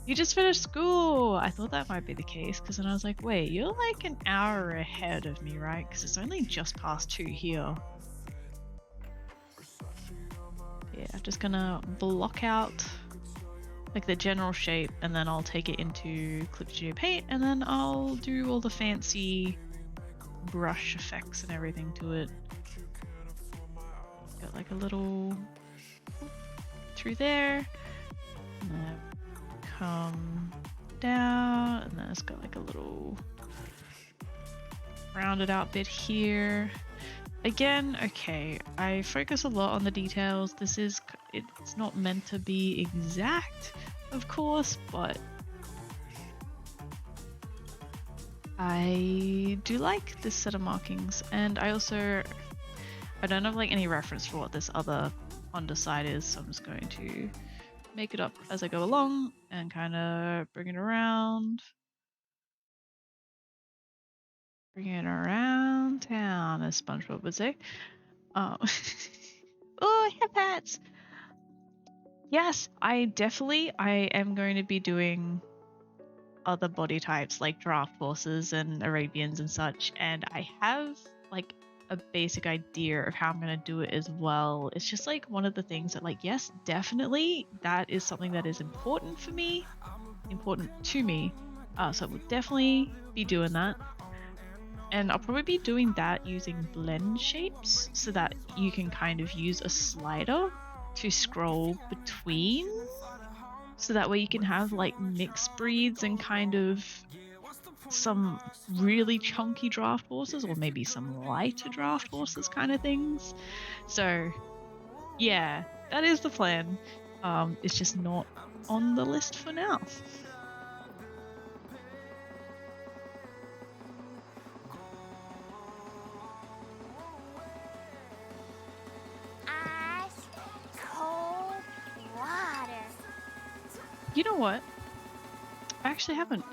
You just finished school! I thought that might be the case, because then I was like, wait, you're like an hour ahead of me, right? Because it's only just past 2 here. Yeah, I'm just gonna block out like the general shape, and then I'll take it into Clip Studio Paint, and then I'll do all the fancy brush effects and everything to it. Got like a little through there, and then come down, and then it's got like a little rounded out bit here. Again, okay, I focus a lot on the details. It's not meant to be exact, of course, but I do like this set of markings. And I don't have like any reference for what this other underside is, so I'm just going to make it up as I go along and kind of bring it around. Bring it around town, as SpongeBob would say. Oh, hip hats! Yes, I am going to be doing other body types like draft horses and Arabians and such, and I have like a basic idea of how I'm going to do it as well. It's just like one of the things that, like, yes, definitely that is something that is important for me, important to me. So we'll definitely be doing that. And I'll probably be doing that using blend shapes so that you can kind of use a slider to scroll between. So that way you can have like mixed breeds and kind of some really chunky draft horses, or maybe some lighter draft horses kind of things. So yeah, that is the plan. It's just not on the list for now. Ice cold water. You know what? I actually haven't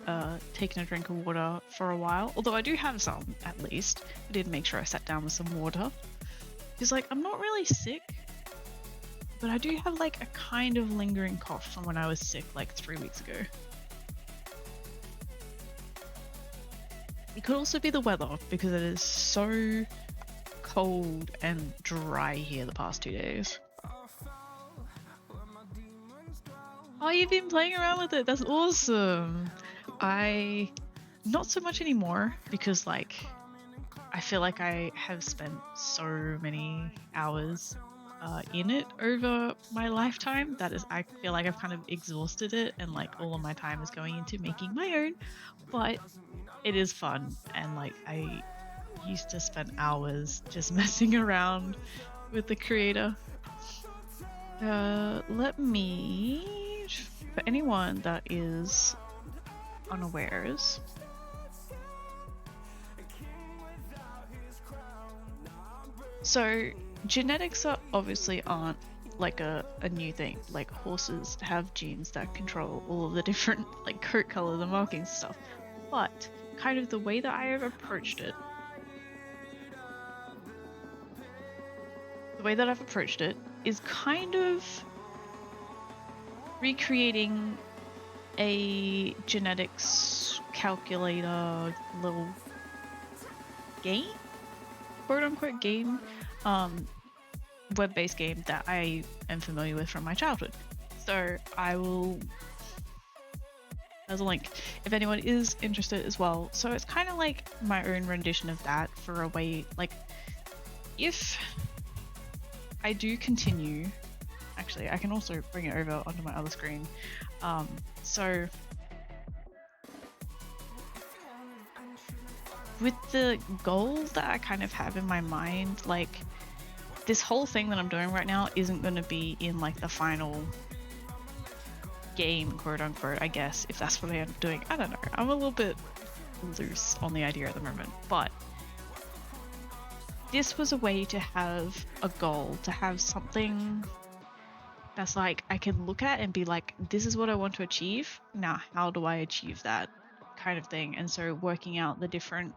taken a drink of water for a while, although I do have some, at least. I did make sure I sat down with some water. Because, like, I'm not really sick, but I do have, like, a kind of lingering cough from when I was sick, like, 3 weeks ago. It could also be the weather, because it is so cold and dry here the past 2 days. Oh, you've been playing around with it. That's awesome. Not so much anymore, because like I feel like I have spent so many hours in it over my lifetime that I feel like I've kind of exhausted it, and like all of my time is going into making my own. But it is fun, and like I used to spend hours just messing around with the creator. Let me, for anyone that is unawares, so genetics are obviously aren't like a new thing. Like horses have genes that control all of the different like coat colors and markings and stuff, but kind of the way that I have approached it, is kind of recreating a genetics calculator little game, quote unquote game, web-based game that I am familiar with from my childhood. So I will, there's a link if anyone is interested as well. So it's kind of like my own rendition of that, for a way, like, if I do continue, actually I can also bring it over onto my other screen. So with the goal that I kind of have in my mind, like this whole thing that I'm doing right now isn't going to be in like the final game, quote unquote, I guess, if that's what I end up doing. I don't know, I'm a little bit loose on the idea at the moment, but this was a way to have a goal, to have something that's like I can look at and be like, this is what I want to achieve, now how do I achieve that, kind of thing. And so working out the different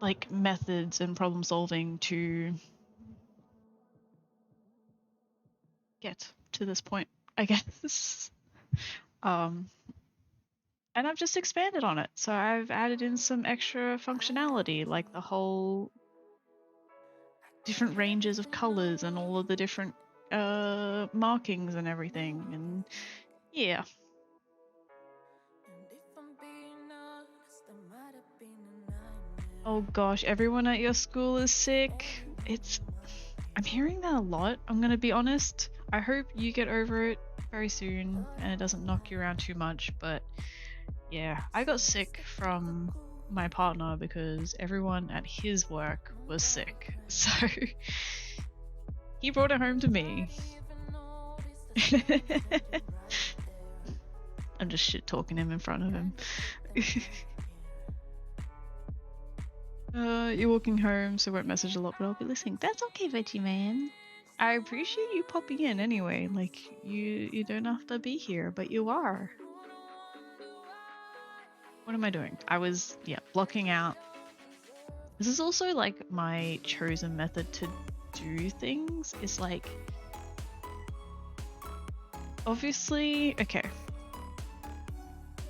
like methods and problem solving to get to this point, I guess. And I've just expanded on it. So I've added in some extra functionality, like the whole different ranges of colors and all of the different markings and everything. And yeah. Oh gosh, everyone at your school is sick. I'm hearing that a lot, I'm gonna be honest. I hope you get over it very soon and it doesn't knock you around too much, but yeah, I got sick from my partner because everyone at his work was sick. So he brought it home to me. I'm just shit talking him in front of him. You're walking home, so won't message a lot, but I'll be listening. That's okay, Veggie Man. I appreciate you popping in anyway. Like, you don't have to be here, but you are. What am I doing? I was, blocking out. This is also like my chosen method to do things. Is like, obviously, okay.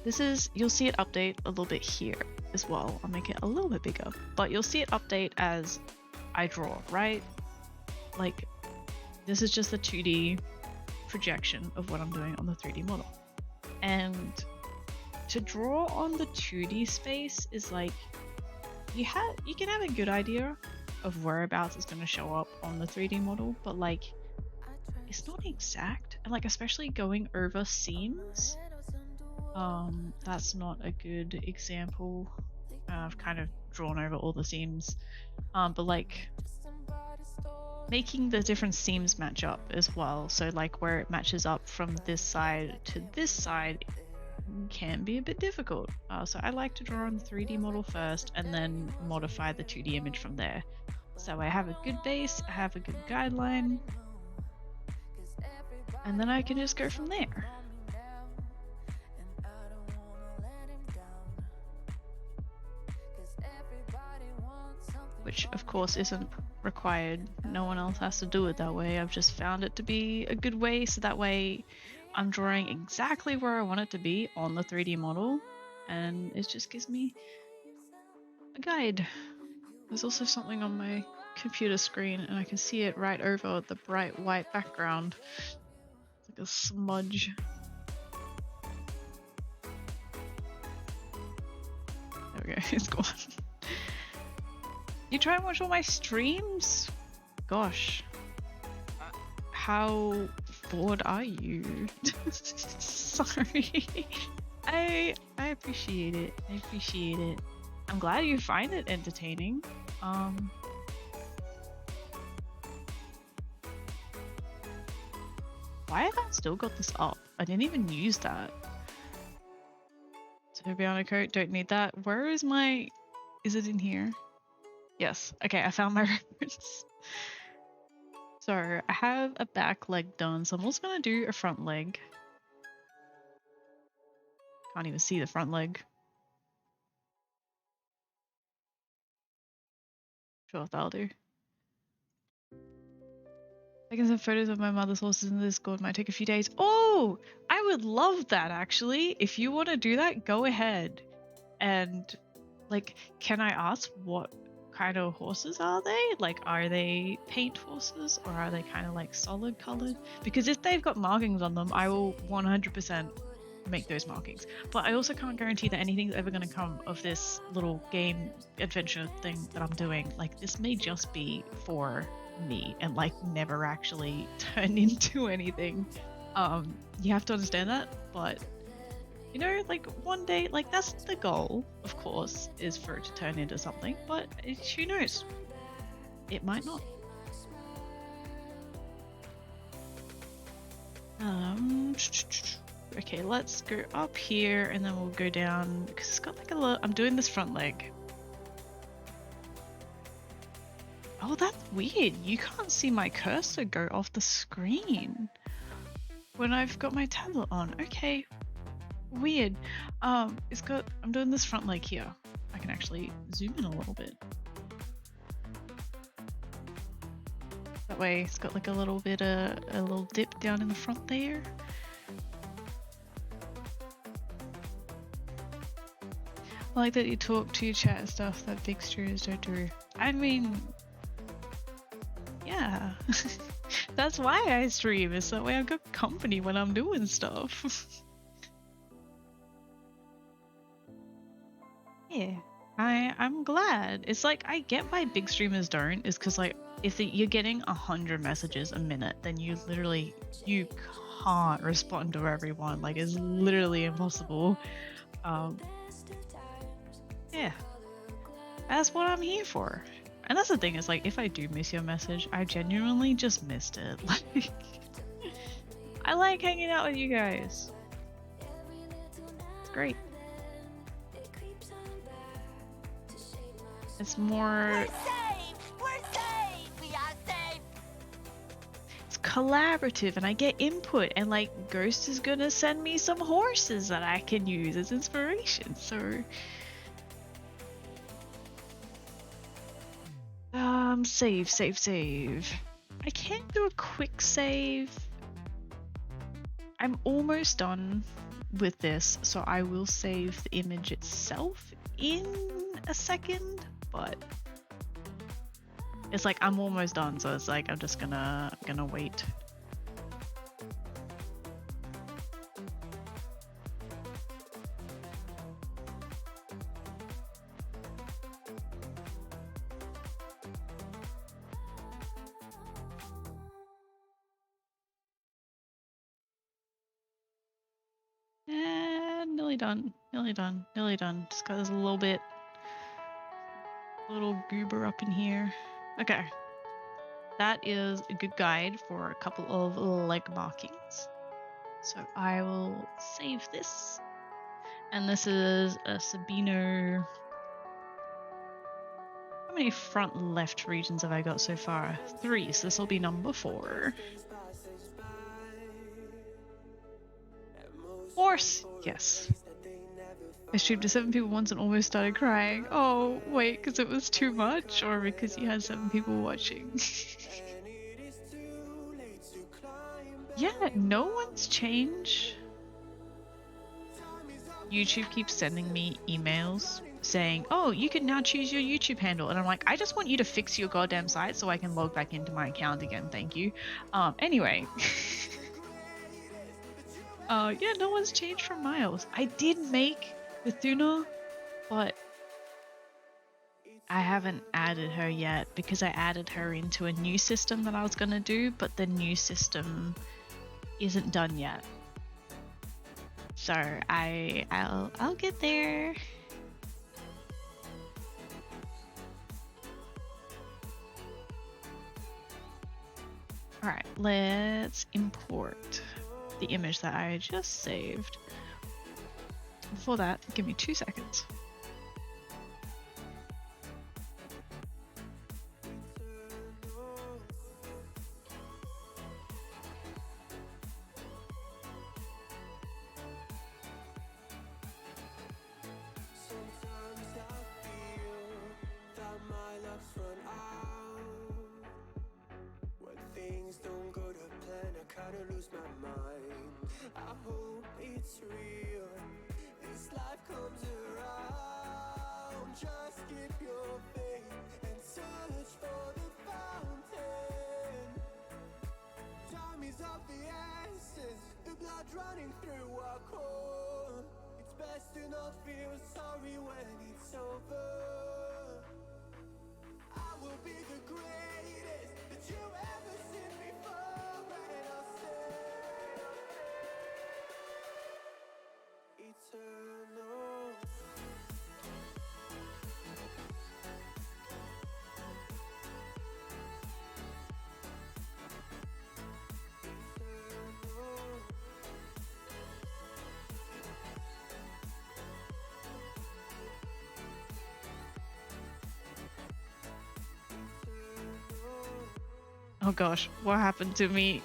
This is, you'll see it update a little bit here. as well. I'll make it a little bit bigger, but you'll see it update as I draw, right? Like, this is just the 2D projection of what I'm doing on the 3D model. And to draw on the 2D space is like, you can have a good idea of whereabouts it's going to show up on the 3D model, but like, it's not exact. And like, especially going over seams, that's not a good example. I've kind of drawn over all the seams, but like making the different seams match up as well. So like where it matches up from this side to this side can be a bit difficult. So I like to draw on the 3D model first and then modify the 2D image from there. So I have a good base, I have a good guideline, and then I can just go from there. Which of course isn't required. No one else has to do it that way. I've just found it to be a good way, so that way I'm drawing exactly where I want it to be on the 3D model, and it just gives me a guide. There's also something on my computer screen and I can see it right over the bright white background. It's like a smudge. There we go, it's gone. You try and watch all my streams? Gosh. How bored are you? Sorry. I appreciate it. I appreciate it. I'm glad you find it entertaining. Why have I still got this up? I didn't even use that. Tobiano coat, don't need that. Where is my... Is it in here? Yes. Okay, I found my reference. So I have a back leg done, so I'm also gonna do a front leg. Can't even see the front leg. Sure, that'll do. I can send photos of my mother's horses in the Discord. Might take a few days. Oh, I would love that actually. If you want to do that, go ahead. And like, can I ask what kind of horses are they? Like, are they paint horses or are they kind of like solid colored? Because if they've got markings on them, I will 100% make those markings. But I also can't guarantee that anything's ever going to come of this little game adventure thing that I'm doing. Like, this may just be for me and like never actually turn into anything. You have to understand that, but you know, like one day, like that's the goal, of course, is for it to turn into something, but who knows? It might not. Okay, let's go up here and then we'll go down because it's got like a little, I'm doing this front leg. Oh, that's weird. You can't see my cursor go off the screen when I've got my tablet on. Okay, weird. It's got, I'm doing this front leg here. I can actually zoom in a little bit. That way it's got like a little bit a little dip down in the front there. I like that you talk to your chat and stuff that big streamers don't do. I mean, yeah. That's why I stream, is that way I've got company when I'm doing stuff. Yeah, I'm glad. It's like, I get why big streamers don't, is because like, if you're getting 100 messages a minute, then you can't respond to everyone. Like, it's literally impossible. Yeah, that's what I'm here for. And that's the thing, is like, if I do miss your message, I genuinely just missed it. Like, I like hanging out with you guys. It's great. It's more... We're safe! We're safe! We are safe! It's collaborative and I get input, and like, Ghost is gonna send me some horses that I can use as inspiration, so... save. I can't do a quick save. I'm almost done with this, so I will save the image itself in a second, but it's like I'm almost done, so it's like I'm just gonna wait. And nearly done, nearly done, nearly done. Just got this little goober up in here. Okay. That is a good guide for a couple of leg markings. So I will save this. And this is a Sabino. How many front left regions have I got so far? 3, so this will be number 4. Horse! Yes. I streamed to 7 people once and almost started crying. Oh, wait, because it was too much? Or because you had 7 people watching? Yeah, no one's changed. YouTube keeps sending me emails saying, oh, you can now choose your YouTube handle. And I'm like, I just want you to fix your goddamn site so I can log back into my account again. Thank you. Anyway. Yeah, no one's changed from Miles. I did make Bethuna, but I haven't added her yet because I added her into a new system that I was gonna do, but the new system isn't done yet. So I'll get there. All right, let's import the image that I just saved. Before that, give me 2 seconds. Running through our core, it's best to not feel sorry when it's over. I will be the greatest that you ever seen before, and I'll stay eternal. Oh gosh, what happened to me?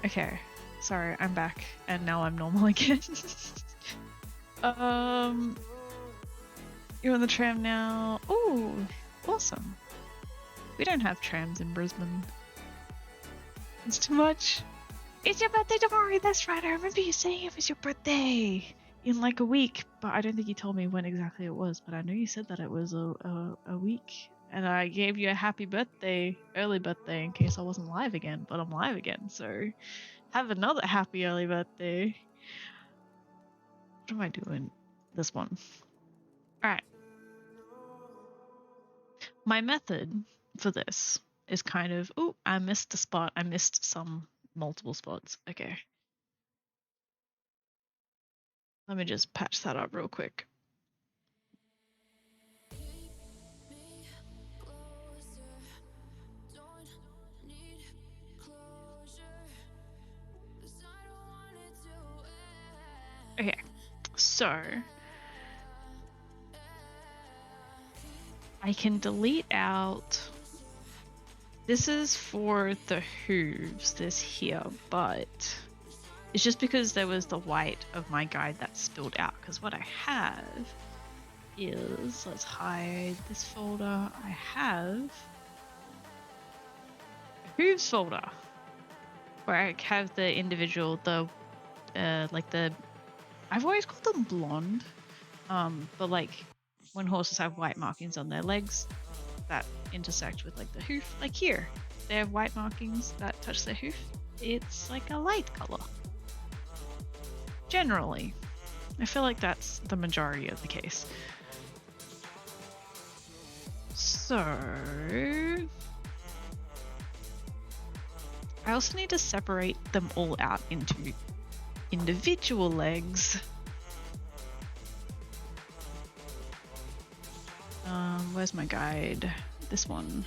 Okay. Sorry, I'm back and now I'm normal again. You're on the tram now. Oh, awesome. We don't have trams in Brisbane. It's too much. It's your birthday tomorrow, that's right. I remember you saying it was your birthday in like a week, but I don't think you told me when exactly it was, but I know you said that it was a week. And I gave you a happy birthday, early birthday, in case I wasn't live again, but I'm live again, so have another happy early birthday. What am I doing? This one. Alright. My method for this is kind of, oh, I missed a spot. I missed multiple spots. Okay. Let me just patch that up real quick. Okay, so I can delete out, this is for the hooves, this here, but it's just because there was the white of my guide that spilled out, because what I have is, let's hide this folder, I have a hooves folder. where I have the individual, like the, I've always called them blonde, but like when horses have white markings on their legs that intersect with like the hoof, like here, they have white markings that touch their hoof. It's like a light color. Generally, I feel like that's the majority of the case. So I also need to separate them all out into individual legs. Where's my guide? This one.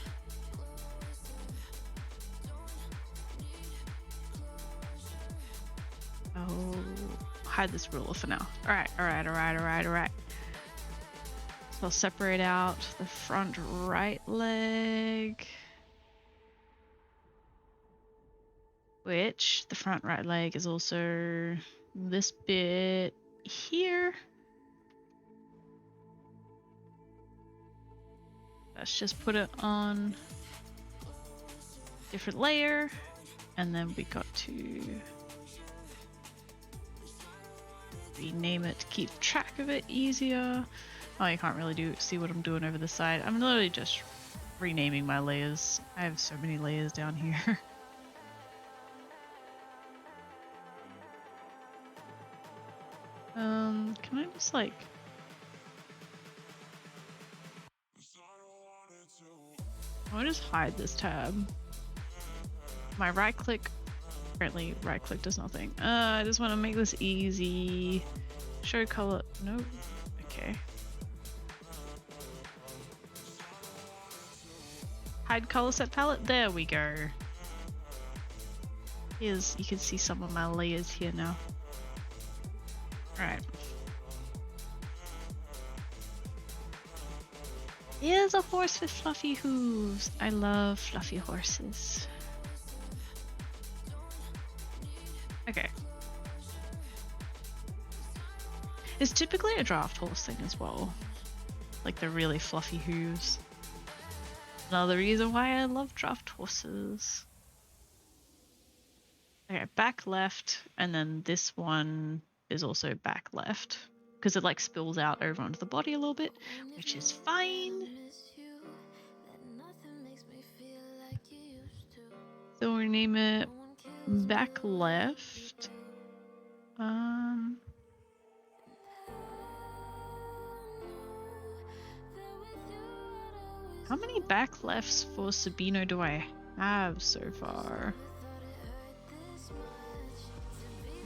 I'll hide this ruler for now. Alright. So I'll separate out the front right leg. Which, the front right leg is also this bit here. Let's just put it on different layer, and then we got to rename it to keep track of it easier. Oh, you can't really see what I'm doing over the side. I'm literally just renaming my layers. I have so many layers down here. Can I just like... I'll just hide this tab. My right click, apparently right click does nothing. I just want to make this easy. Show color, nope, okay. Hide color set palette, there we go. Here's, you can see some of my layers here now. Alright. Here's a horse with fluffy hooves. I love fluffy horses. Okay. It's typically a draft horse thing as well. Like the really fluffy hooves. Another reason why I love draft horses. Okay, back left, and then this one is also back left. Because it like spills out over onto the body a little bit, which is fine. So we'll name it back left. How many back lefts for Sabino do I have so far?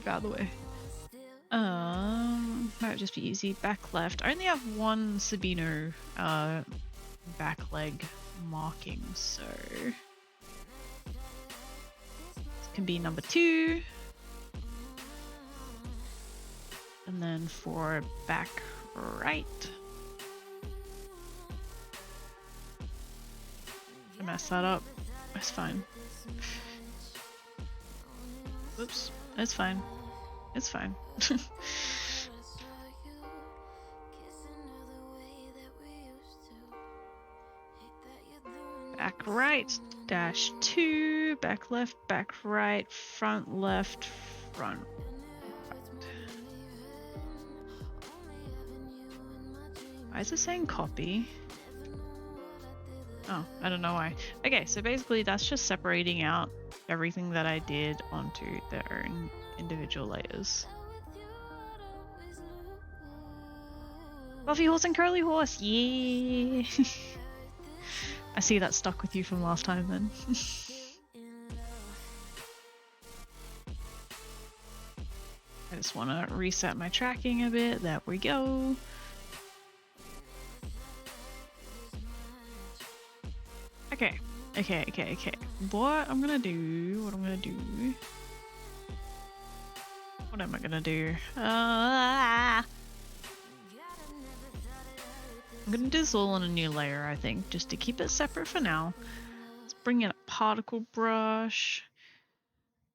Get out of the way. Might just be easy. Back left. I only have one Sabino back leg marking, so this can be number 2. And then for back right, I messed that up. That's fine. Oops, it's fine. It's fine. Back right, dash 2, back left, back right, front left, front right. Why is it saying copy? Oh, I don't know why. Okay, so basically that's just separating out everything that I did onto their own individual layers. Fluffy horse and curly horse, yeah! I see that stuck with you from last time then. I just want to reset my tracking a bit. There we go. Okay. What I'm gonna do, what am I gonna do? I'm gonna do this all on a new layer, I think, just to keep it separate for now. Let's bring in a particle brush.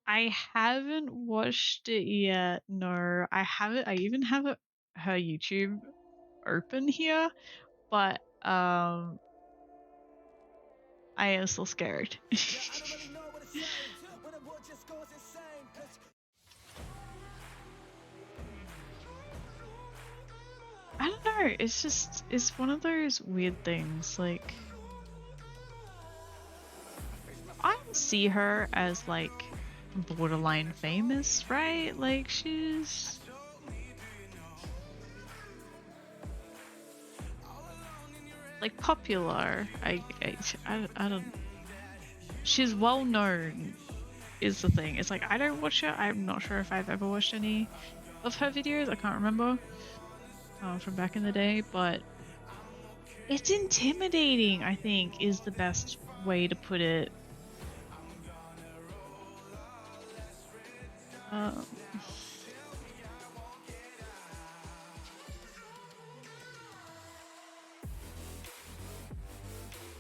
I haven't watched it yet. No, I haven't. I even have her YouTube open here, but I am still scared. I don't know, it's one of those weird things, like I see her as like borderline famous, right? Like she's like popular. I don't. She's well known, is the thing. It's like I don't watch her. I'm not sure if I've ever watched any of her videos. I can't remember from back in the day, but it's intimidating. I think is the best way to put it.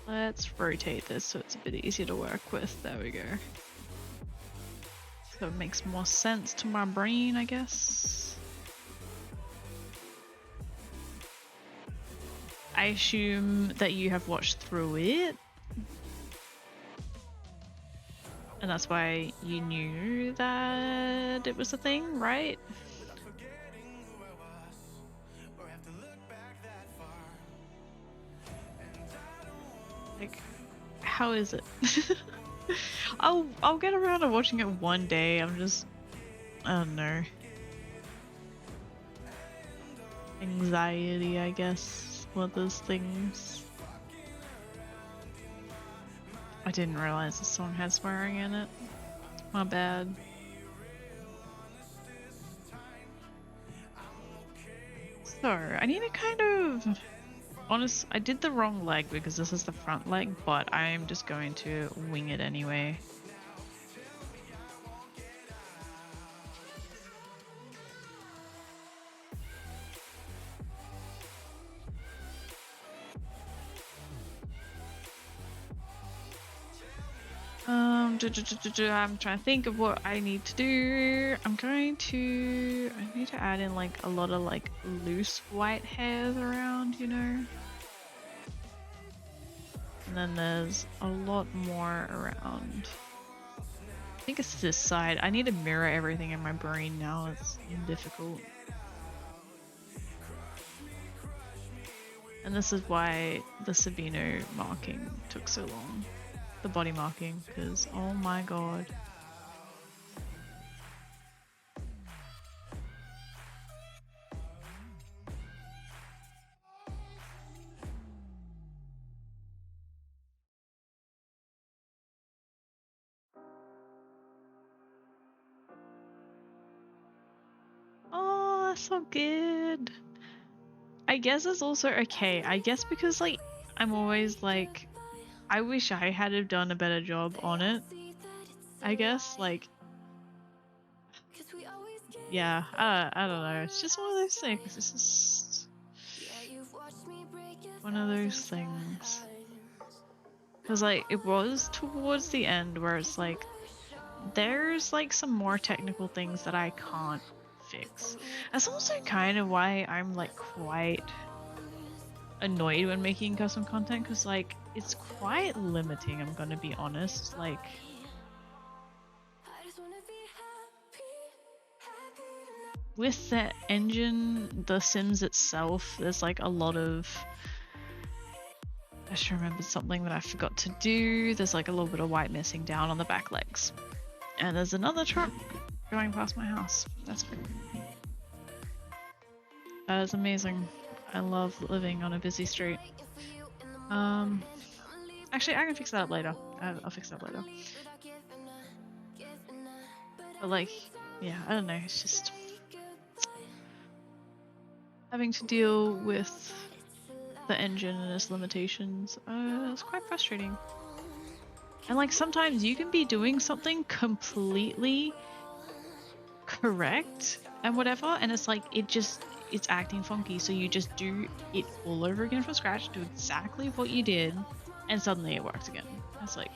Let's rotate this so it's a bit easier to work with. There we go. So it makes more sense to my brain, I guess. I assume that you have watched through it. And that's why you knew that it was a thing, right? Like, how is it? I'll get around to watching it one day. I don't know. Anxiety, I guess, one of those things. I didn't realize the song had swearing in it. My bad. So, I need to kind of... I did the wrong leg because this is the front leg, but I'm just going to wing it anyway. I'm trying to think of what I need to do. I need to add in like a lot of like loose white hairs around, you know? And then there's a lot more around. I think it's this side. I need to mirror everything in my brain now. It's difficult. And this is why the Sabino marking took so long. The body marking, because oh my god. Oh, that's so good. I guess it's also okay. I guess because like I'm always like I wish I had have done a better job on it. I guess like yeah, I don't know. It's just one of those things. It's just one of those things. Cause like it was towards the end where it's like there's like some more technical things that I can't fix. That's also kind of why I'm like quite annoyed when making custom content, because like it's quite limiting, I'm gonna be honest. Like with the engine, the Sims itself, there's like a lot of I just remembered something that I forgot to do. There's like a little bit of white missing down on the back legs. And there's another truck going past my house. That's pretty cool. That is amazing. I love living on a busy street. Actually, I can fix that up later. I'll fix that up later. But like, yeah, I don't know. It's just having to deal with the engine and its limitations. It's quite frustrating. And like sometimes you can be doing something completely correct and whatever, and it's like it's acting funky, so you just do it all over again from scratch, do exactly what you did, and suddenly it works again. It's like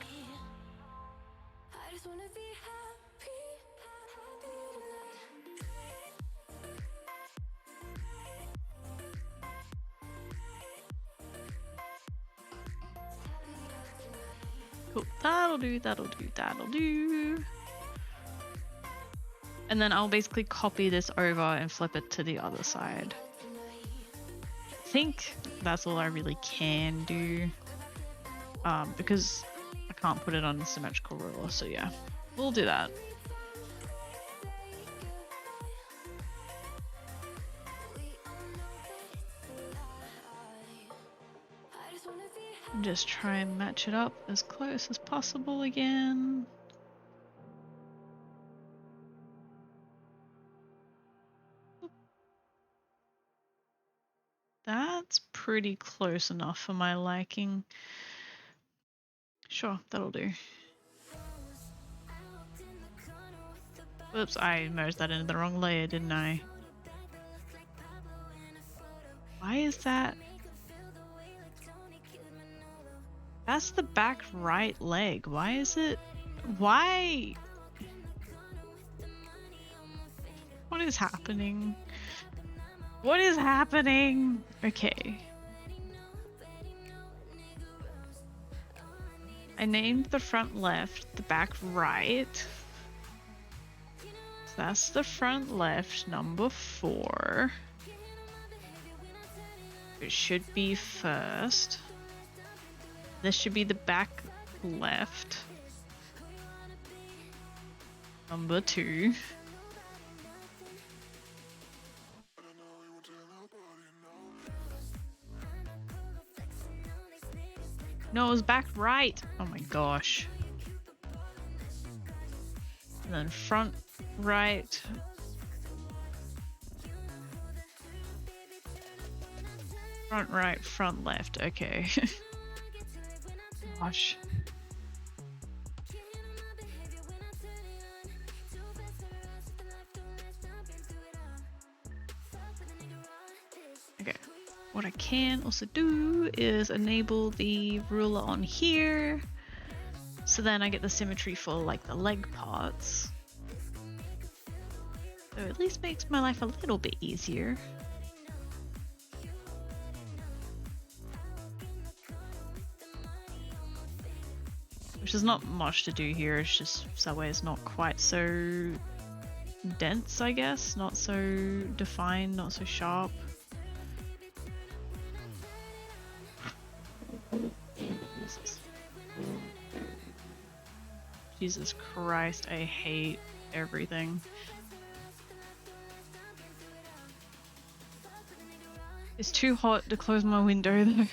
cool. That'll do. And then I'll basically copy this over and flip it to the other side. think that's all I really can do. Because I can't put it on a symmetrical ruler, so yeah, we'll do that. Just try and match it up as close as possible again. That's pretty close enough for my liking. Sure, that'll do. Whoops, I merged that into the wrong layer, didn't I? Why is that? That's the back right leg. Why is it? Why? What is happening? What is happening? Okay. I named the front left, the back right. So that's the front left, number 4. It should be first. This should be the back left. Number 2. No, it was back right. Oh my gosh. And then front right. Front right, front left. Okay. Gosh. Okay. What I can also do is enable the ruler on here, so then I get the symmetry for like the leg parts. So at least makes my life a little bit easier. Which is not much to do here, it's just Subway is not quite so dense, I guess. Not so defined, not so sharp. Jesus Christ, I hate everything. It's too hot to close my window though.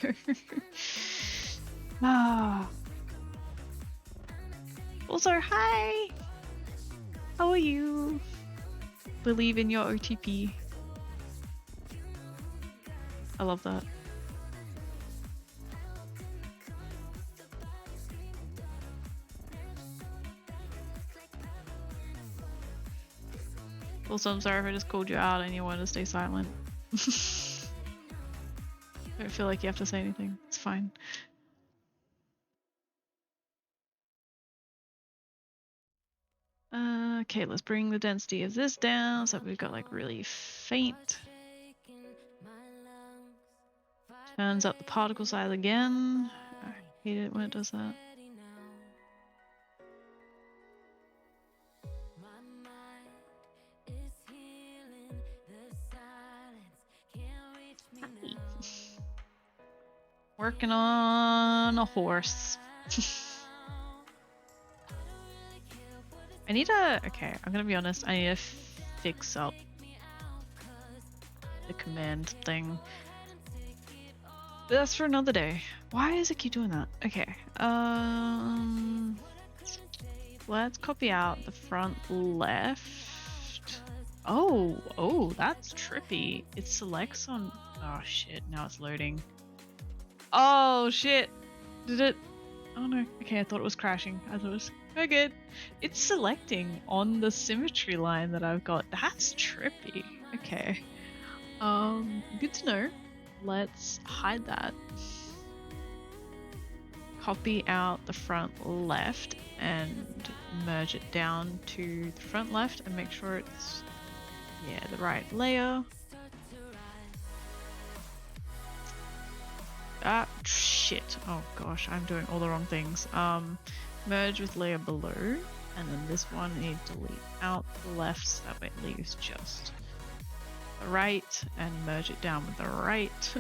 Ah. Also, hi! How are you? Believe in your OTP. I love that. Also, I'm sorry if I just called you out and you wanted to stay silent. I don't feel like you have to say anything. It's fine. Okay, let's bring the density of this down so we've got like really faint. Turns up the particle size again. I hate it when it does that. Working on a horse. I need to, okay, I'm gonna be honest, I need to fix up the command thing. But that's for another day. Why does it keep doing that? Okay, let's copy out the front left. Oh, that's trippy. It selects on, oh shit, now it's loading. Oh shit, did it? Oh no, okay, I thought it was crashing. I thought it was, oh good. It's selecting on the symmetry line that I've got. That's trippy. Okay. Good to know. Let's hide that. Copy out the front left and merge it down to the front left and make sure it's, yeah, the right layer. Ah, shit. Oh gosh, I'm doing all the wrong things. Merge with layer below, and then this one I need to delete out the left so that way it leaves just the right, and merge it down with the right.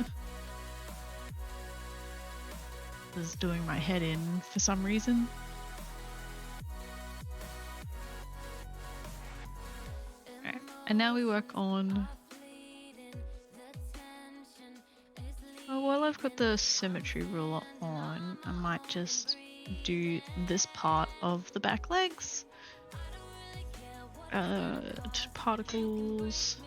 was doing my head in for some reason. Alright, and now we work on... Oh, while I've got the symmetry ruler on, I might just do this part of the back legs. Particles.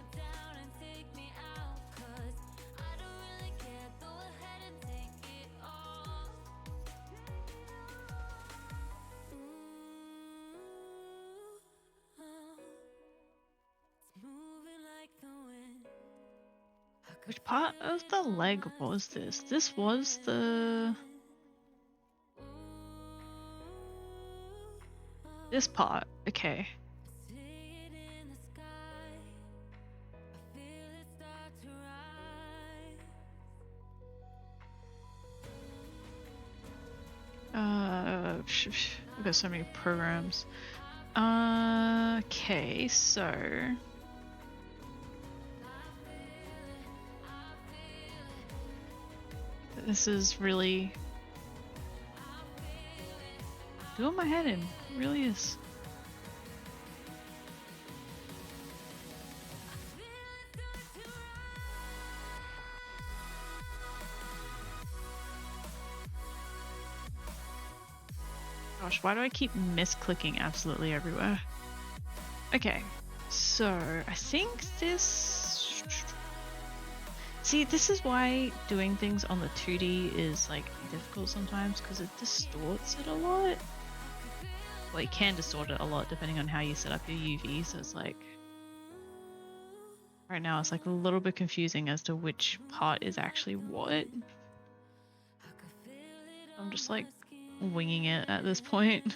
Which part of the leg was this? This was the... This part, okay. I've got so many programs. Okay, so... This is really... doing my head in, it really is. Gosh, why do I keep misclicking absolutely everywhere? Okay, so I think this... See, this is why doing things on the 2D is like difficult sometimes, because it distorts it a lot. Well, you can distort it a lot depending on how you set up your UV, so it's like... Right now it's like a little bit confusing as to which part is actually what. I'm just like winging it at this point.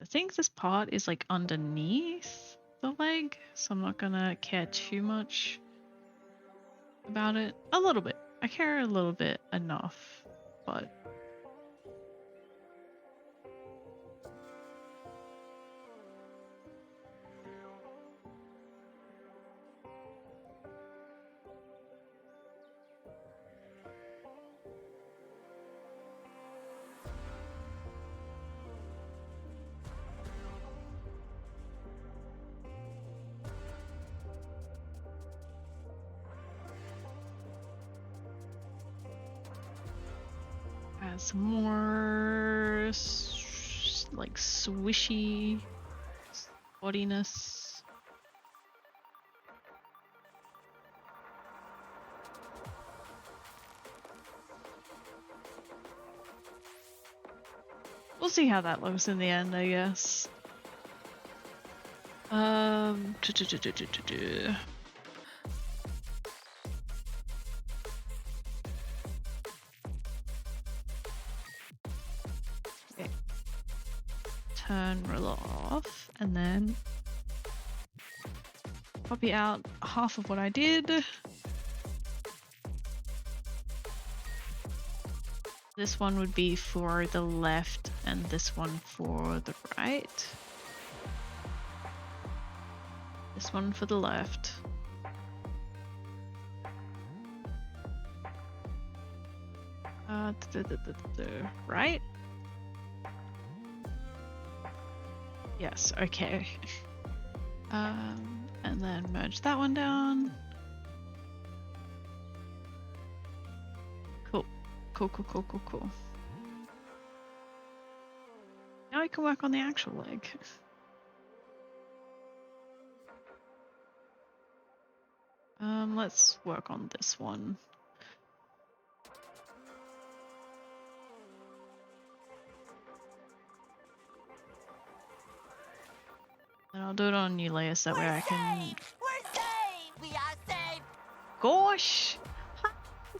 I think this part is like underneath the leg, so I'm not gonna care too much about it. A little bit. I care a little bit enough, but... Some more like swishy bodiness. We'll see how that looks in the end, I guess. Turn ruler off, and then copy out half of what I did. This one would be for the left and this one for the right. This one for the left. Right? Yes, okay. And then merge that one down. Cool. Cool. Now we can work on the actual leg. Let's work on this one. And I'll do it on new layers that way I can... We're safe! We are safe! Gosh! Hi,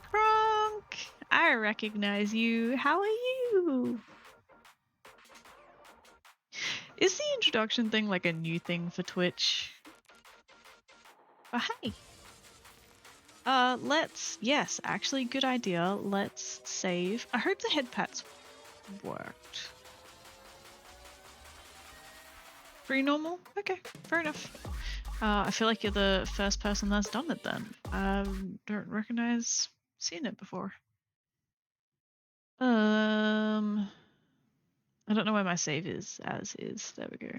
Kronk! I recognize you. How are you? Is the introduction thing like a new thing for Twitch? Oh, hey! Yes, actually, good idea. Let's save. I hope the head pats worked. Pretty normal? Okay, fair enough. I feel like you're the first person that's done it then. Don't recognize seen it before. I don't know where my save is. As is. There we go.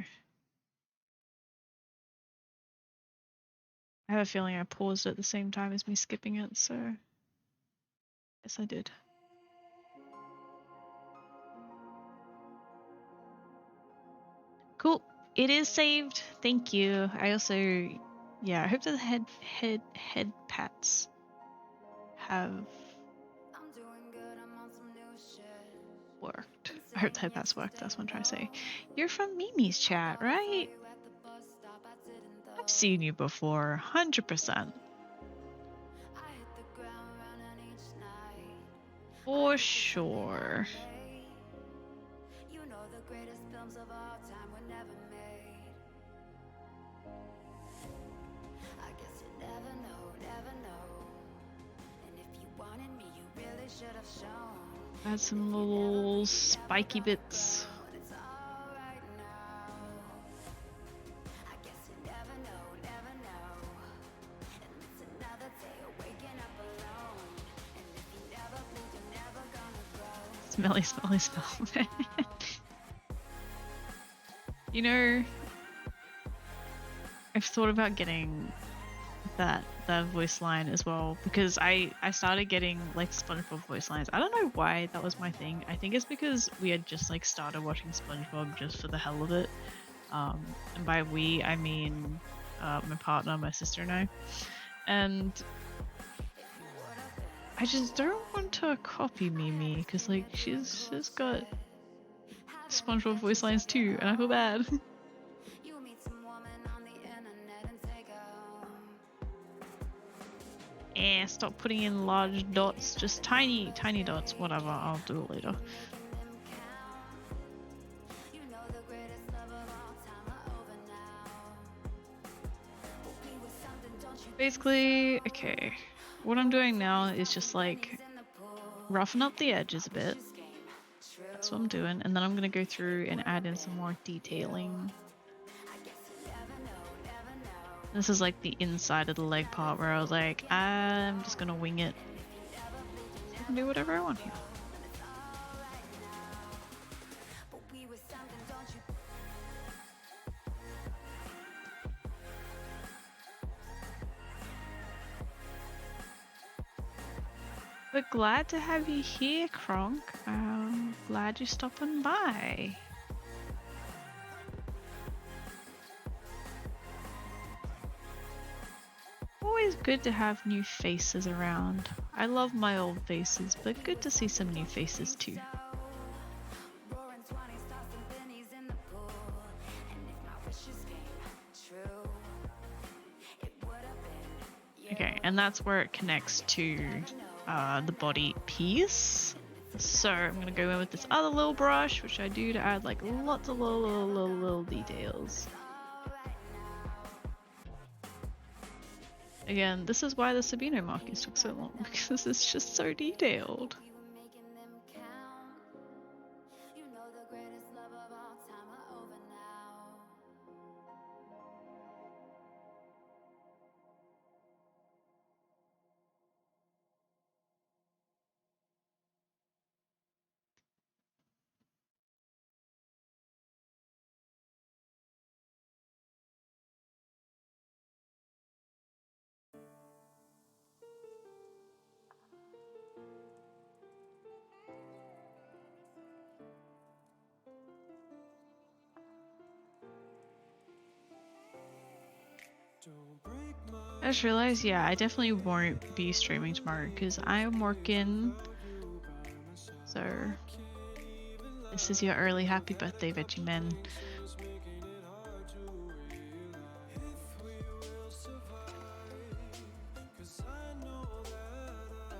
I have a feeling I paused at the same time as me skipping it, so yes, I did. Cool. It is saved. Thank you. I also, yeah, I hope that the head pats have worked. I hope the head pats worked. That's what I'm trying to say. You're from Mimi's chat, right? I've seen you before, 100%. For sure. Add some little spiky bits. Smelly, smelly, smell. You know, I've thought about getting that voice line as well, because I started getting like SpongeBob voice lines. I don't know why that was my thing. I think it's because we had just like started watching SpongeBob just for the hell of it. And by we I mean my partner, my sister, and I. And I just don't want to copy Mimi because like she's got SpongeBob voice lines too, and I feel bad. Stop putting in large dots, just tiny dots, whatever, I'll do it later. Basically, okay, what I'm doing now is just like roughen up the edges a bit. That's what I'm doing, and then I'm gonna go through and add in some more detailing. This is like the inside of the leg part where I was like, I'm just gonna wing it. I can do whatever I want here. But glad to have you here, Kronk. Glad you're stopping by. Always good to have new faces around. I love my old faces, but good to see some new faces too. Okay, and that's where it connects to the body piece. So I'm gonna go in with this other little brush, which I do to add like lots of little details. Again, this is why the Sabino markings took so long, because it's just so detailed. I just realized, yeah, I definitely won't be streaming tomorrow because I'm working. So this is your early happy birthday, Veggie Men.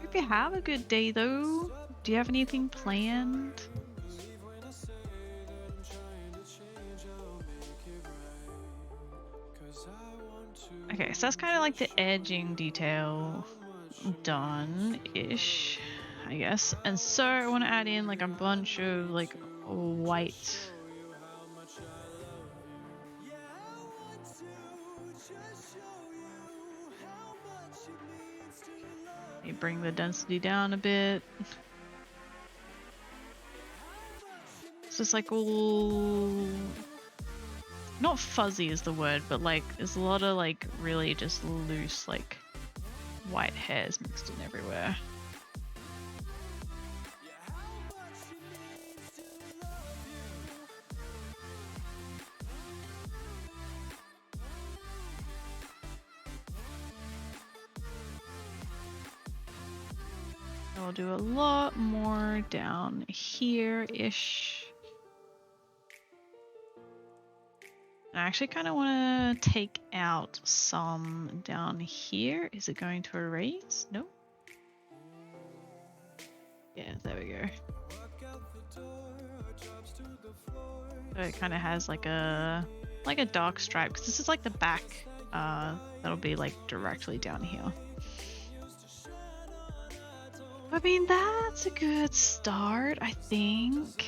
Hope you have a good day though. Do you have anything planned? Okay, so that's kind of like the edging detail done-ish, I guess. And so I want to add in like a bunch of like white. Maybe bring the density down a bit. It's just like all... Not fuzzy is the word, but like there's a lot of like really just loose like white hairs mixed in everywhere. I'll do a lot more down here-ish. I actually kind of want to take out some down here. Is it going to erase? No. Yeah, there we go. So it kind of has like a dark stripe, because this is like the back. That'll be like directly down here. I mean, that's a good start, I think.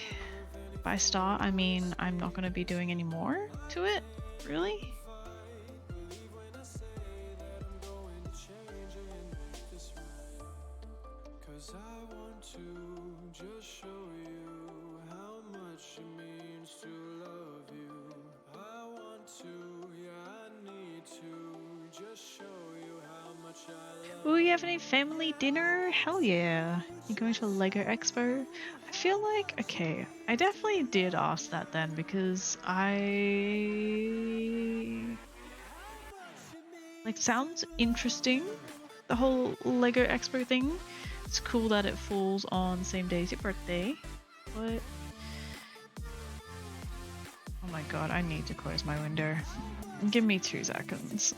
By start, I mean I'm not going to be doing any more to it, really. Ooh, you have any family dinner? Hell yeah. You going to a Lego Expo? I feel like, okay, I definitely did ask that then, because like, sounds interesting, the whole Lego Expo thing. It's cool that it falls on the same day as your birthday, but oh my god, I need to close my window. Give me 2 seconds.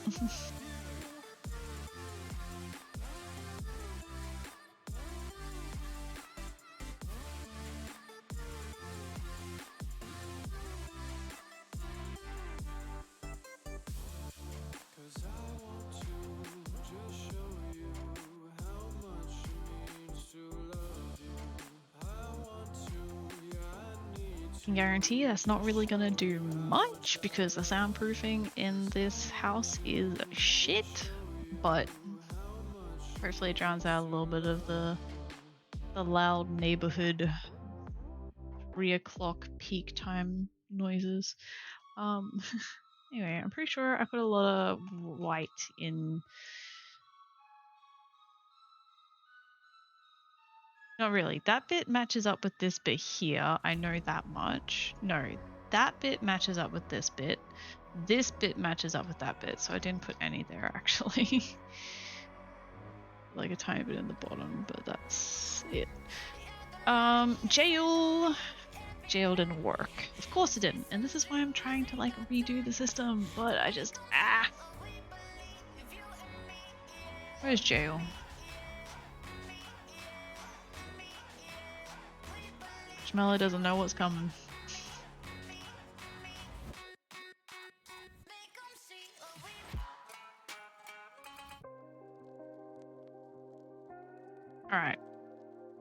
Can guarantee that's not really gonna do much because the soundproofing in this house is shit, but hopefully it drowns out a little bit of the loud neighborhood 3 o'clock peak time noises. Anyway, I'm pretty sure I put a lot of white in. Not really. That bit matches up with this bit here. I know that much. No, that bit matches up with this bit. This bit matches up with that bit. So I didn't put any there actually. Like a tiny bit in the bottom, but that's it. Jail. Jail didn't work. Of course it didn't. And this is why I'm trying to like redo the system, but I just, Where's Jail? Schmello doesn't know what's coming. Alright.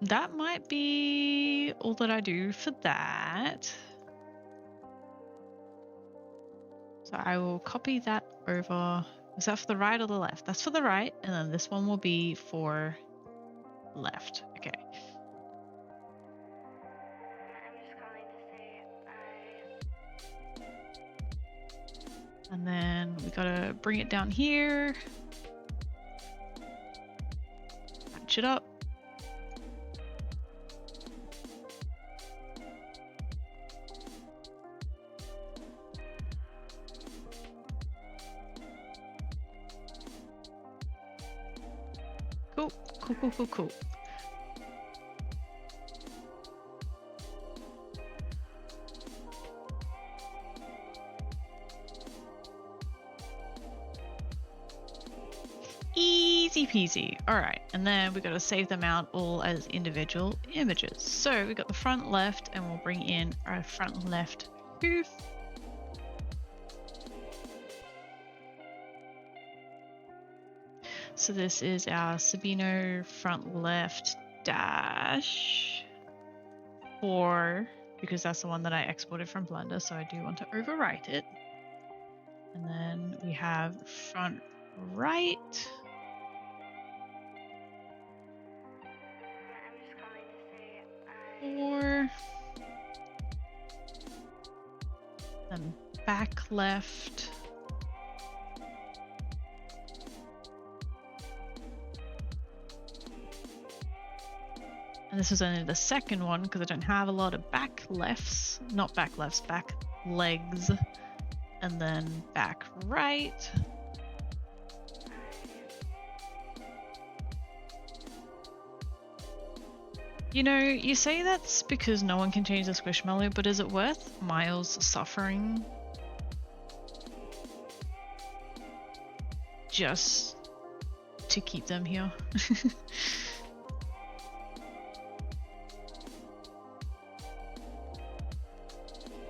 That might be all that I do for that. So I will copy that over. Is that for the right or the left? That's for the right, and then this one will be for left. Okay. And then we gotta bring it down here. Match it up. Cool, cool, cool, cool, cool. Easy peasy. Alright, and then we got to save them out all as individual images. So we got the front left, and we'll bring in our front left poof. So this is our Sabino front left dash 4, because that's the one that I exported from Blender, so I do want to overwrite it. And then we have front right. back left. And this is only the second one because I don't have a lot of back lefts. Not back lefts, back legs. And then back right. You know, you say that's because no one can change the Squishmallow, but is it worth Miles suffering just to keep them here?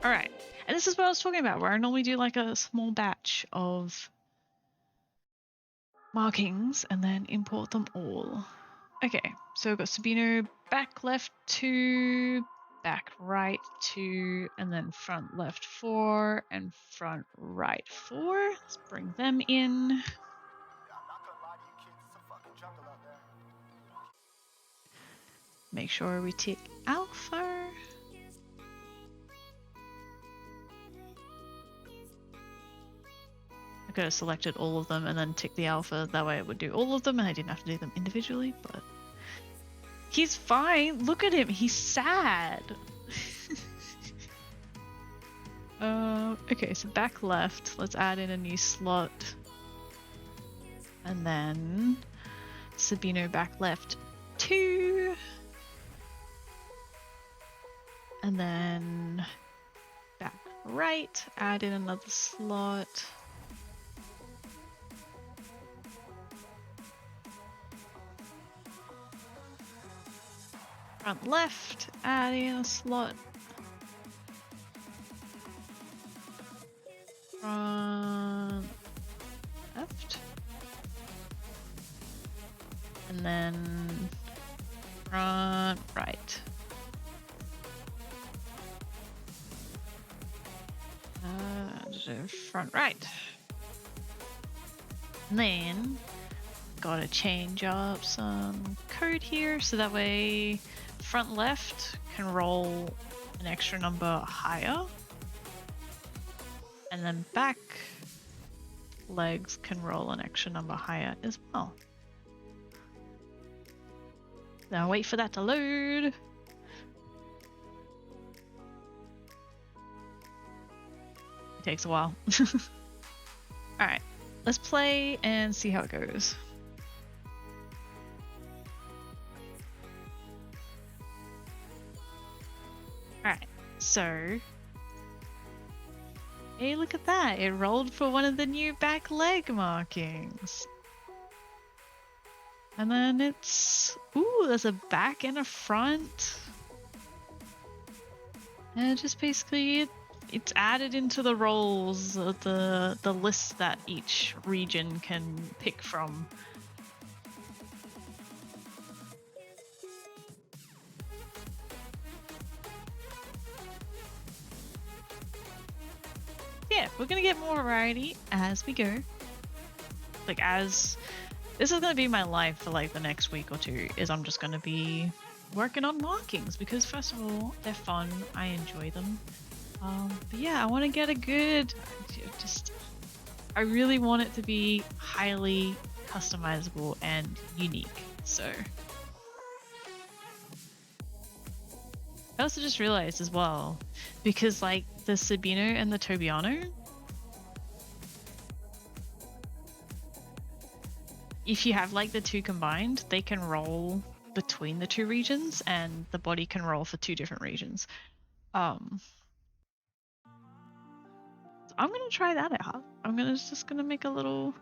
Alright, and this is what I was talking about, where I normally do like a small batch of markings and then import them all. Okay, so we've got Sabino back left 2, back right 2, and then front left 4, and front right 4. Let's bring them in. Make sure we tick alpha. I could have selected all of them and then tick the alpha. That way it would do all of them and I didn't have to do them individually, but he's fine. Look at him. He's sad. Okay, so back left. Let's add in a new slot. And then Sabino back left 2. And then back right. Add in another slot. Front left, add in a slot. Front left. And then front right. Front right. And then gotta change up some code here so that way front left can roll an extra number higher, and then back legs can roll an extra number higher as well. Now wait for that to load. It takes a while. Alright, let's play and see how it goes. Alright, so hey, look at that. It rolled for one of the new back leg markings. And then it's, ooh, there's a back and a front. And it just basically, it's added into the roles, the list that each region can pick from. Yeah, we're gonna get more variety as we go. Like, as this is gonna be my life for like the next week or two, is I'm just gonna be working on markings because first of all, they're fun, I enjoy them. But yeah, I want to get a good, I really want it to be highly customizable and unique, so. I also just realized as well, because like the Sabino and the Tobiano, if you have like the two combined, they can roll between the two regions and the body can roll for two different regions. I'm gonna try that out. I'm just gonna make a little,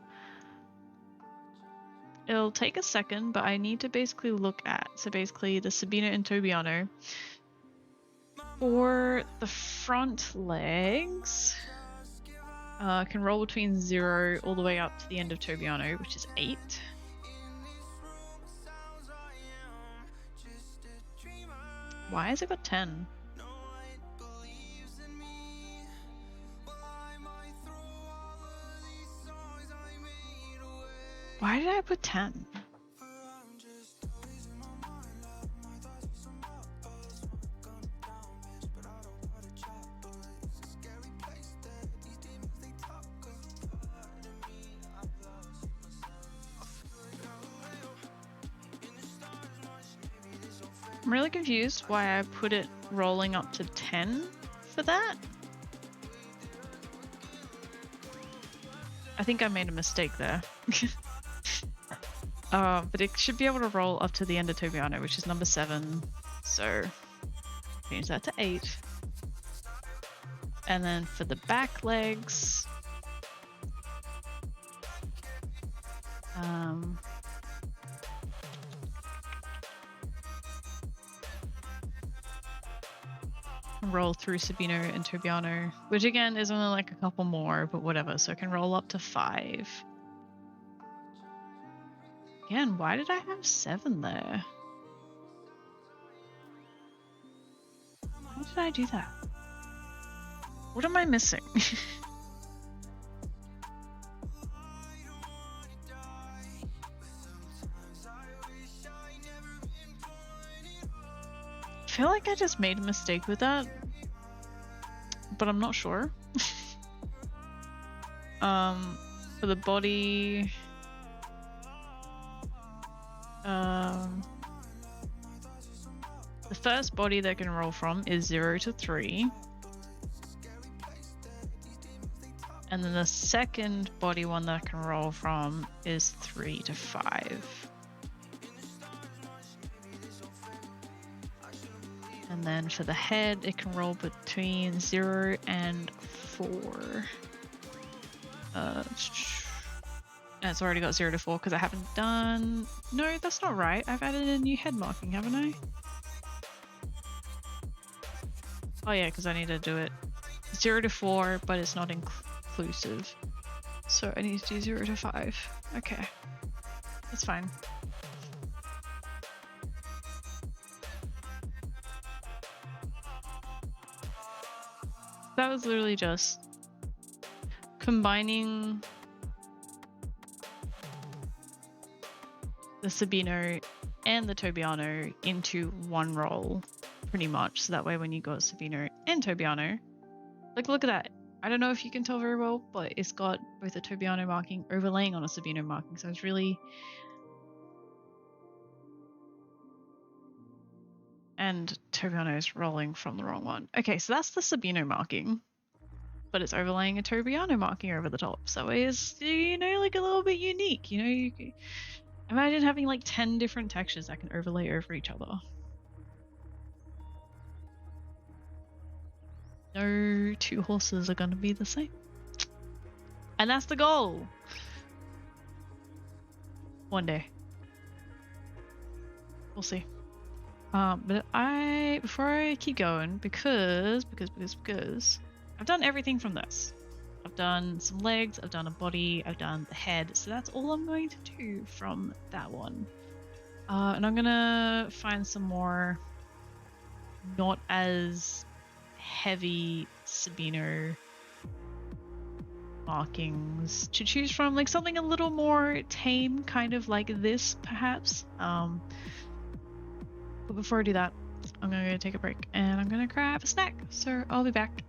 it'll take a second, but I need to basically look at, so basically the Sabino and Tobiano. For the front legs, can roll between 0 all the way up to the end of Tobiano, which is 8. Why has it got 10? Why did I put 10? really confused why I put it rolling up to 10 for that. I think I made a mistake there. But it should be able to roll up to the end of Tobiano, which is number 7. So change that to 8. And then for the back legs, roll through Sabino and Tobiano, which again is only like a couple more, but whatever. So I can roll up to 5. Again, why did I have 7 there? Why did I do that? What am I missing? I feel like I just made a mistake with that, but I'm not sure. For the body, the first body that can roll from is 0 to 3. And then the second body one that I can roll from is 3 to 5. And then for the head, it can roll between 0 and 4. And it's already got 0 to 4 because I haven't done... No, that's not right. I've added a new head marking, haven't I? Oh yeah, because I need to do it 0 to 4, but it's not inclusive. So I need to do 0 to 5. Okay. That's fine. That was literally just combining the Sabino and the Tobiano into one roll, pretty much. So that way when you got Sabino and Tobiano, like look at that. I don't know if you can tell very well, but it's got both a Tobiano marking overlaying on a Sabino marking. So it's really... And Tobiano is rolling from the wrong one. Okay, so that's the Sabino marking, but it's overlaying a Tobiano marking over the top. So it's, you know, like a little bit unique. You know, you imagine having like 10 different textures that can overlay over each other. No two horses are going to be the same. And that's the goal. One day. We'll see. But before I keep going, because I've done everything from this. I've done some legs, I've done a body, I've done the head, so that's all I'm going to do from that one. And I'm gonna find some more not as heavy Sabino markings to choose from, like something a little more tame, kind of like this perhaps. But before I do that, I'm gonna go take a break and I'm gonna grab a snack, so I'll be back.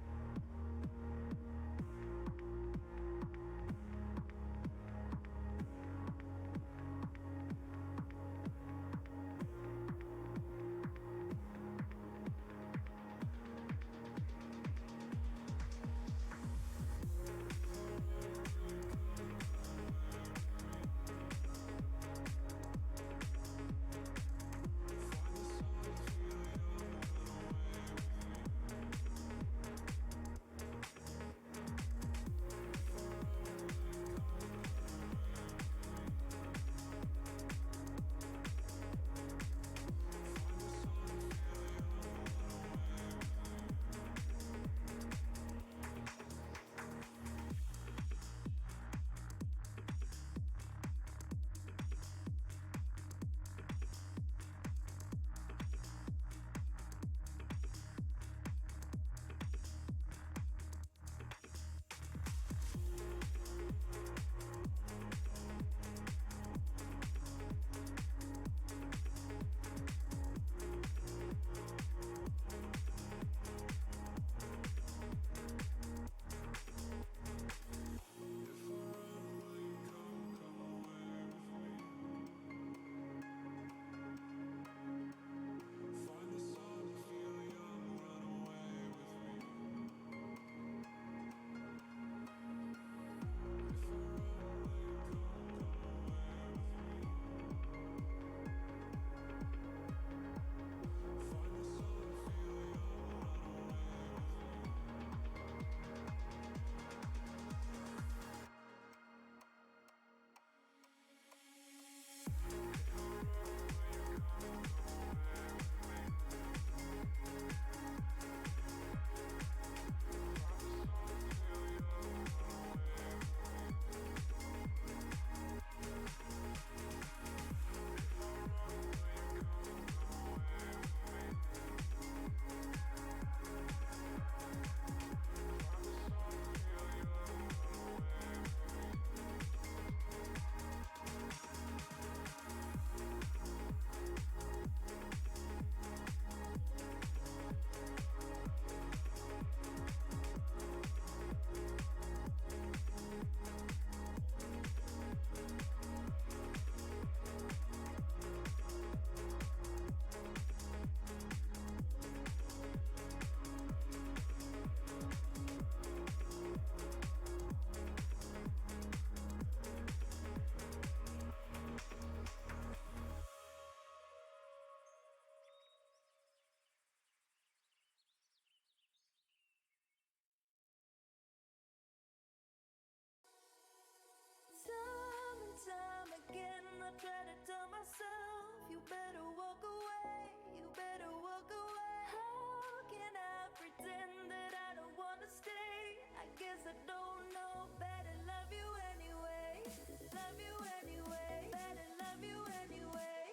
try to tell myself, you better walk away, you better walk away. How can I pretend that I don't wanna stay? I guess I don't know, better love you anyway. Love you anyway, better love you anyway.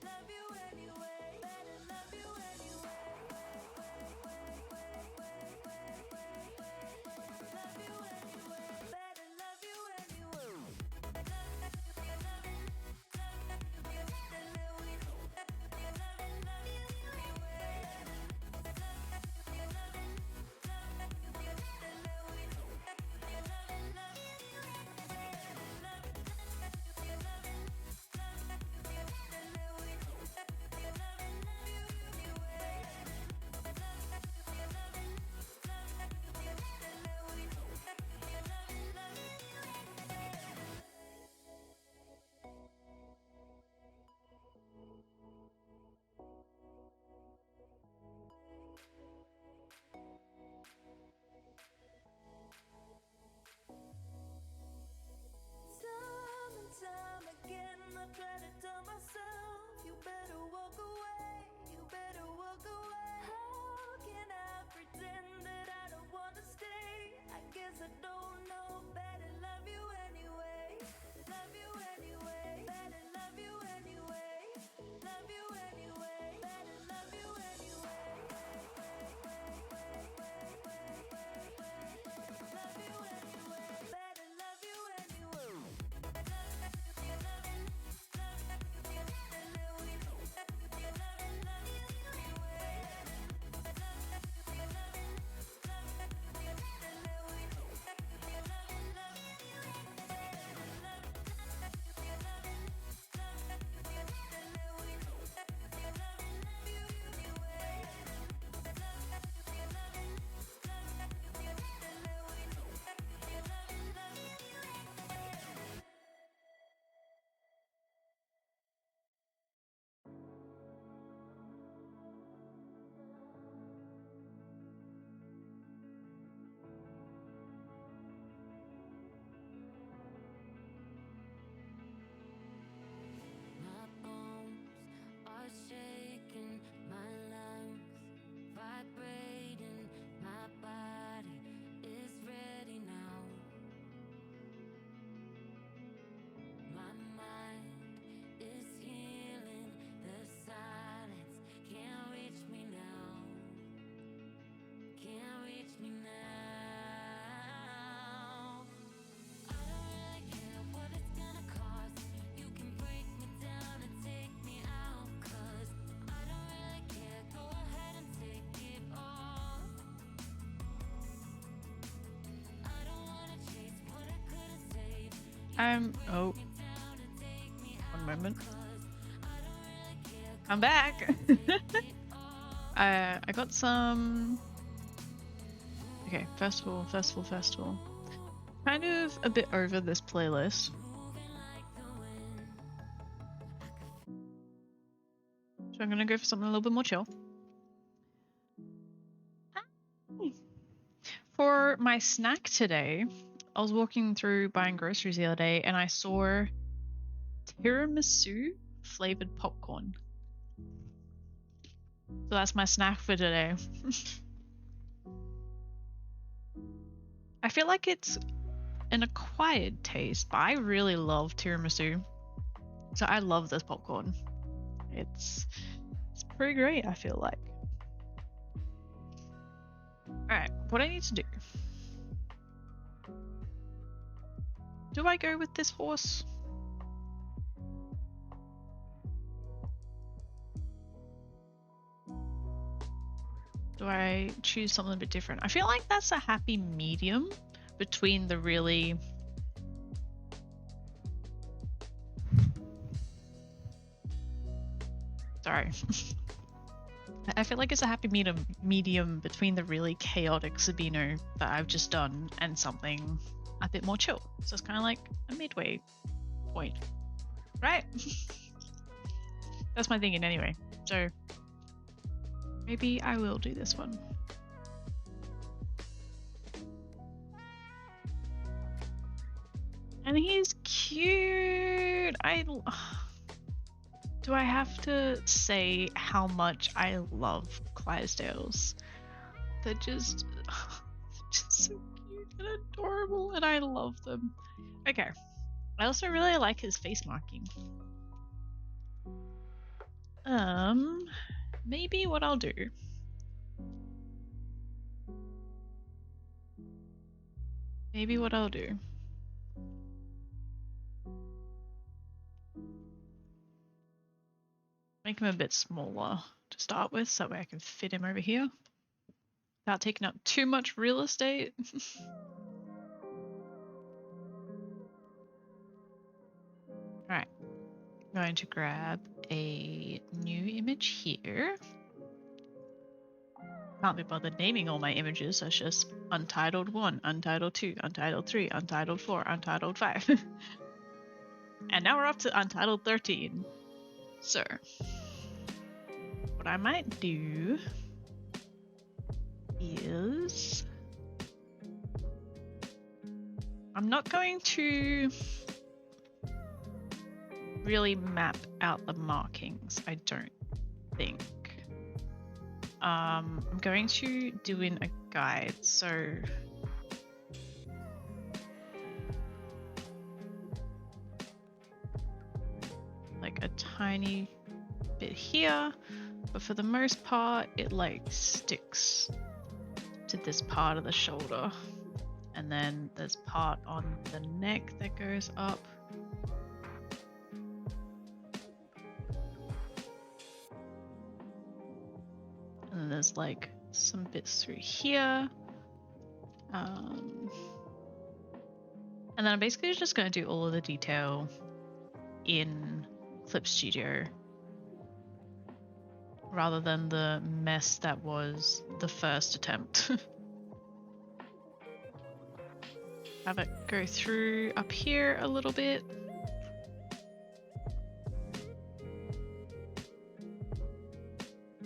Love you anyway, better love you anyway. Love you anyway, better love you anyway. Time and time again, I try to tell myself, you better walk away, you better walk away. How can I pretend that I don't wanna stay? I guess I don't know, better love you anyway. Love you anyway, better love you anyway. Love you anyway, better love you anyway. Love you anyway, better love you anyway. My bones are shaking, my lungs vibrating, my body is ready now. My mind is healing, the silence can't reach me now. Can't reach me now. I don't really care what it's gonna cost. You can break me down and take me out, 'cause I don't really care. Go ahead and take it all. I don't wanna chase what I couldn't save. Oh, Me down and take me one moment. 'cause I don't really care. I'm back. I got some. Okay, festival. Kind of a bit over this playlist. So I'm gonna go for something a little bit more chill. For my snack today, I was walking through buying groceries the other day and I saw tiramisu flavored popcorn. So that's my snack for today. I feel like it's an acquired taste, but I really love tiramisu. So I love this popcorn. It's pretty great, I feel like. Alright, what I need to do. Do I go with this horse? Do I choose something a bit different? I feel like that's a happy medium between the really... Sorry. I feel like it's a happy medium between the really chaotic Sabino that I've just done and something a bit more chill. So it's kind of like a midway point, right? That's my thinking anyway. So maybe I will do this one. And he's cute. do I have to say how much I love Clydesdales? They're just, just so cute and adorable, and I love them. Okay. I also really like his face marking. Maybe what I'll do. Make him a bit smaller to start with, so that way I can fit him over here without taking up too much real estate. Alright, I'm going to grab a new image here. Can't be bothered naming all my images, so it's just Untitled 1, Untitled 2, Untitled 3, Untitled 4, Untitled 5. And now we're up to Untitled 13. So, what I might do is... I'm not going to really map out the markings, I don't think. I'm going to do in a guide, so like a tiny bit here, but for the most part it like sticks to this part of the shoulder, and then there's part on the neck that goes up. And there's like some bits through here. And then I'm basically just going to do all of the detail in Clip Studio rather than the mess that was the first attempt. Have it go through up here a little bit.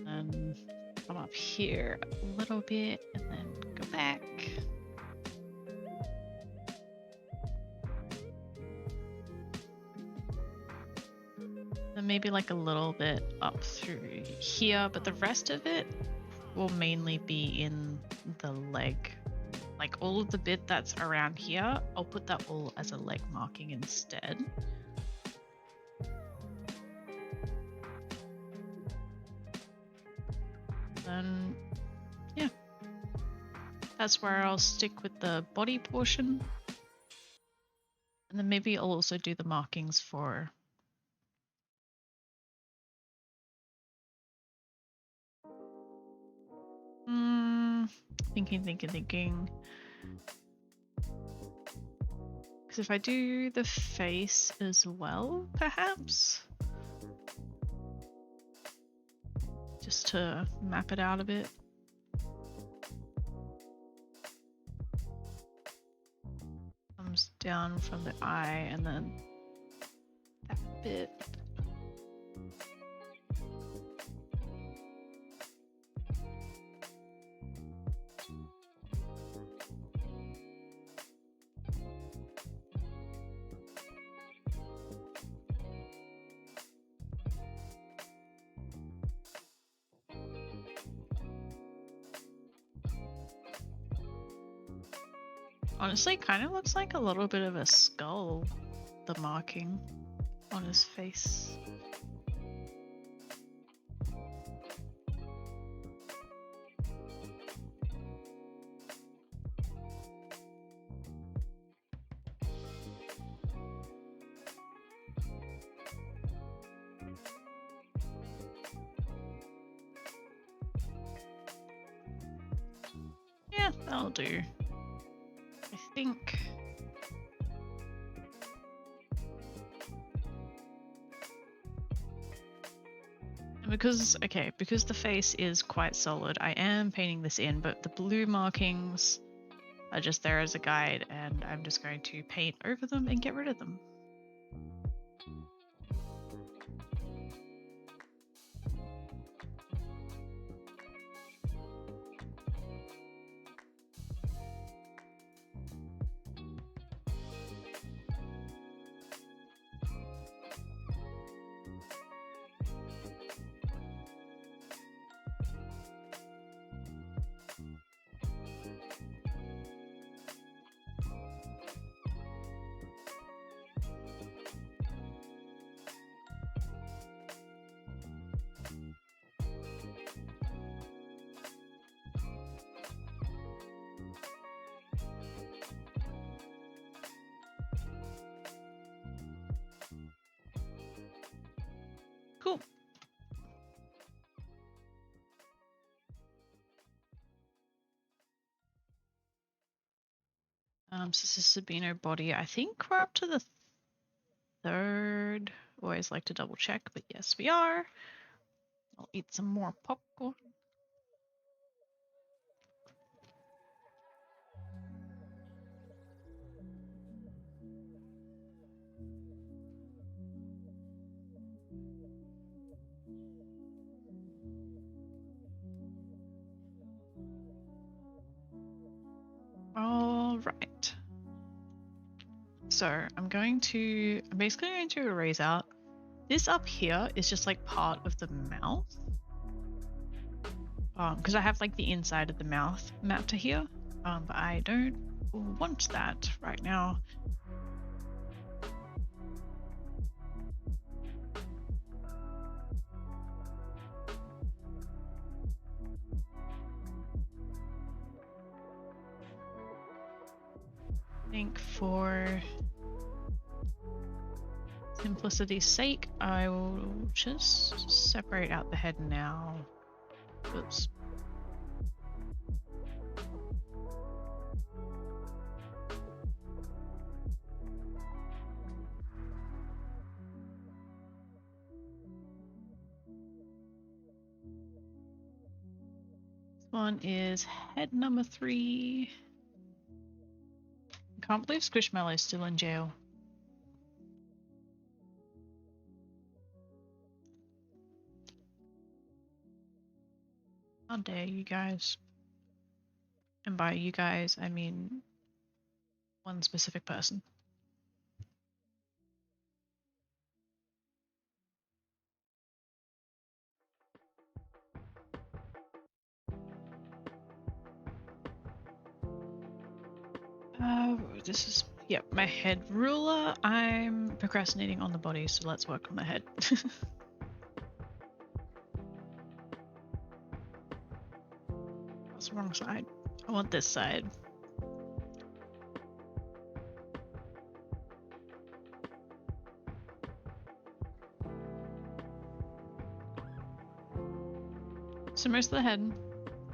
And come up here a little bit and then go back. And maybe like a little bit up through here, but the rest of it will mainly be in the leg. Like all of the bit that's around here, I'll put that all as a leg marking instead. Then, yeah, that's where I'll stick with the body portion. And then maybe I'll also do the markings for thinking. Because if I do the face as well, perhaps, just to map it out a bit. Comes down from the eye and then that bit. Honestly, kind of looks like a little bit of a skull, the marking on his face. Yeah, that'll do. I think. And because the face is quite solid, I am painting this in, but the blue markings are just there as a guide, and I'm just going to paint over them and get rid of them. So this is Sabino body. I think we're up to the third. Always like to double check, but yes, we are. I'll eat some more popcorn. All right. So I'm basically going to erase out this up here is just like part of the mouth. Because I have like the inside of the mouth mapped to here. But I don't want that right now. I think for simplicity's sake, I will just separate out the head now. Oops. This one is head number 3. I can't believe Squishmallow is still in jail. How dare you guys? And by you guys, I mean one specific person. This is, yep, my head ruler. I'm procrastinating on the body, so let's work on the head. That's the wrong side. I want this side. So most of the head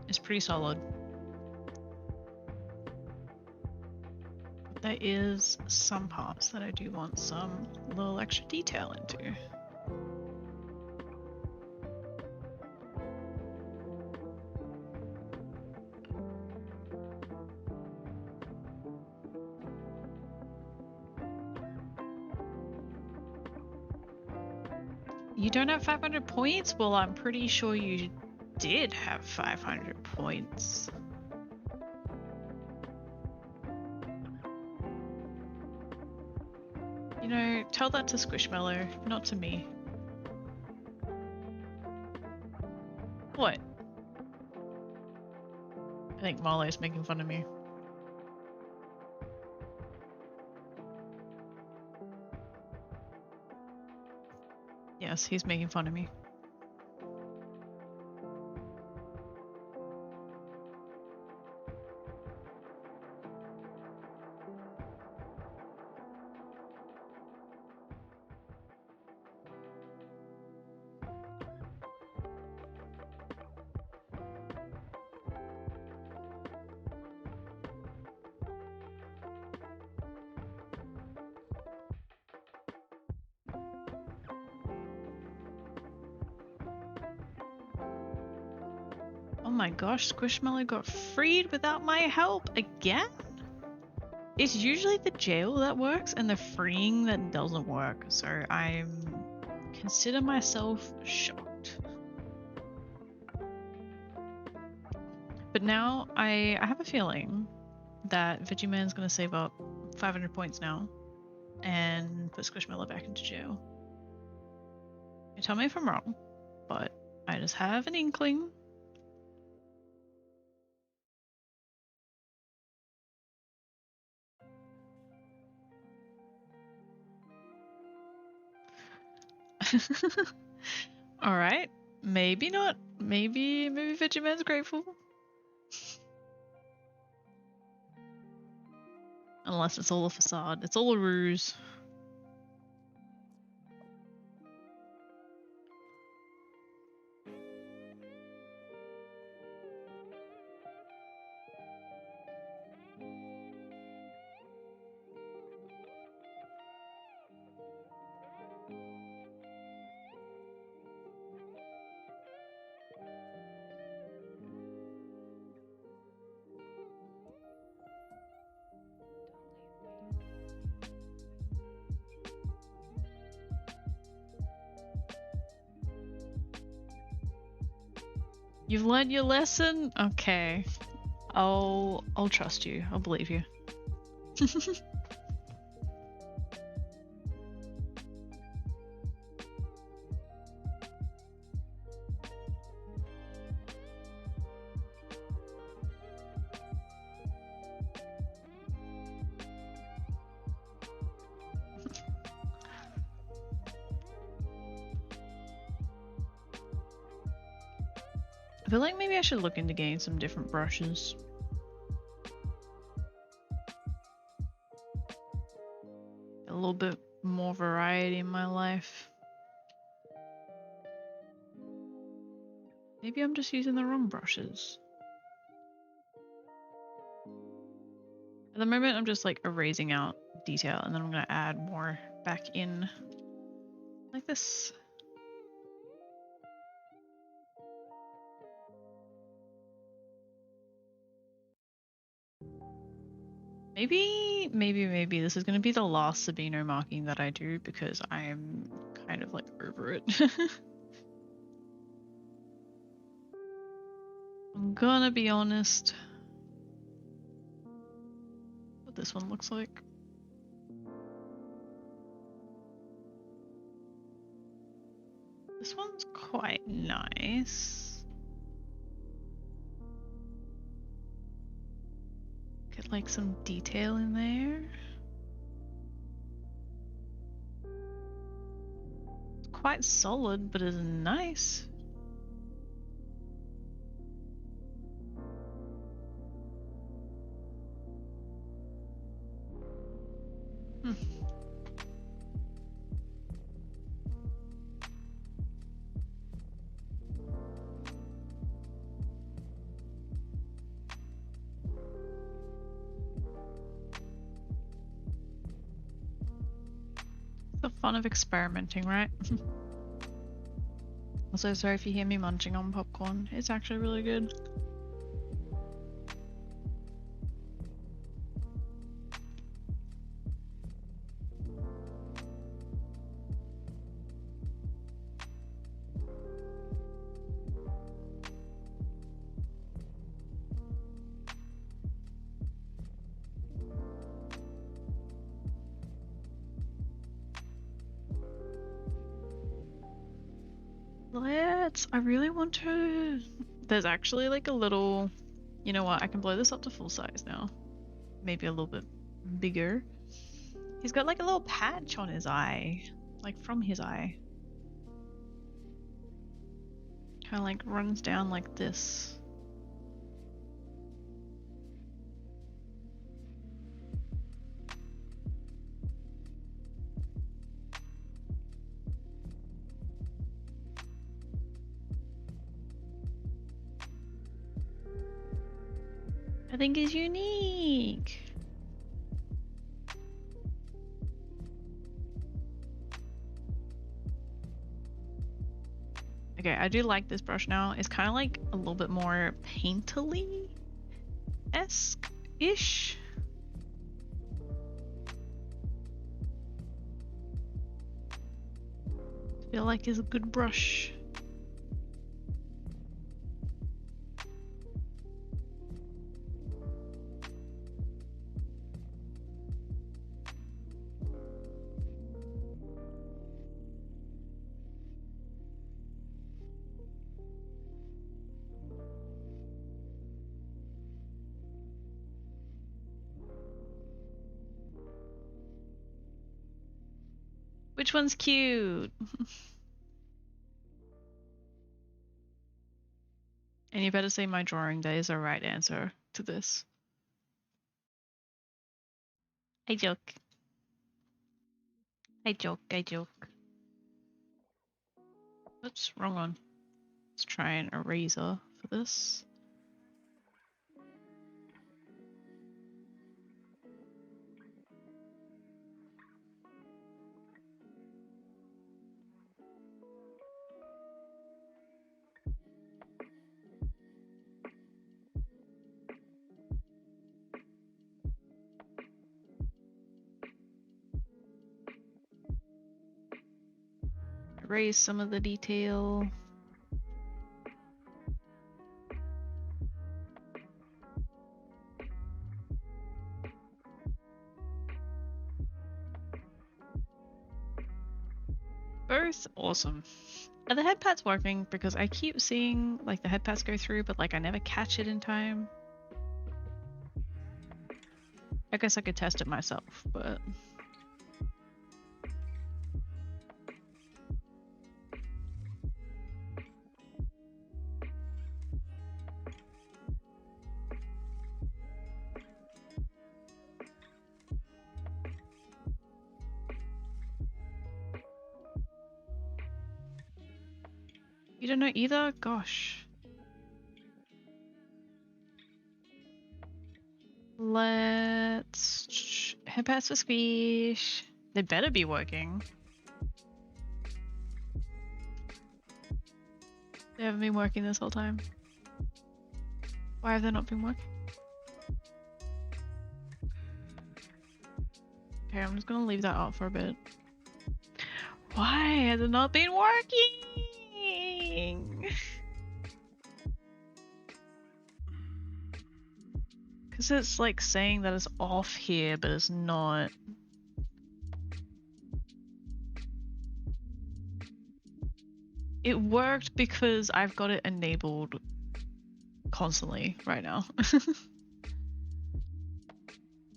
is pretty solid. There is some parts that I do want some little extra detail into. You don't have 500 points? Well, I'm pretty sure you did have 500 points. You know, tell that to Squishmallow, not to me. What? I think Marlo's making fun of me. Yes, he's making fun of me. Oh my gosh, Squishmallow got freed without my help again? It's usually the jail that works and the freeing that doesn't work, so I consider myself shocked. But now I have a feeling that Veggieman's gonna save up 500 points now and put Squishmallow back into jail. You tell me if I'm wrong, but I just have an inkling. All right, maybe not. Maybe Veggieman's grateful. Unless it's all a facade. It's all a ruse. You've learned your lesson? Okay. I'll trust you. I'll believe you. I feel like maybe I should look into getting some different brushes. A little bit more variety in my life. Maybe I'm just using the wrong brushes. At the moment, I'm just like erasing out detail and then I'm gonna add more back in like this. Maybe this is gonna be the last Sabino marking that I do because I'm kind of like over it. I'm gonna be honest. What this one looks like. This one's quite nice. Get like some detail in there. It's quite solid, but it's nice. The fun of experimenting, right? Also, sorry if you hear me munching on popcorn. It's actually really good. I really want to. There's actually like a little. You know what? I can blow this up to full size now. Maybe a little bit bigger. He's got like a little patch on his eye, like from his eye. Kind of like runs down like this. I think is unique. Okay, I do like this brush now. It's kind of like a little bit more painterly-esque-ish. Feel like it's a good brush. Which one's cute? And you better say my drawing day is the right answer to this. I joke. I joke, I joke. Oops, wrong one. Let's try an eraser for this. Erase some of the detail. both awesome. Are the head pads working? Because I keep seeing like the head pads go through, but like I never catch it in time. I guess I could test it myself, but you don't know either? Gosh. Let's head pads for squish. They better be working. They haven't been working this whole time. Why have they not been working? Okay, I'm just gonna leave that out for a bit. Why has it not been working? Because it's like saying that it's off here, but it's not. It worked because I've got it enabled constantly right now.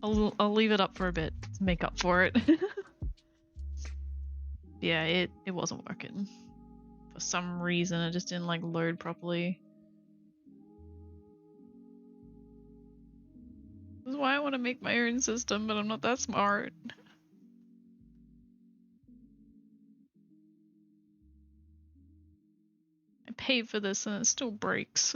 I'll leave it up for a bit to make up for it. Yeah, it wasn't working. For some reason it just didn't like load properly. This is why I want to make my own system, but I'm not that smart. I paid for this and it still breaks.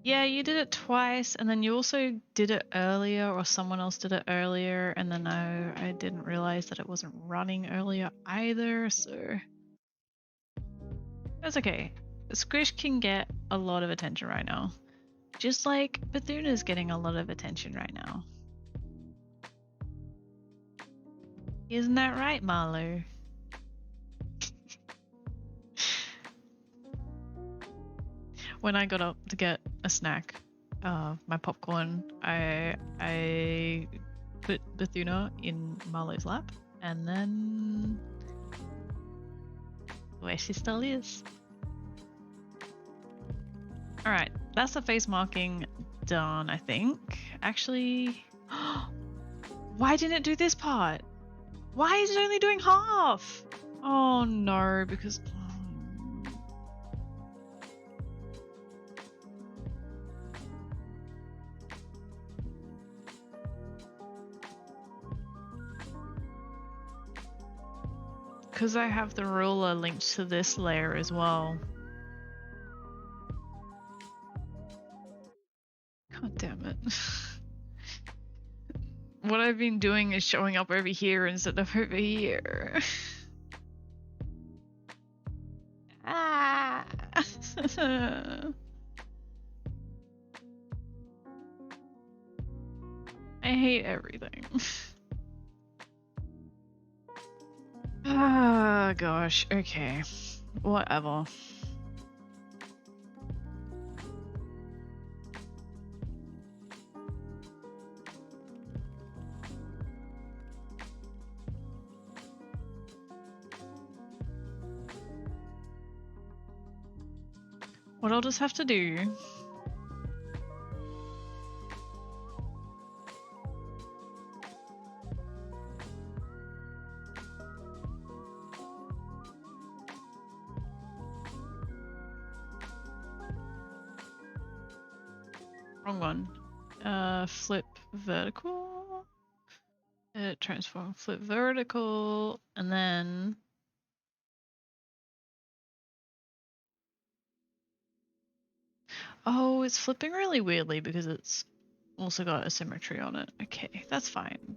Yeah, you did it twice, and then you also did it earlier, or someone else did it earlier, and then I didn't realize that it wasn't running earlier either, so that's okay. Squish can get a lot of attention right now. Just like Bethuna's getting a lot of attention right now. Isn't that right, Marlo? When I got up to get a snack, my popcorn, I put Bethuna in Marlo's lap, and then where she still is. Alright, that's the face marking done, I think. Actually, why didn't it do this part? Why is it only doing half? Oh no, because I have the ruler linked to this layer as well. God damn it. What I've been doing is showing up over here instead of over here. Ah! I hate everything. Ah, gosh. Okay. Whatever. What I'll just have to do wrong one. Flip vertical. Transform, flip vertical, and then oh, it's flipping really weirdly because it's also got a symmetry on it. Okay, that's fine.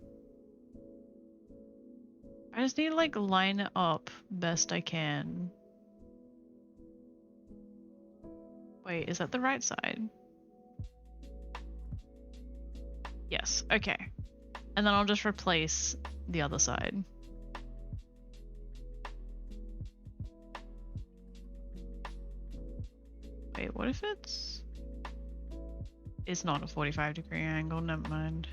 I just need to like line it up best I can. Wait, is that the right side? Yes, okay. And then I'll just replace the other side. Wait, what if it's not a 45-degree angle? Never mind.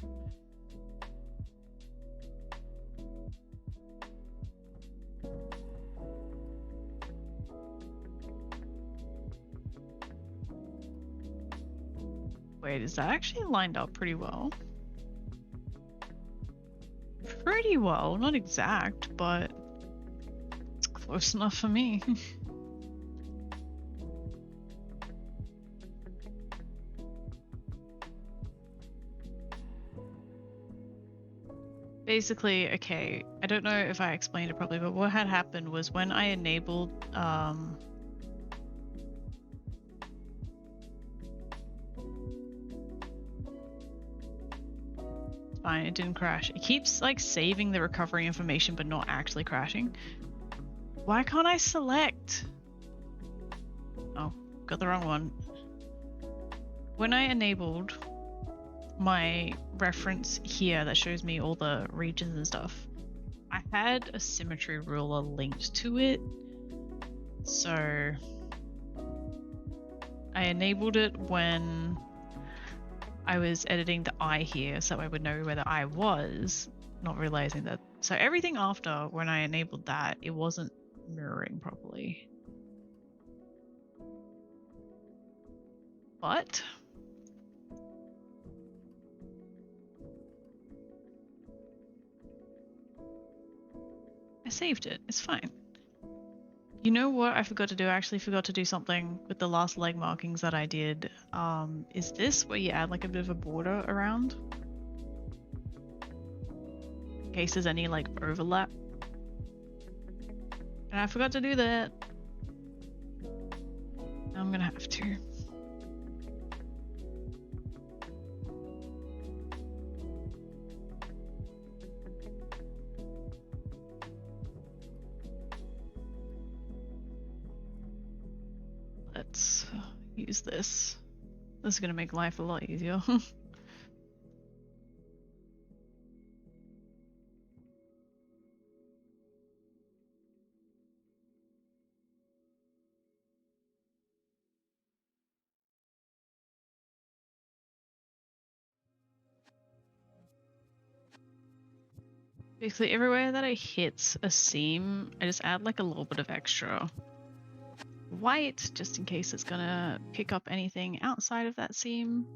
Wait, is that actually lined up pretty well? Pretty well, not exact, but it's close enough for me. Basically, okay, I don't know if I explained it properly, but what had happened was when I enabled fine, it didn't crash. It keeps like saving the recovery information but not actually crashing. Why can't I select? Oh, got the wrong one. When I enabled my reference here that shows me all the regions and stuff, I had a symmetry ruler linked to it. So I enabled it when I was editing the eye here, so I would know where the eye was, not realizing that. So everything after, when I enabled that, it wasn't mirroring properly. But I saved it. It's fine. You know what I forgot to do? I actually forgot to do something with the last leg markings that I did. Is this where you add like a bit of a border around? In case there's any like overlap. And I forgot to do that. I'm gonna have to. Let's use this. This is going to make life a lot easier. Basically everywhere that I hit a seam, I just add like a little bit of extra white just in case it's gonna pick up anything outside of that seam.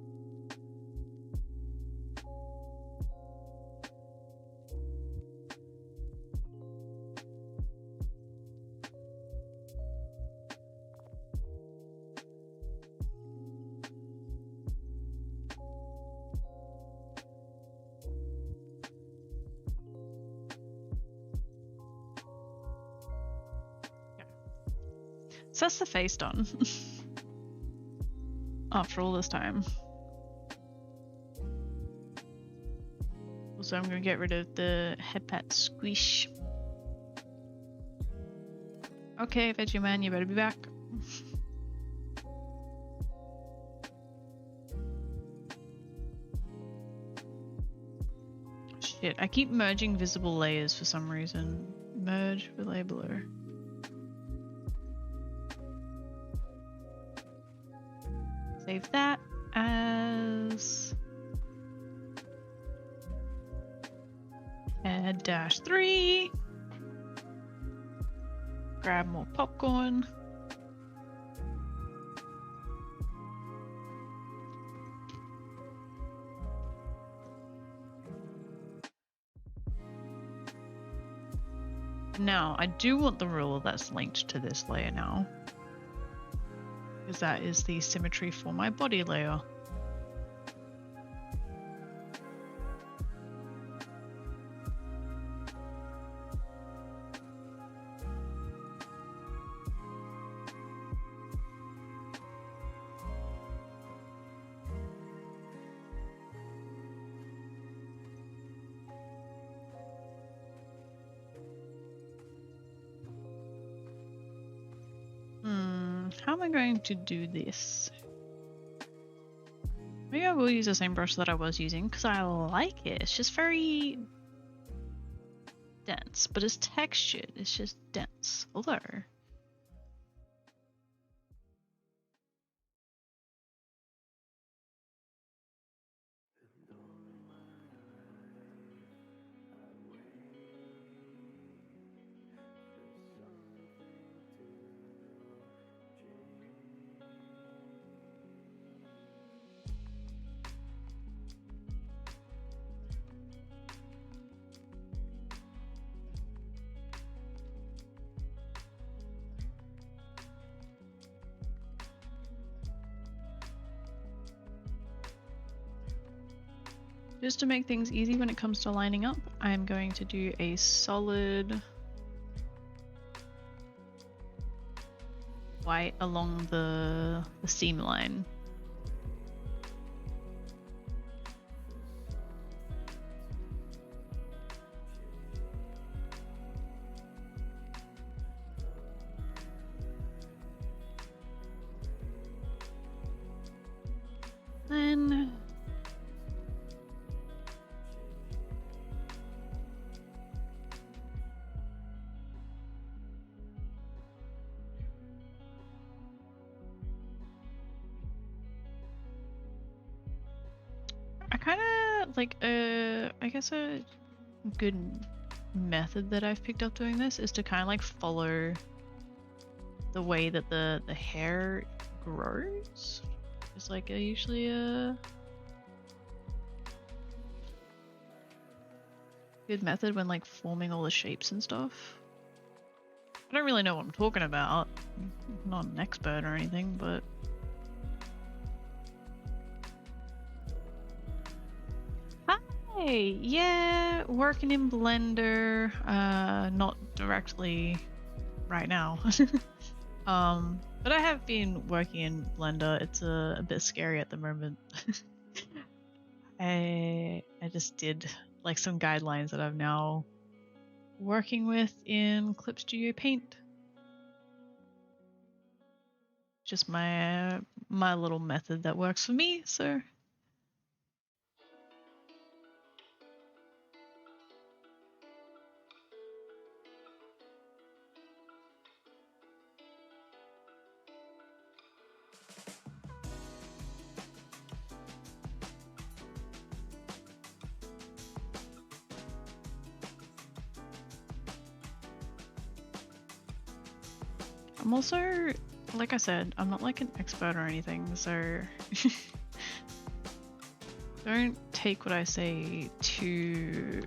So that's the face done. After all this time. Also, I'm going to get rid of the headpad squish. Okay, Veggie Man, you better be back. Shit, I keep merging visible layers for some reason. Merge with labeler. Save that as add -3. Grab more popcorn. Now, I do want the ruler that's linked to this layer now, because that is the symmetry for my body layer. How am I going to do this? Maybe I will use the same brush that I was using because I like it. It's just very dense, but it's textured. It's just dense. Although Just to make things easy when it comes to lining up, I'm going to do a solid white along the seam line. Then I kind of like I guess a good method that I've picked up doing this is to kind of like follow the way that the hair grows. It's like usually a good method when like forming all the shapes and stuff. I don't really know what I'm talking about. I'm not an expert or anything, but hi, yeah, working in Blender. Not directly right now. But I have been working in Blender. It's a bit scary at the moment. I just did like some guidelines that I'm now working with in Clip Studio Paint. Just my little method that works for me, so. I'm also, like I said, I'm not like an expert or anything, so don't take what I say too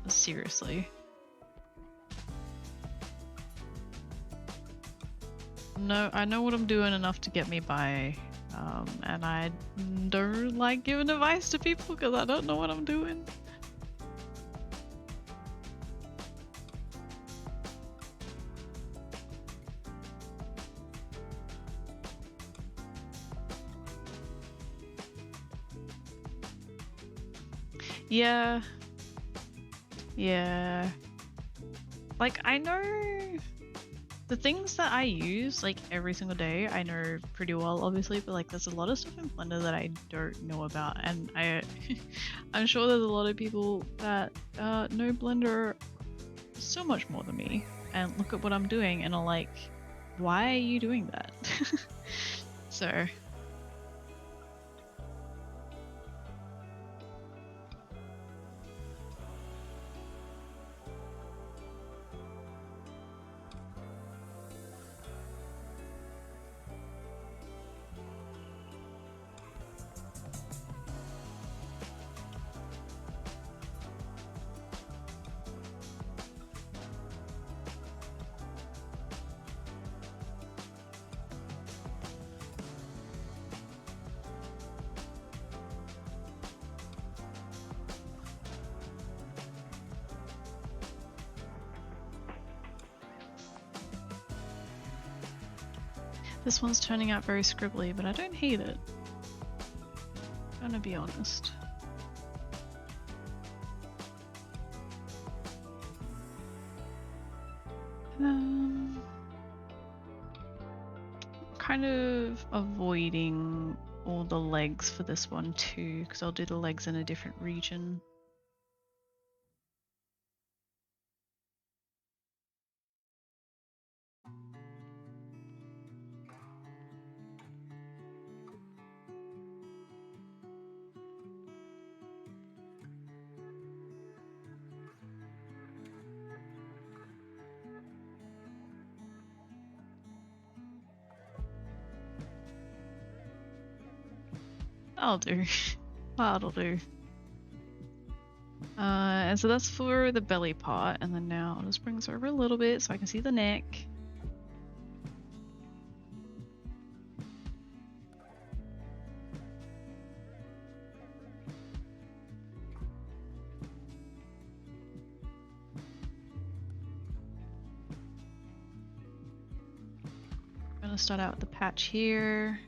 seriously. No, I know what I'm doing enough to get me by, and I don't like giving advice to people because I don't know what I'm doing. Yeah. Like, I know the things that I use, like, every single day, I know pretty well, obviously, but, like, there's a lot of stuff in Blender that I don't know about, and I'm sure there's a lot of people that know Blender so much more than me, and look at what I'm doing, and are like, why are you doing that? So. This one's turning out very scribbly, but I don't hate it. I'm gonna be honest. Kind of avoiding all the legs for this one too, because I'll do the legs in a different region. That'll do. That'll do. And so that's for the belly part, and then now I'll just bring this over a little bit so I can see the neck. gonna start out with the patch here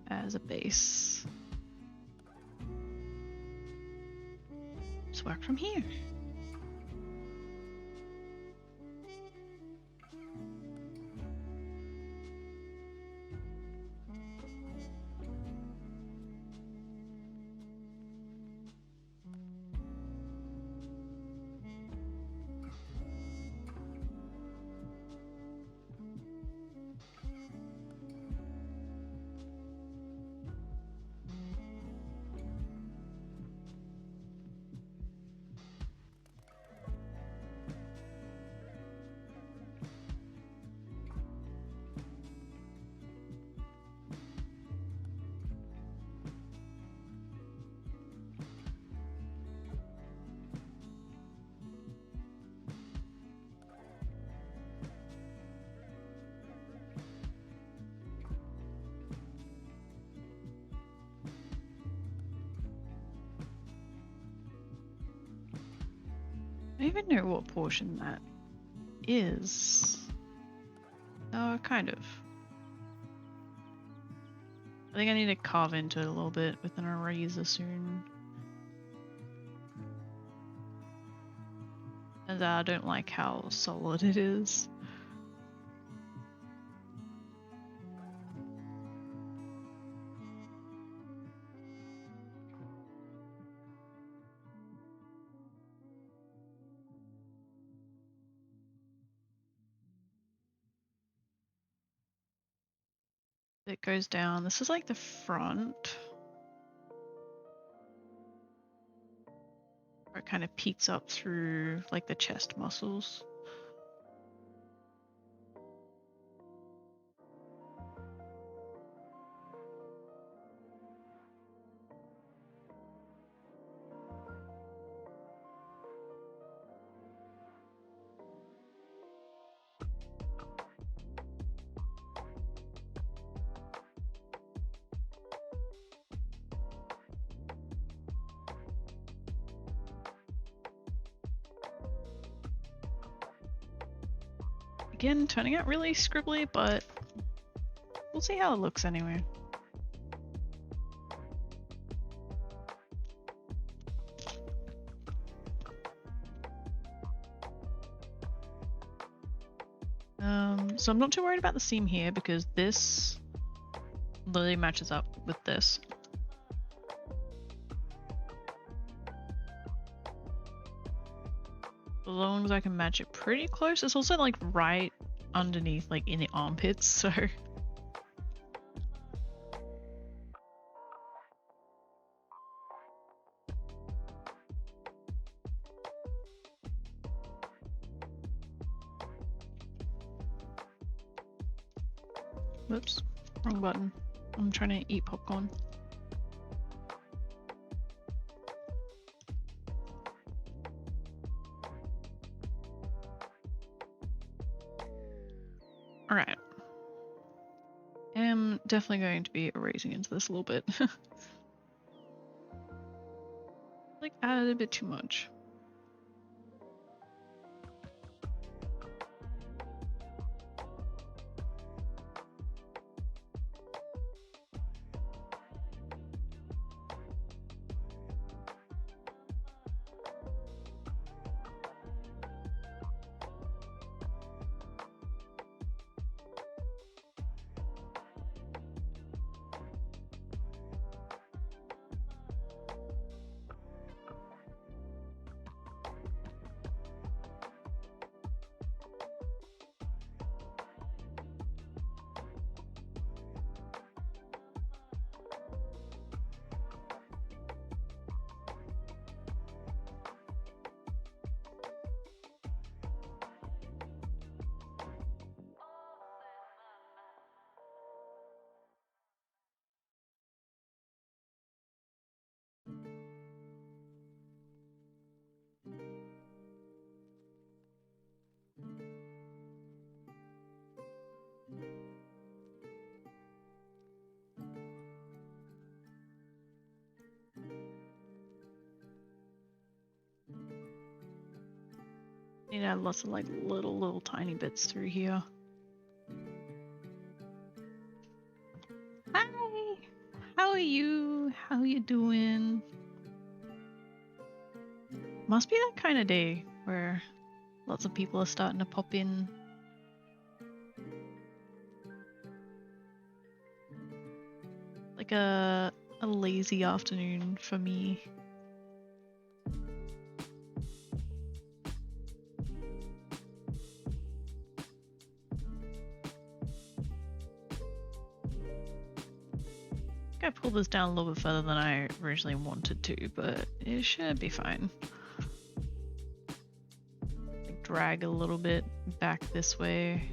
as a base. Just work from here. I don't even know what portion that is. Kind of. I think I need to carve into it a little bit with an eraser soon. And I don't like how solid it is. It goes down. This is like the front. Where it kind of peeks up through like the chest muscles. Again, turning out really scribbly, but we'll see how it looks anyway. So I'm not too worried about the seam here because this literally matches up with this. As long as I can match it pretty close. It's also like right underneath, like in the armpits, so. Whoops, wrong button. I'm trying to eat popcorn. Alright. I'm definitely going to be erasing into this a little bit. Like, added a bit too much. Need to add lots of like little tiny bits through here. you? How you doing? Must be that kind of day where lots of people are starting to pop in. Like a lazy afternoon for me. I pulled this down a little bit further than I originally wanted to, but it should be fine. Like drag a little bit back this way.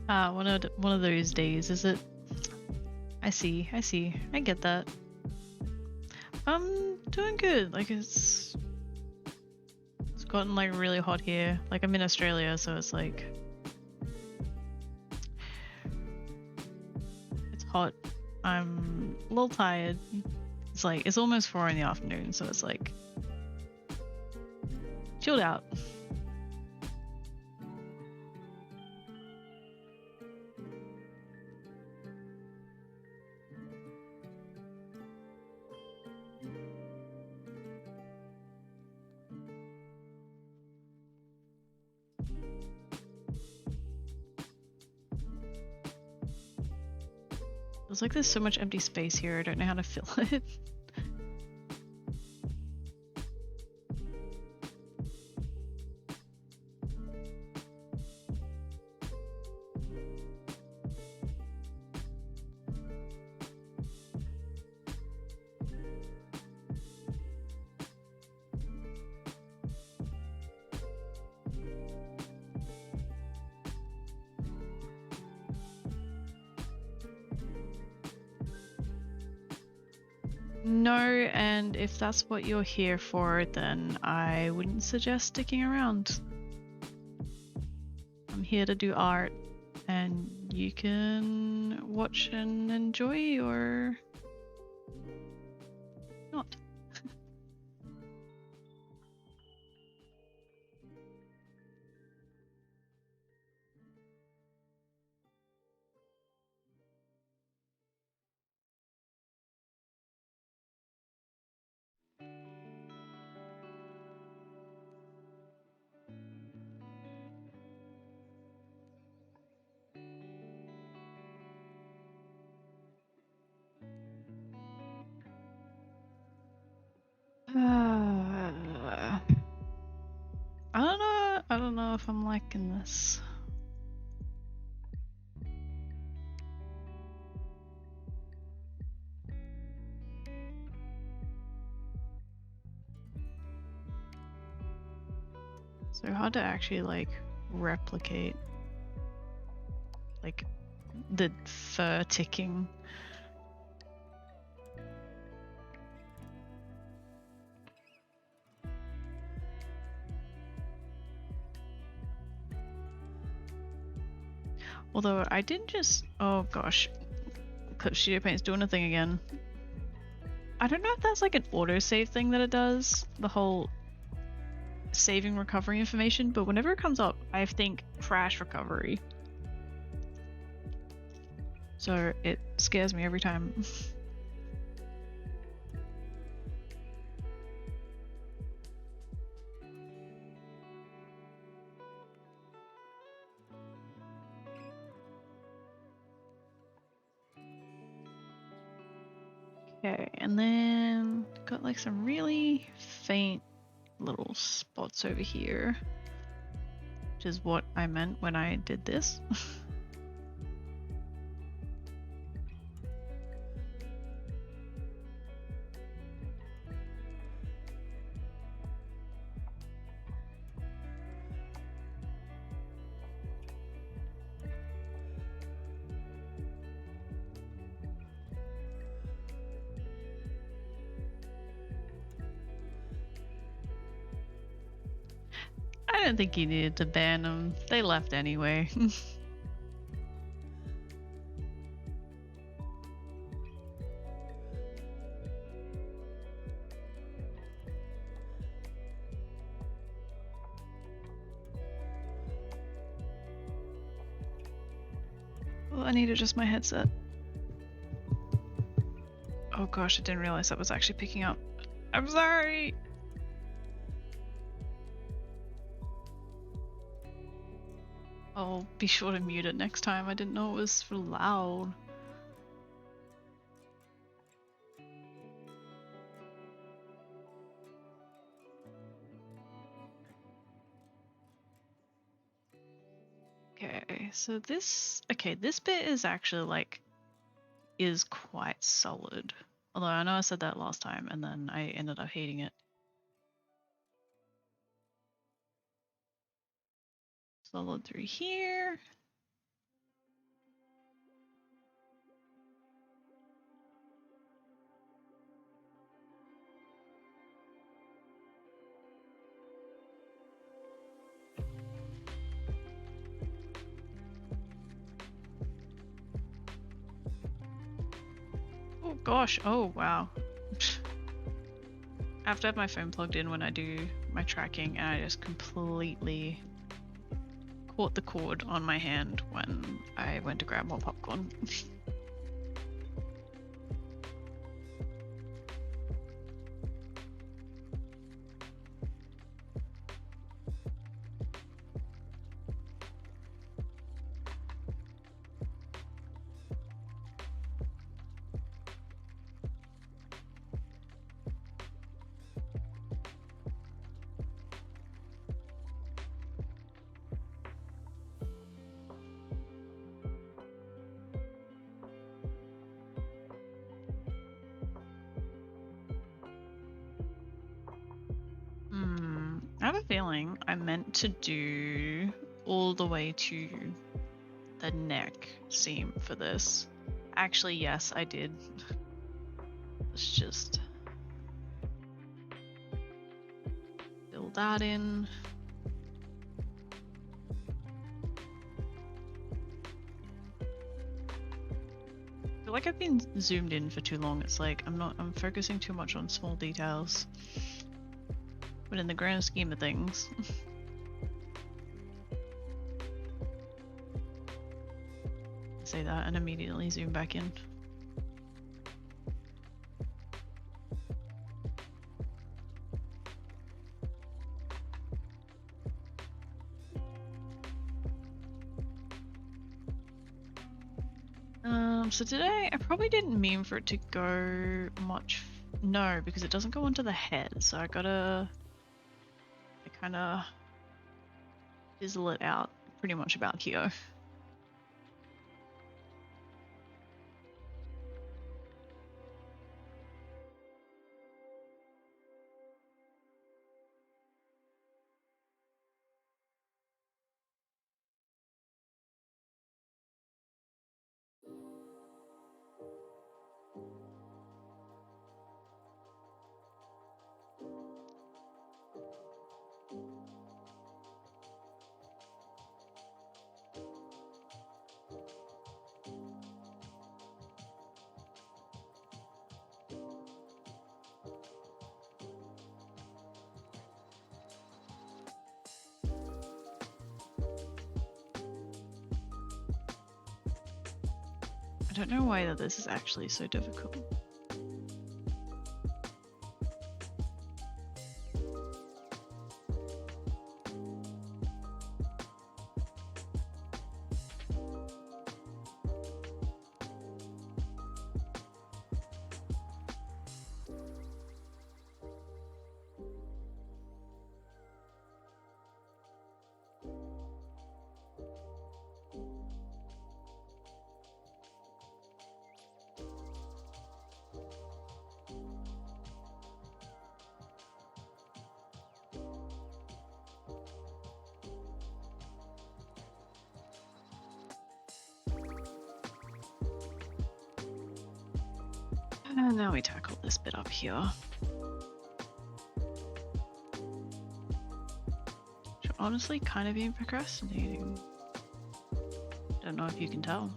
Ah, one of those days, is it? I see, I get that. I'm doing good. Like it's gotten like really hot here. Like I'm in Australia, so it's like it's hot. I'm a little tired. It's like it's almost 4 in the afternoon, so it's like chilled out. Feels like there's so much empty space here, I don't know how to fill it. No, and if that's what you're here for, then I wouldn't suggest sticking around. I'm here to do art, and you can watch and enjoy or not. I don't know if I'm liking this. So hard to actually like replicate like the fur ticking. Although I did just, oh gosh, Clip Studio Paint's doing a thing again. I don't know if that's like an autosave thing that it does, the whole saving recovery information, but whenever it comes up, I think crash recovery. So it scares me every time. Okay, and then got like some really faint little spots over here, which is what I meant when I did this. I don't think you needed to ban them. They left anyway. Oh, I need to adjust my headset. Oh gosh, I didn't realize that was actually picking up. I'm sorry! I'll be sure to mute it next time. I didn't know it was for loud. Okay, so this bit is actually like is quite solid. Although I know I said that last time and then I ended up hating it. Solid through here. Oh gosh, oh wow. I have to have my phone plugged in when I do my tracking and I just completely caught the cord on my hand when I went to grab more popcorn. I have a feeling I meant to do all the way to the neck seam for this. Actually, yes, I did. Let's just fill that in. I feel like I've been zoomed in for too long. It's like I'm focusing too much on small details. But in the grand scheme of things, say that and immediately zoom back in. So today I probably didn't mean for it to go much. No, because it doesn't go onto the head, so I gotta kind of fizzle it out pretty much about here. I don't know why this is actually so difficult. And now we tackle this bit up here. Which I've honestly kind of been procrastinating. Don't know if you can tell.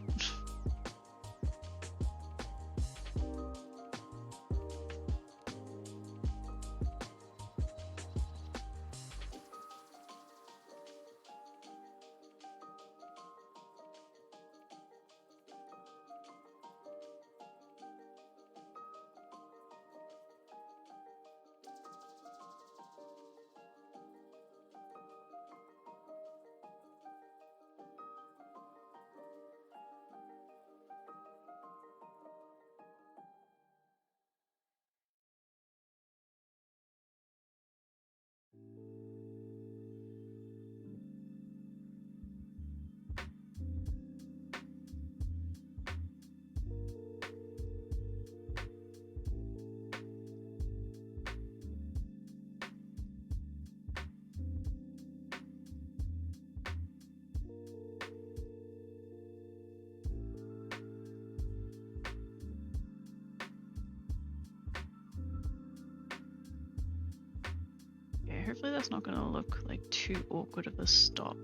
Hopefully that's not gonna look like too awkward of a stop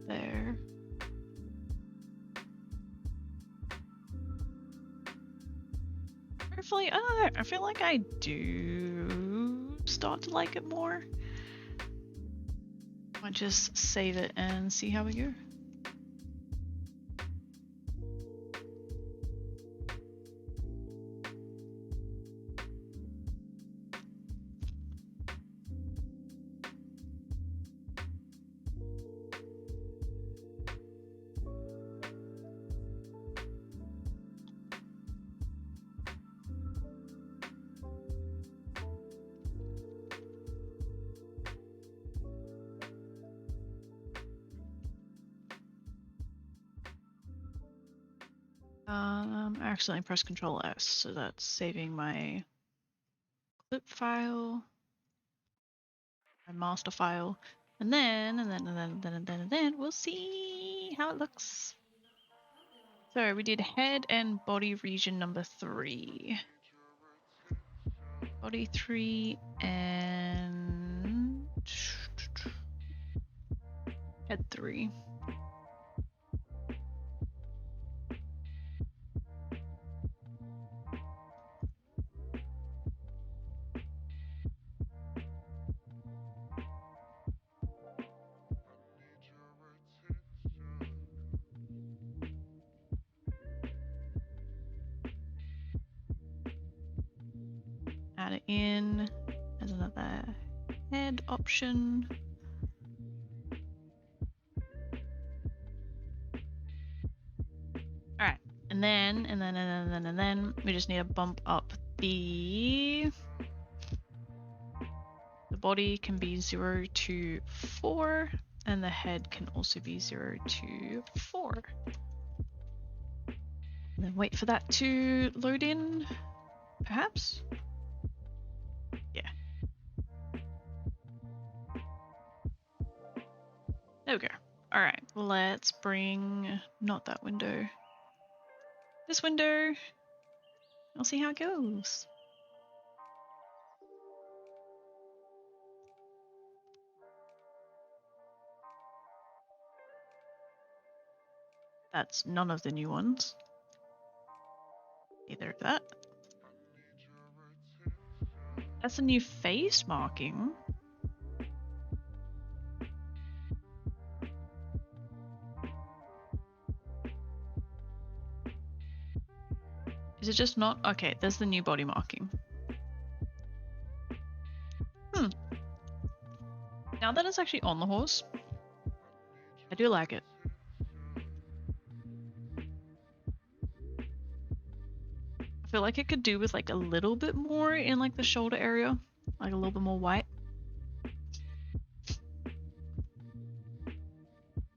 there. Hopefully, I feel like I do start to like it more. I'll just save it and see how we go. I accidentally pressed Control S, so that's saving my clip file, my master file, and then we'll see how it looks. So we did head and body region number 3. Body 3 and head 3. Add it in as another head option. All right, and then we just need to bump up the body can be 0 to 4, and the head can also be 0 to 4. And then wait for that to load in, perhaps. Yeah. There we go. All right, let's bring not that window. This window. I'll see how it goes. That's none of the new ones. Either of that. That's a new face marking. Is it just not? Okay, there's the new body marking. Now that it's actually on the horse, I do like it. I feel like it could do with like a little bit more in like the shoulder area, like a little bit more white.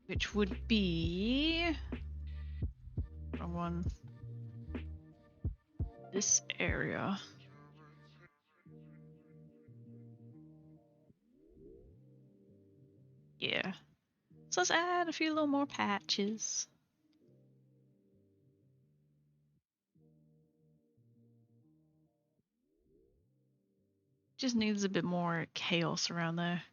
Which would be wrong one. This area. Yeah. So let's add a few little more patches. Just needs a bit more chaos around there.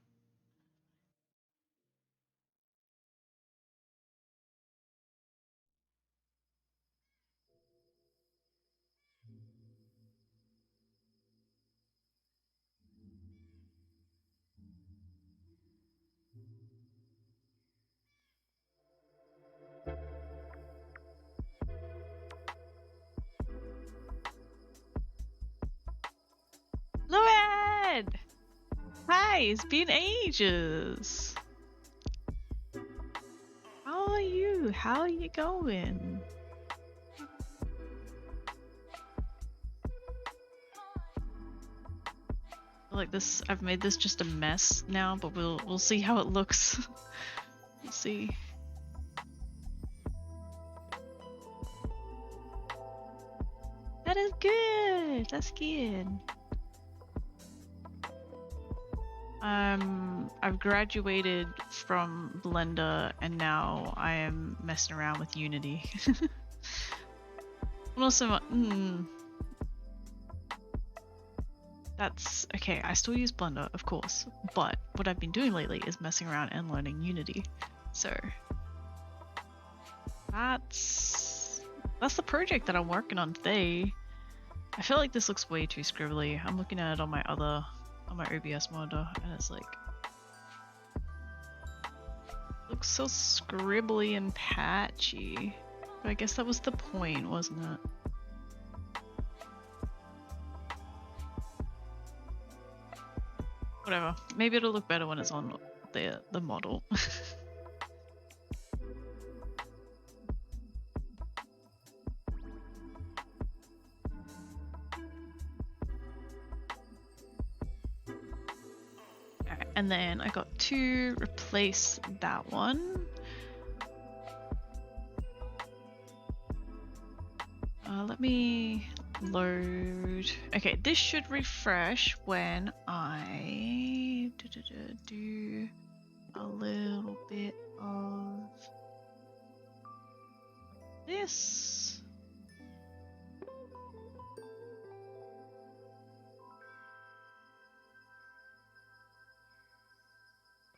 Lued! Hi, it's been ages. How are you? How are you going? Like this, I've made this just a mess now, but we'll see how it looks. We'll see. That is good. That's good. I've graduated from Blender and now I am messing around with Unity. I'm also That's okay. I still use Blender, of course, but what I've been doing lately is messing around and learning Unity. So that's the project that I'm working on today. I feel like this looks way too scribbly. I'm looking at it on my OBS monitor, and it's like looks so scribbly and patchy. But I guess that was the point, wasn't it? Whatever. Maybe it'll look better when it's on the model. Alright, and then I got to replace that one. Let me load. Okay, this should refresh when I do a little bit of this.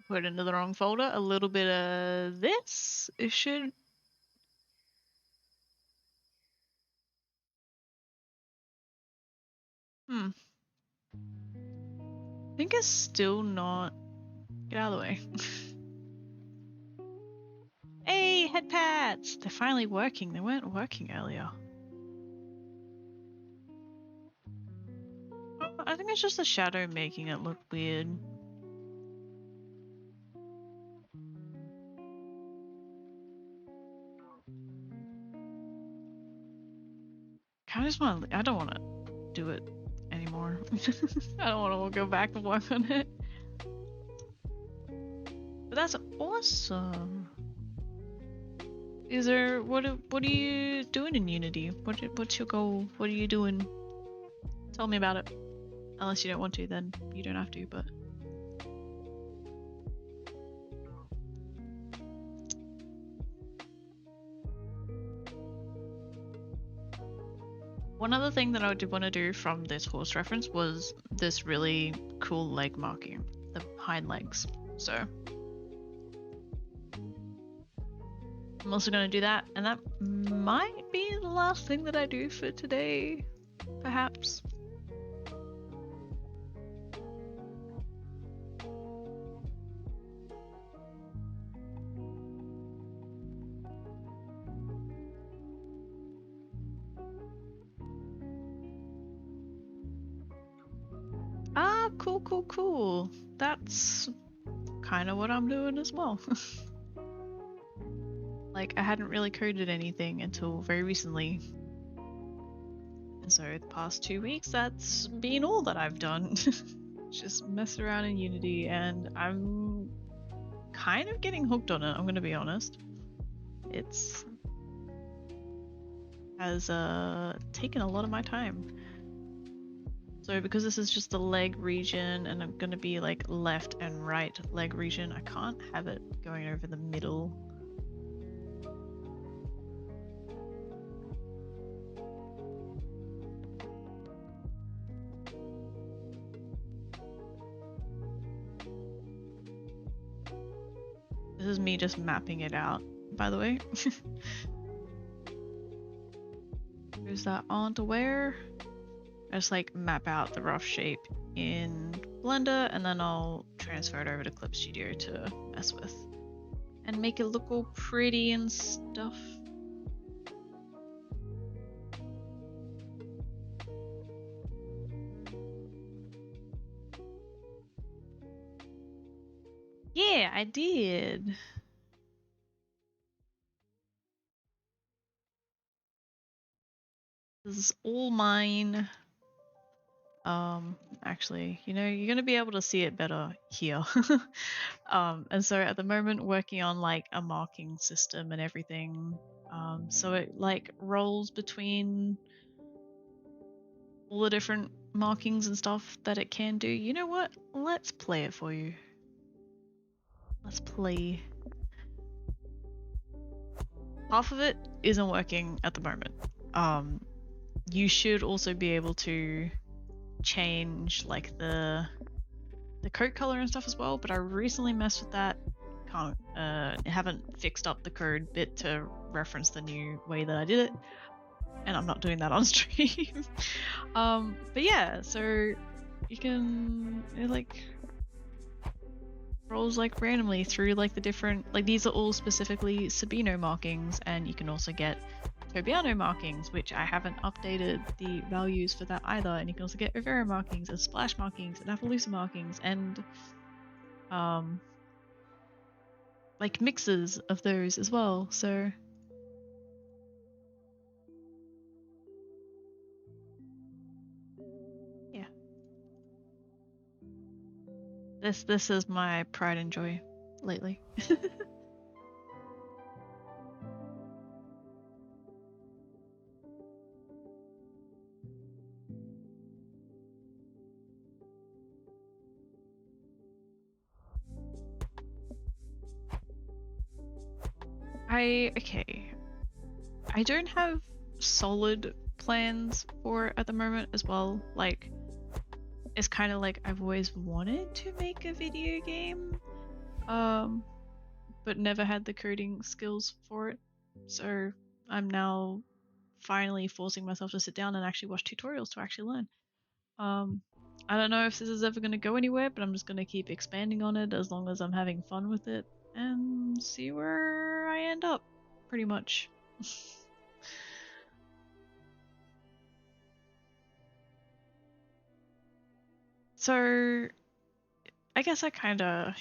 Put it into the wrong folder. A little bit of this. It should. I think it's still not. Get out of the way. Hey, head pads! They're finally working. They weren't working earlier. I think it's just the shadow making it look weird. I don't want to do it anymore. I don't want to go back and work on it. But that's awesome. Is there what are you doing in Unity? What's your goal? What are you doing? Tell me about it. Unless you don't want to, then you don't have to, but one other thing that I did want to do from this horse reference was this really cool leg marking, the hind legs. So I'm also going to do that, and that might be the last thing that I do for today, perhaps. Ah, cool. That's kind of what I'm doing as well. Like, I hadn't really coded anything until very recently. And so the past 2 weeks, that's been all that I've done. Just mess around in Unity, and I'm kind of getting hooked on it, I'm gonna be honest. It's has taken a lot of my time. So because this is just the leg region, and I'm gonna be like left and right leg region, I can't have it going over the middle. This is me just mapping it out, by the way. Is that on to where? I just like map out the rough shape in Blender, and then I'll transfer it over to Clip Studio to mess with and make it look all pretty and stuff. Yeah, I did. This is all mine. Actually, you know, you're gonna be able to see it better here. And so at the moment working on like a marking system and everything. So it like rolls between all the different markings and stuff that it can do. You know what? Let's play it for you. Let's play. Half of it isn't working at the moment. You should also be able to change like the coat color and stuff as well, but I recently messed with that. Haven't fixed up the code bit to reference the new way that I did it, and I'm not doing that on stream. But yeah, so you can like rolls like randomly through like the different, like these are all specifically Sabino markings, and you can also get Tobiano markings, which I haven't updated the values for that either, and you can also get Overa markings and Splash markings and Appaloosa markings and like mixes of those as well. So yeah, this is my pride and joy lately. Okay. I don't have solid plans for it at the moment as well. Like, it's kind of like I've always wanted to make a video game, but never had the coding skills for it. So I'm now finally forcing myself to sit down and actually watch tutorials to actually learn. I don't know if this is ever going to go anywhere, but I'm just going to keep expanding on it as long as I'm having fun with it and see where I end up, pretty much. So I guess I kind of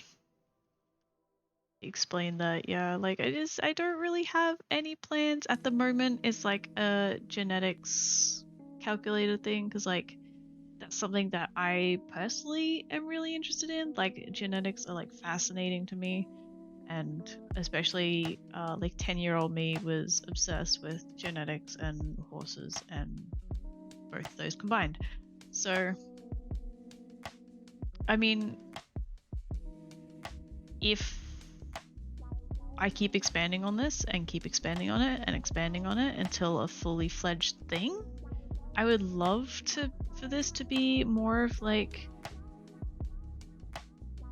explained that, yeah, like I don't really have any plans at the moment. It's like a genetics calculator thing, because like that's something that I personally am really interested in. Like genetics are like fascinating to me, and especially like 10-year-old me was obsessed with genetics and horses and both of those combined. So I mean, if I keep expanding on this and keep expanding on it and expanding on it until a fully fledged thing, I would love for this to be more of like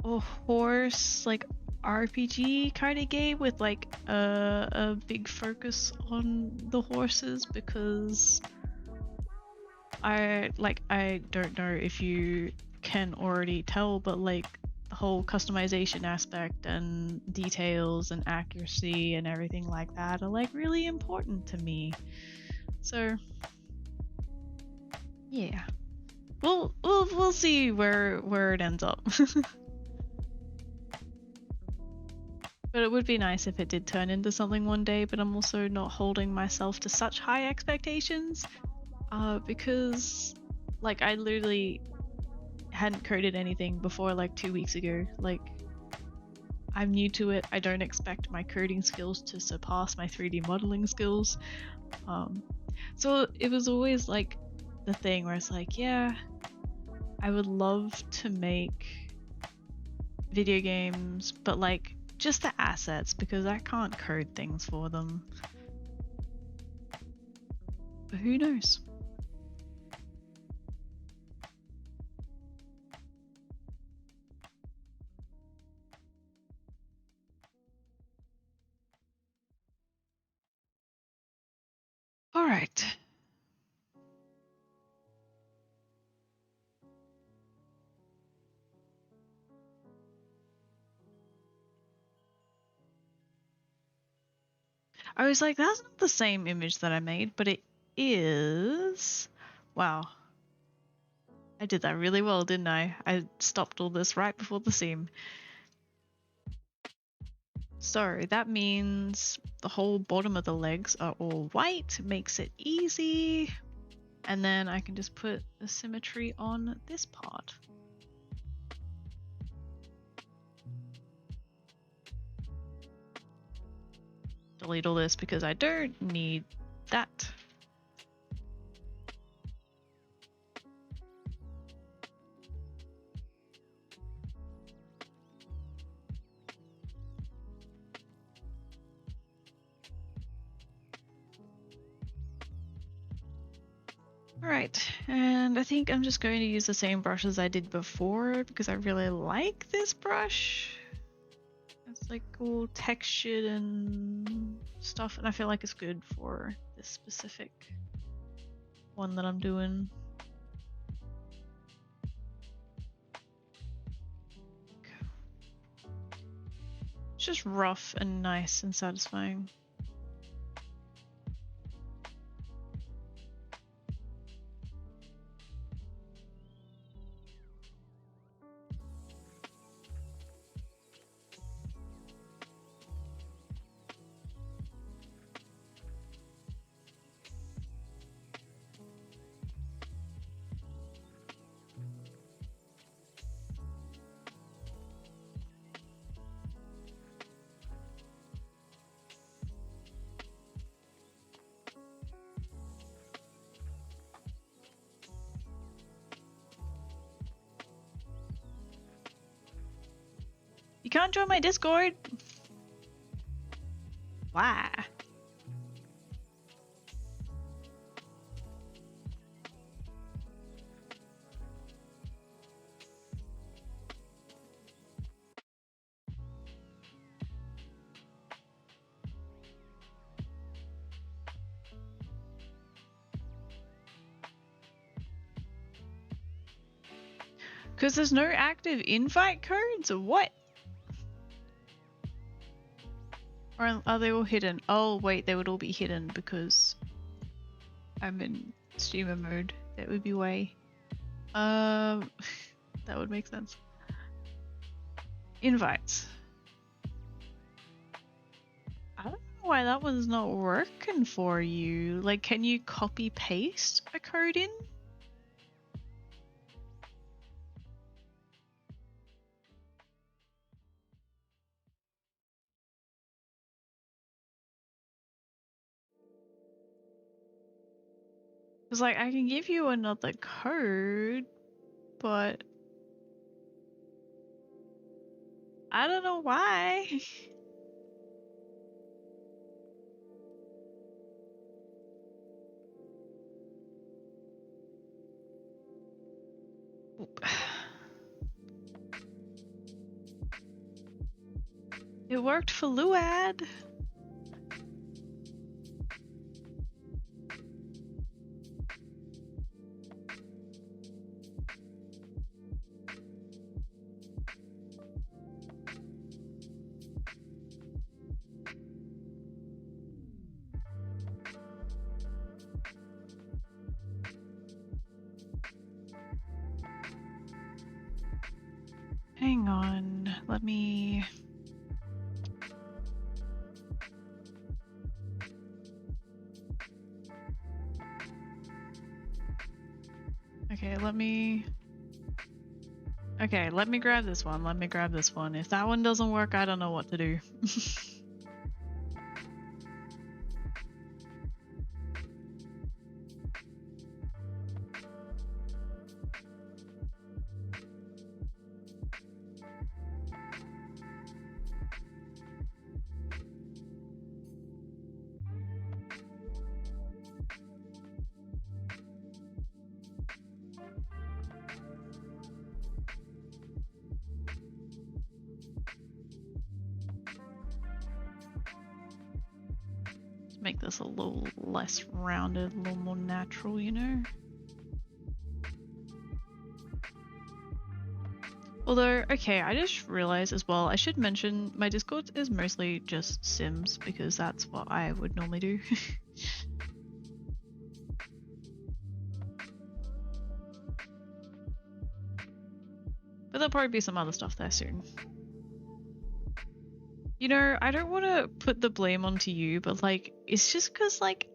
a horse like RPG kind of game with like a big focus on the horses, because I don't know if you can already tell, but like the whole customization aspect and details and accuracy and everything like that are like really important to me. So yeah, we'll see where it ends up. But it would be nice if it did turn into something one day, but I'm also not holding myself to such high expectations, because like I literally hadn't coded anything before like 2 weeks ago. Like, I'm new to it. I don't expect my coding skills to surpass my 3D modeling skills. So it was always like the thing where it's like, yeah, I would love to make video games, but like just the assets, because I can't code things for them. But who knows? All right. I was like, that's not the same image that I made, but it is. Wow. I did that really well, didn't I? I stopped all this right before the seam. So that means the whole bottom of the legs are all white, makes it easy. And then I can just put the symmetry on this part. Delete all this because I don't need that. Alright, and I think I'm just going to use the same brush as I did before because I really like this brush. It's like all textured and stuff, and I feel like it's good for this specific one that I'm doing. It's just rough and nice and satisfying. You can't join my Discord? Why? Because there's no active invite codes or what? Or are they all hidden? Oh wait, they would all be hidden because I'm in streamer mode. That would be way. That would make sense. Invites. I don't know why that one's not working for you. Like, can you copy paste a code in? Because like I can give you another code, but I don't know why. It worked for Luad. Hang on, let me... Okay, let me grab this one. Let me grab this one. If that one doesn't work, I don't know what to do. Make this a little less rounded, a little more natural, you know? Although, okay, I just realized as well, I should mention my Discord is mostly just Sims because that's what I would normally do. But there'll probably be some other stuff there soon. You know, I don't want to put the blame onto you, but like, it's just because like,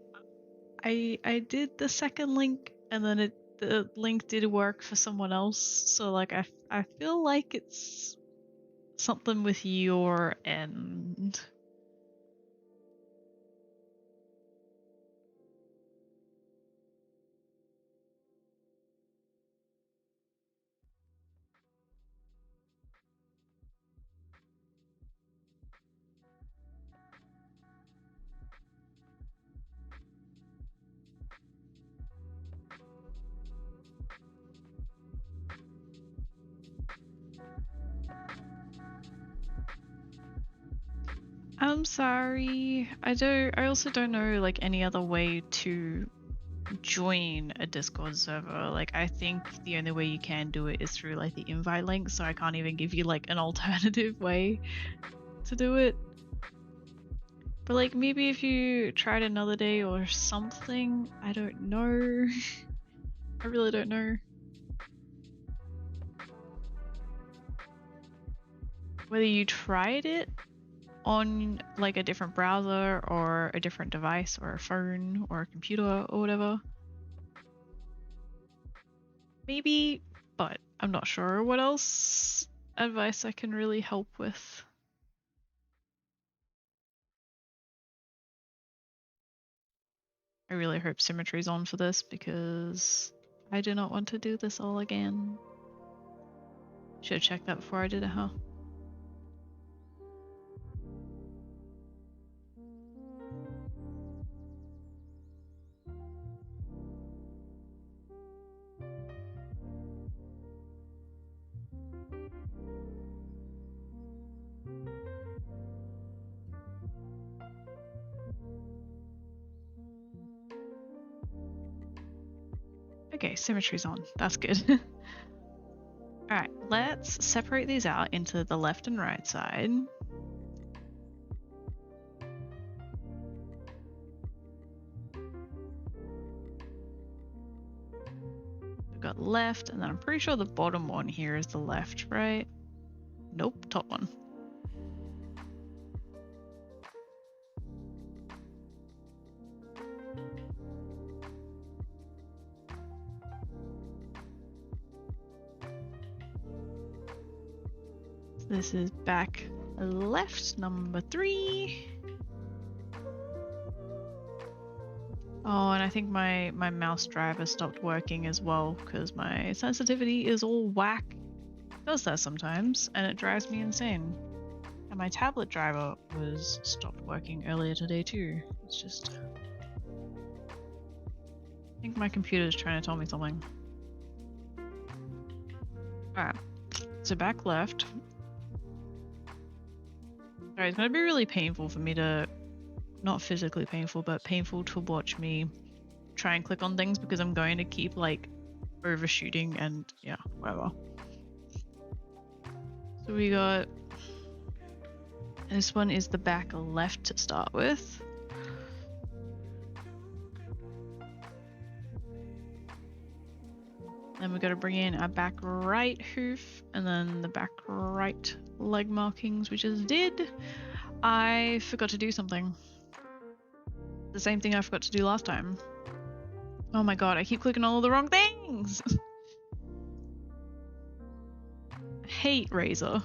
I did the second link and then the link did work for someone else, so like I feel like it's something with your end. I'm sorry. I also don't know like any other way to join a Discord server. Like I think the only way you can do it is through like the invite link, so I can't even give you like an alternative way to do it. But like maybe if you tried another day or something, I don't know. I really don't know. Whether you tried it on like a different browser or a different device or a phone or a computer or whatever. Maybe, but I'm not sure what else advice I can really help with. I really hope Symmetry's on for this because I do not want to do this all again. Should have checked that before I did it, huh? Okay, Symmetry's on. That's good. Alright, let's separate these out into the left and right side. We've got left, and then I'm pretty sure the bottom one here is the left, right? Nope, top one. This is back left, number 3. Oh, and I think my mouse driver stopped working as well because my sensitivity is all whack. It does that sometimes, and it drives me insane. And my tablet driver was stopped working earlier today too. It's just... I think my computer is trying to tell me something. Alright, so back left. Alright, it's gonna be really painful for me to... Not physically painful, but painful to watch me try and click on things because I'm going to keep like overshooting and yeah, whatever. So we got... This one is the back left to start with. Then we got to bring in our back right hoof and then the back right leg markings, we just did. I forgot to do something. The same thing I forgot to do last time. Oh my god, I keep clicking all of the wrong things! Hate Razor.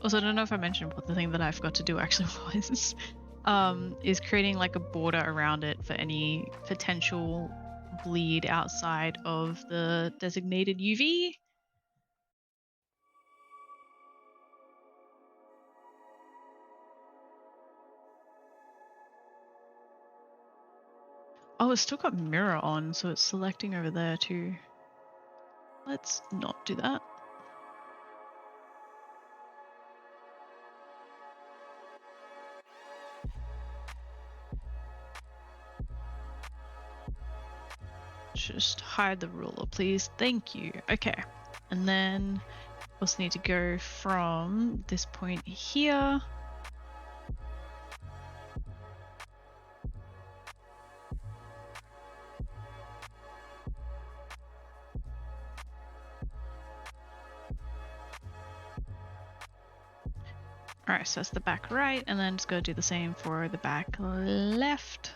Also, I don't know if I mentioned what the thing that I forgot to do actually was. Is creating like a border around it for any potential bleed outside of the designated UV. Oh, it's still got mirror on, so it's selecting over there too. Let's not do that. Just hide the ruler, please. Thank you. Okay. And then also need to go from this point here. Alright, so that's the back right, and then just go do the same for the back left.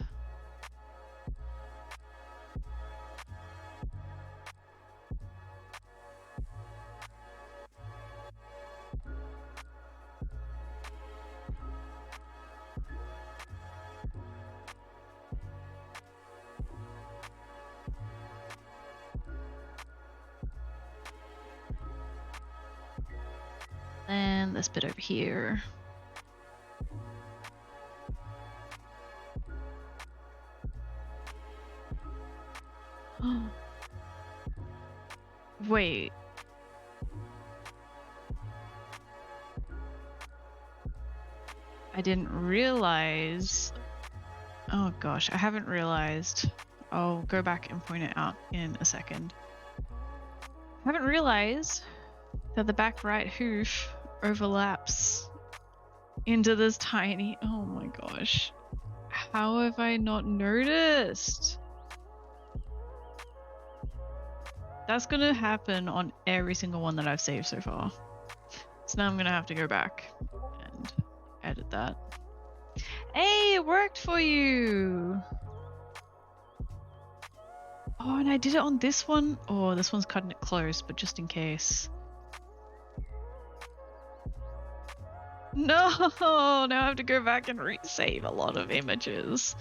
And then this bit over here. Wait. I didn't realize. Oh gosh, I haven't realized. I'll go back and point it out in a second. I haven't realized that the back right hoof overlaps into this tiny. Oh my gosh. How have I not noticed? That's gonna happen on every single one that I've saved so far. So now I'm gonna have to go back and edit that. Hey, it worked for you! Oh, and I did it on this one. Oh, this one's cutting it close, but just in case. No! Now I have to go back and resave a lot of images.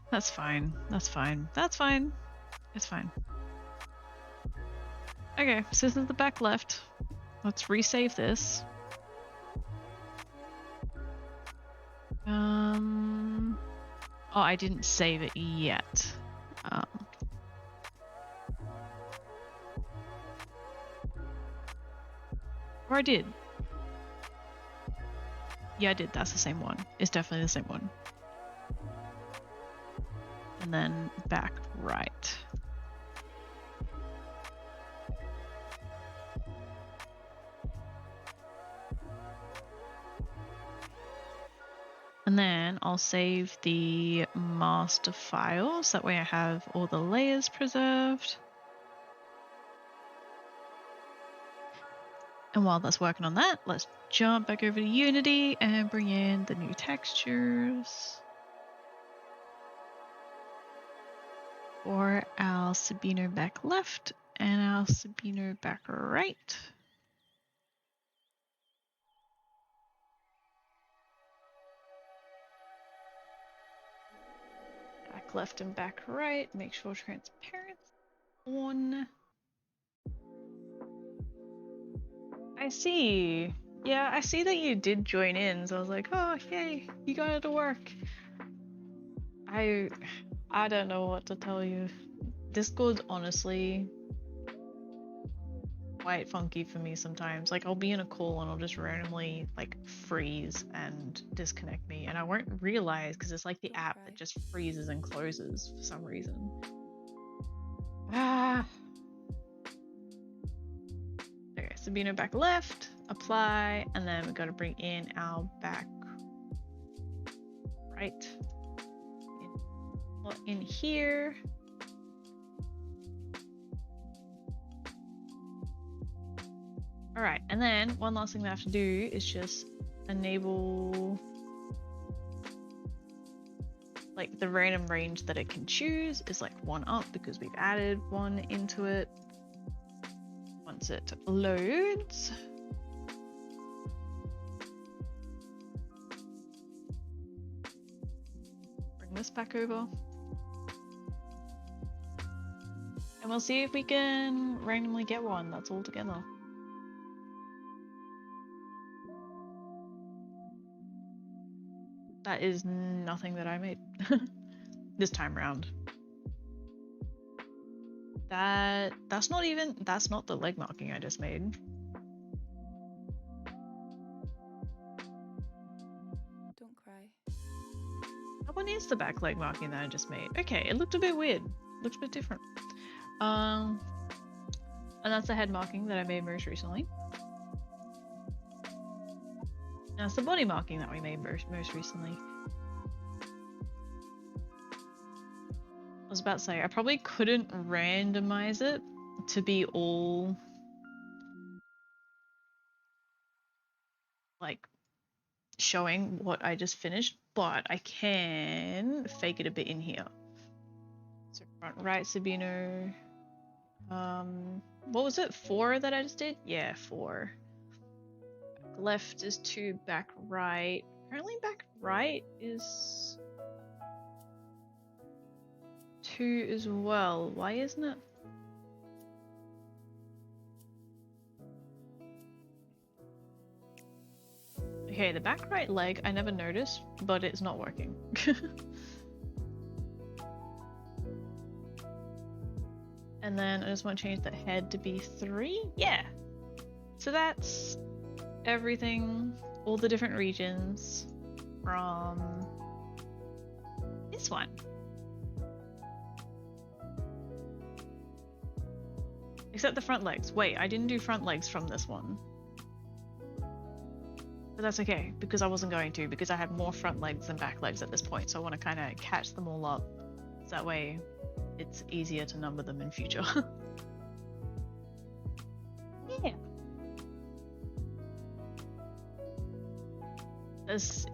That's fine. That's fine. That's fine. It's fine. Okay, so this is the back left. Let's resave this. Oh, I didn't save it yet. Or I did. Yeah, I did. That's the same one. It's definitely the same one. And then back right. And then I'll save the master files. That way I have all the layers preserved. And while that's working on that, let's jump back over to Unity and bring in the new textures for our Sabino back left and our Sabino back right. Back left and back right, make sure transparent on. I see. Yeah, I see that you did join in, so I was like, oh, yay, you got it to work. I don't know what to tell you. Discord's honestly quite funky for me sometimes. Like, I'll be in a call and I'll just randomly, like, freeze and disconnect me, and I won't realize because it's like the app that just freezes and closes for some reason. Okay, Sabino back left, apply, and then we got to bring in our back right in here. All right, and then one last thing that I have to do is just enable like the random range that it can choose is like 1 up because we've added 1 into it. Once it loads, bring this back over, and we'll see if we can randomly get one that's all together. That is nothing that I made this time around. That's not the leg marking I just made. Don't cry. That one is the back leg marking that I just made. Okay, it looked a bit weird. Looked a bit different. And that's the head marking that I made most recently. That's the body marking that we made most recently. I was about to say, I probably couldn't randomize it to be all like showing what I just finished, but I can fake it a bit in here. So front right Sabino, what was it, 4 that I just did? Yeah, 4. Left is 2, back right. Apparently back right is 2 as well. Why isn't it? Okay, the back right leg I never noticed, but it's not working. And then I just want to change the head to be 3. Yeah. So that's everything, all the different regions from this one. Except the front legs. Wait, I didn't do front legs from this one. But that's okay, because I wasn't going to, because I have more front legs than back legs at this point, so I want to kind of catch them all up. So that way it's easier to number them in future. Yeah. This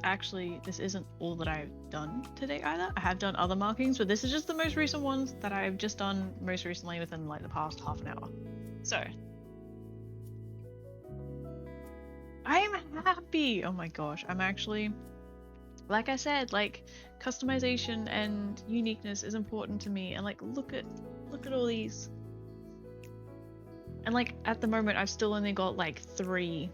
isn't all that I've done today either. I have done other markings, but this is just the most recent ones that I've just done most recently within like the past half an hour. So I'm happy. Oh my gosh, I'm actually, like I said, like customization and uniqueness is important to me, and like look at all these. And like at the moment I've still only got like 3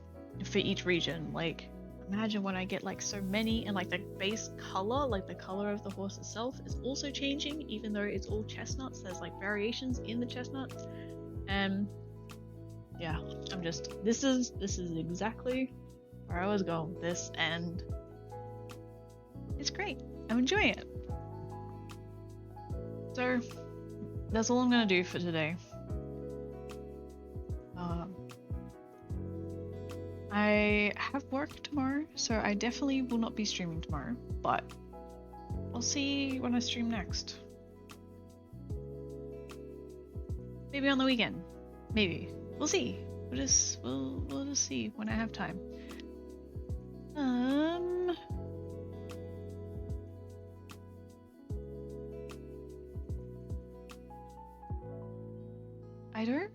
for each region. Like imagine when I get like so many, and like the base color, like the color of the horse itself is also changing, even though it's all chestnuts. There's like variations in the chestnuts. And yeah, I'm just, this is exactly where I was going with this, and it's great. I'm enjoying it. So that's all I'm gonna do for today. I have work tomorrow, so I definitely will not be streaming tomorrow, but I'll see when I stream next. Maybe on the weekend. Maybe. We'll see. We'll just see when I have time. I don't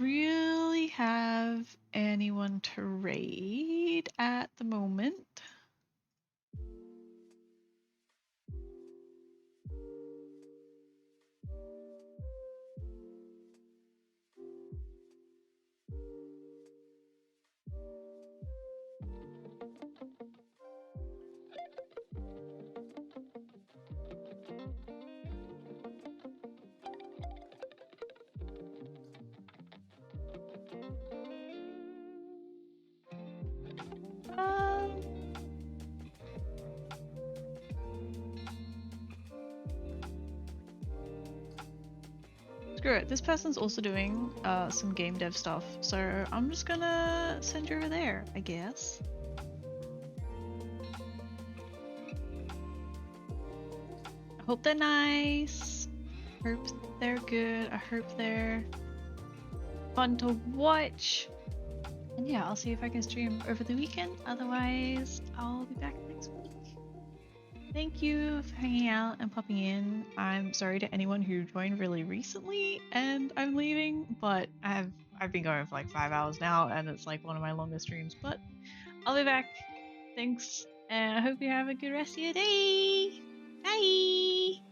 really have anyone to raid at the moment. Screw it, this person's also doing some game dev stuff, so I'm just gonna send you over there, I guess. I hope they're nice. Hope they're good. I hope they're fun to watch. And yeah, I'll see if I can stream over the weekend. Otherwise, I'll be back next week. Thank you for hanging out and popping in. I'm sorry to anyone who joined really recently and I'm leaving, but I've been going for like 5 hours now and it's like one of my longest streams, but I'll be back. Thanks, and I hope you have a good rest of your day. Bye!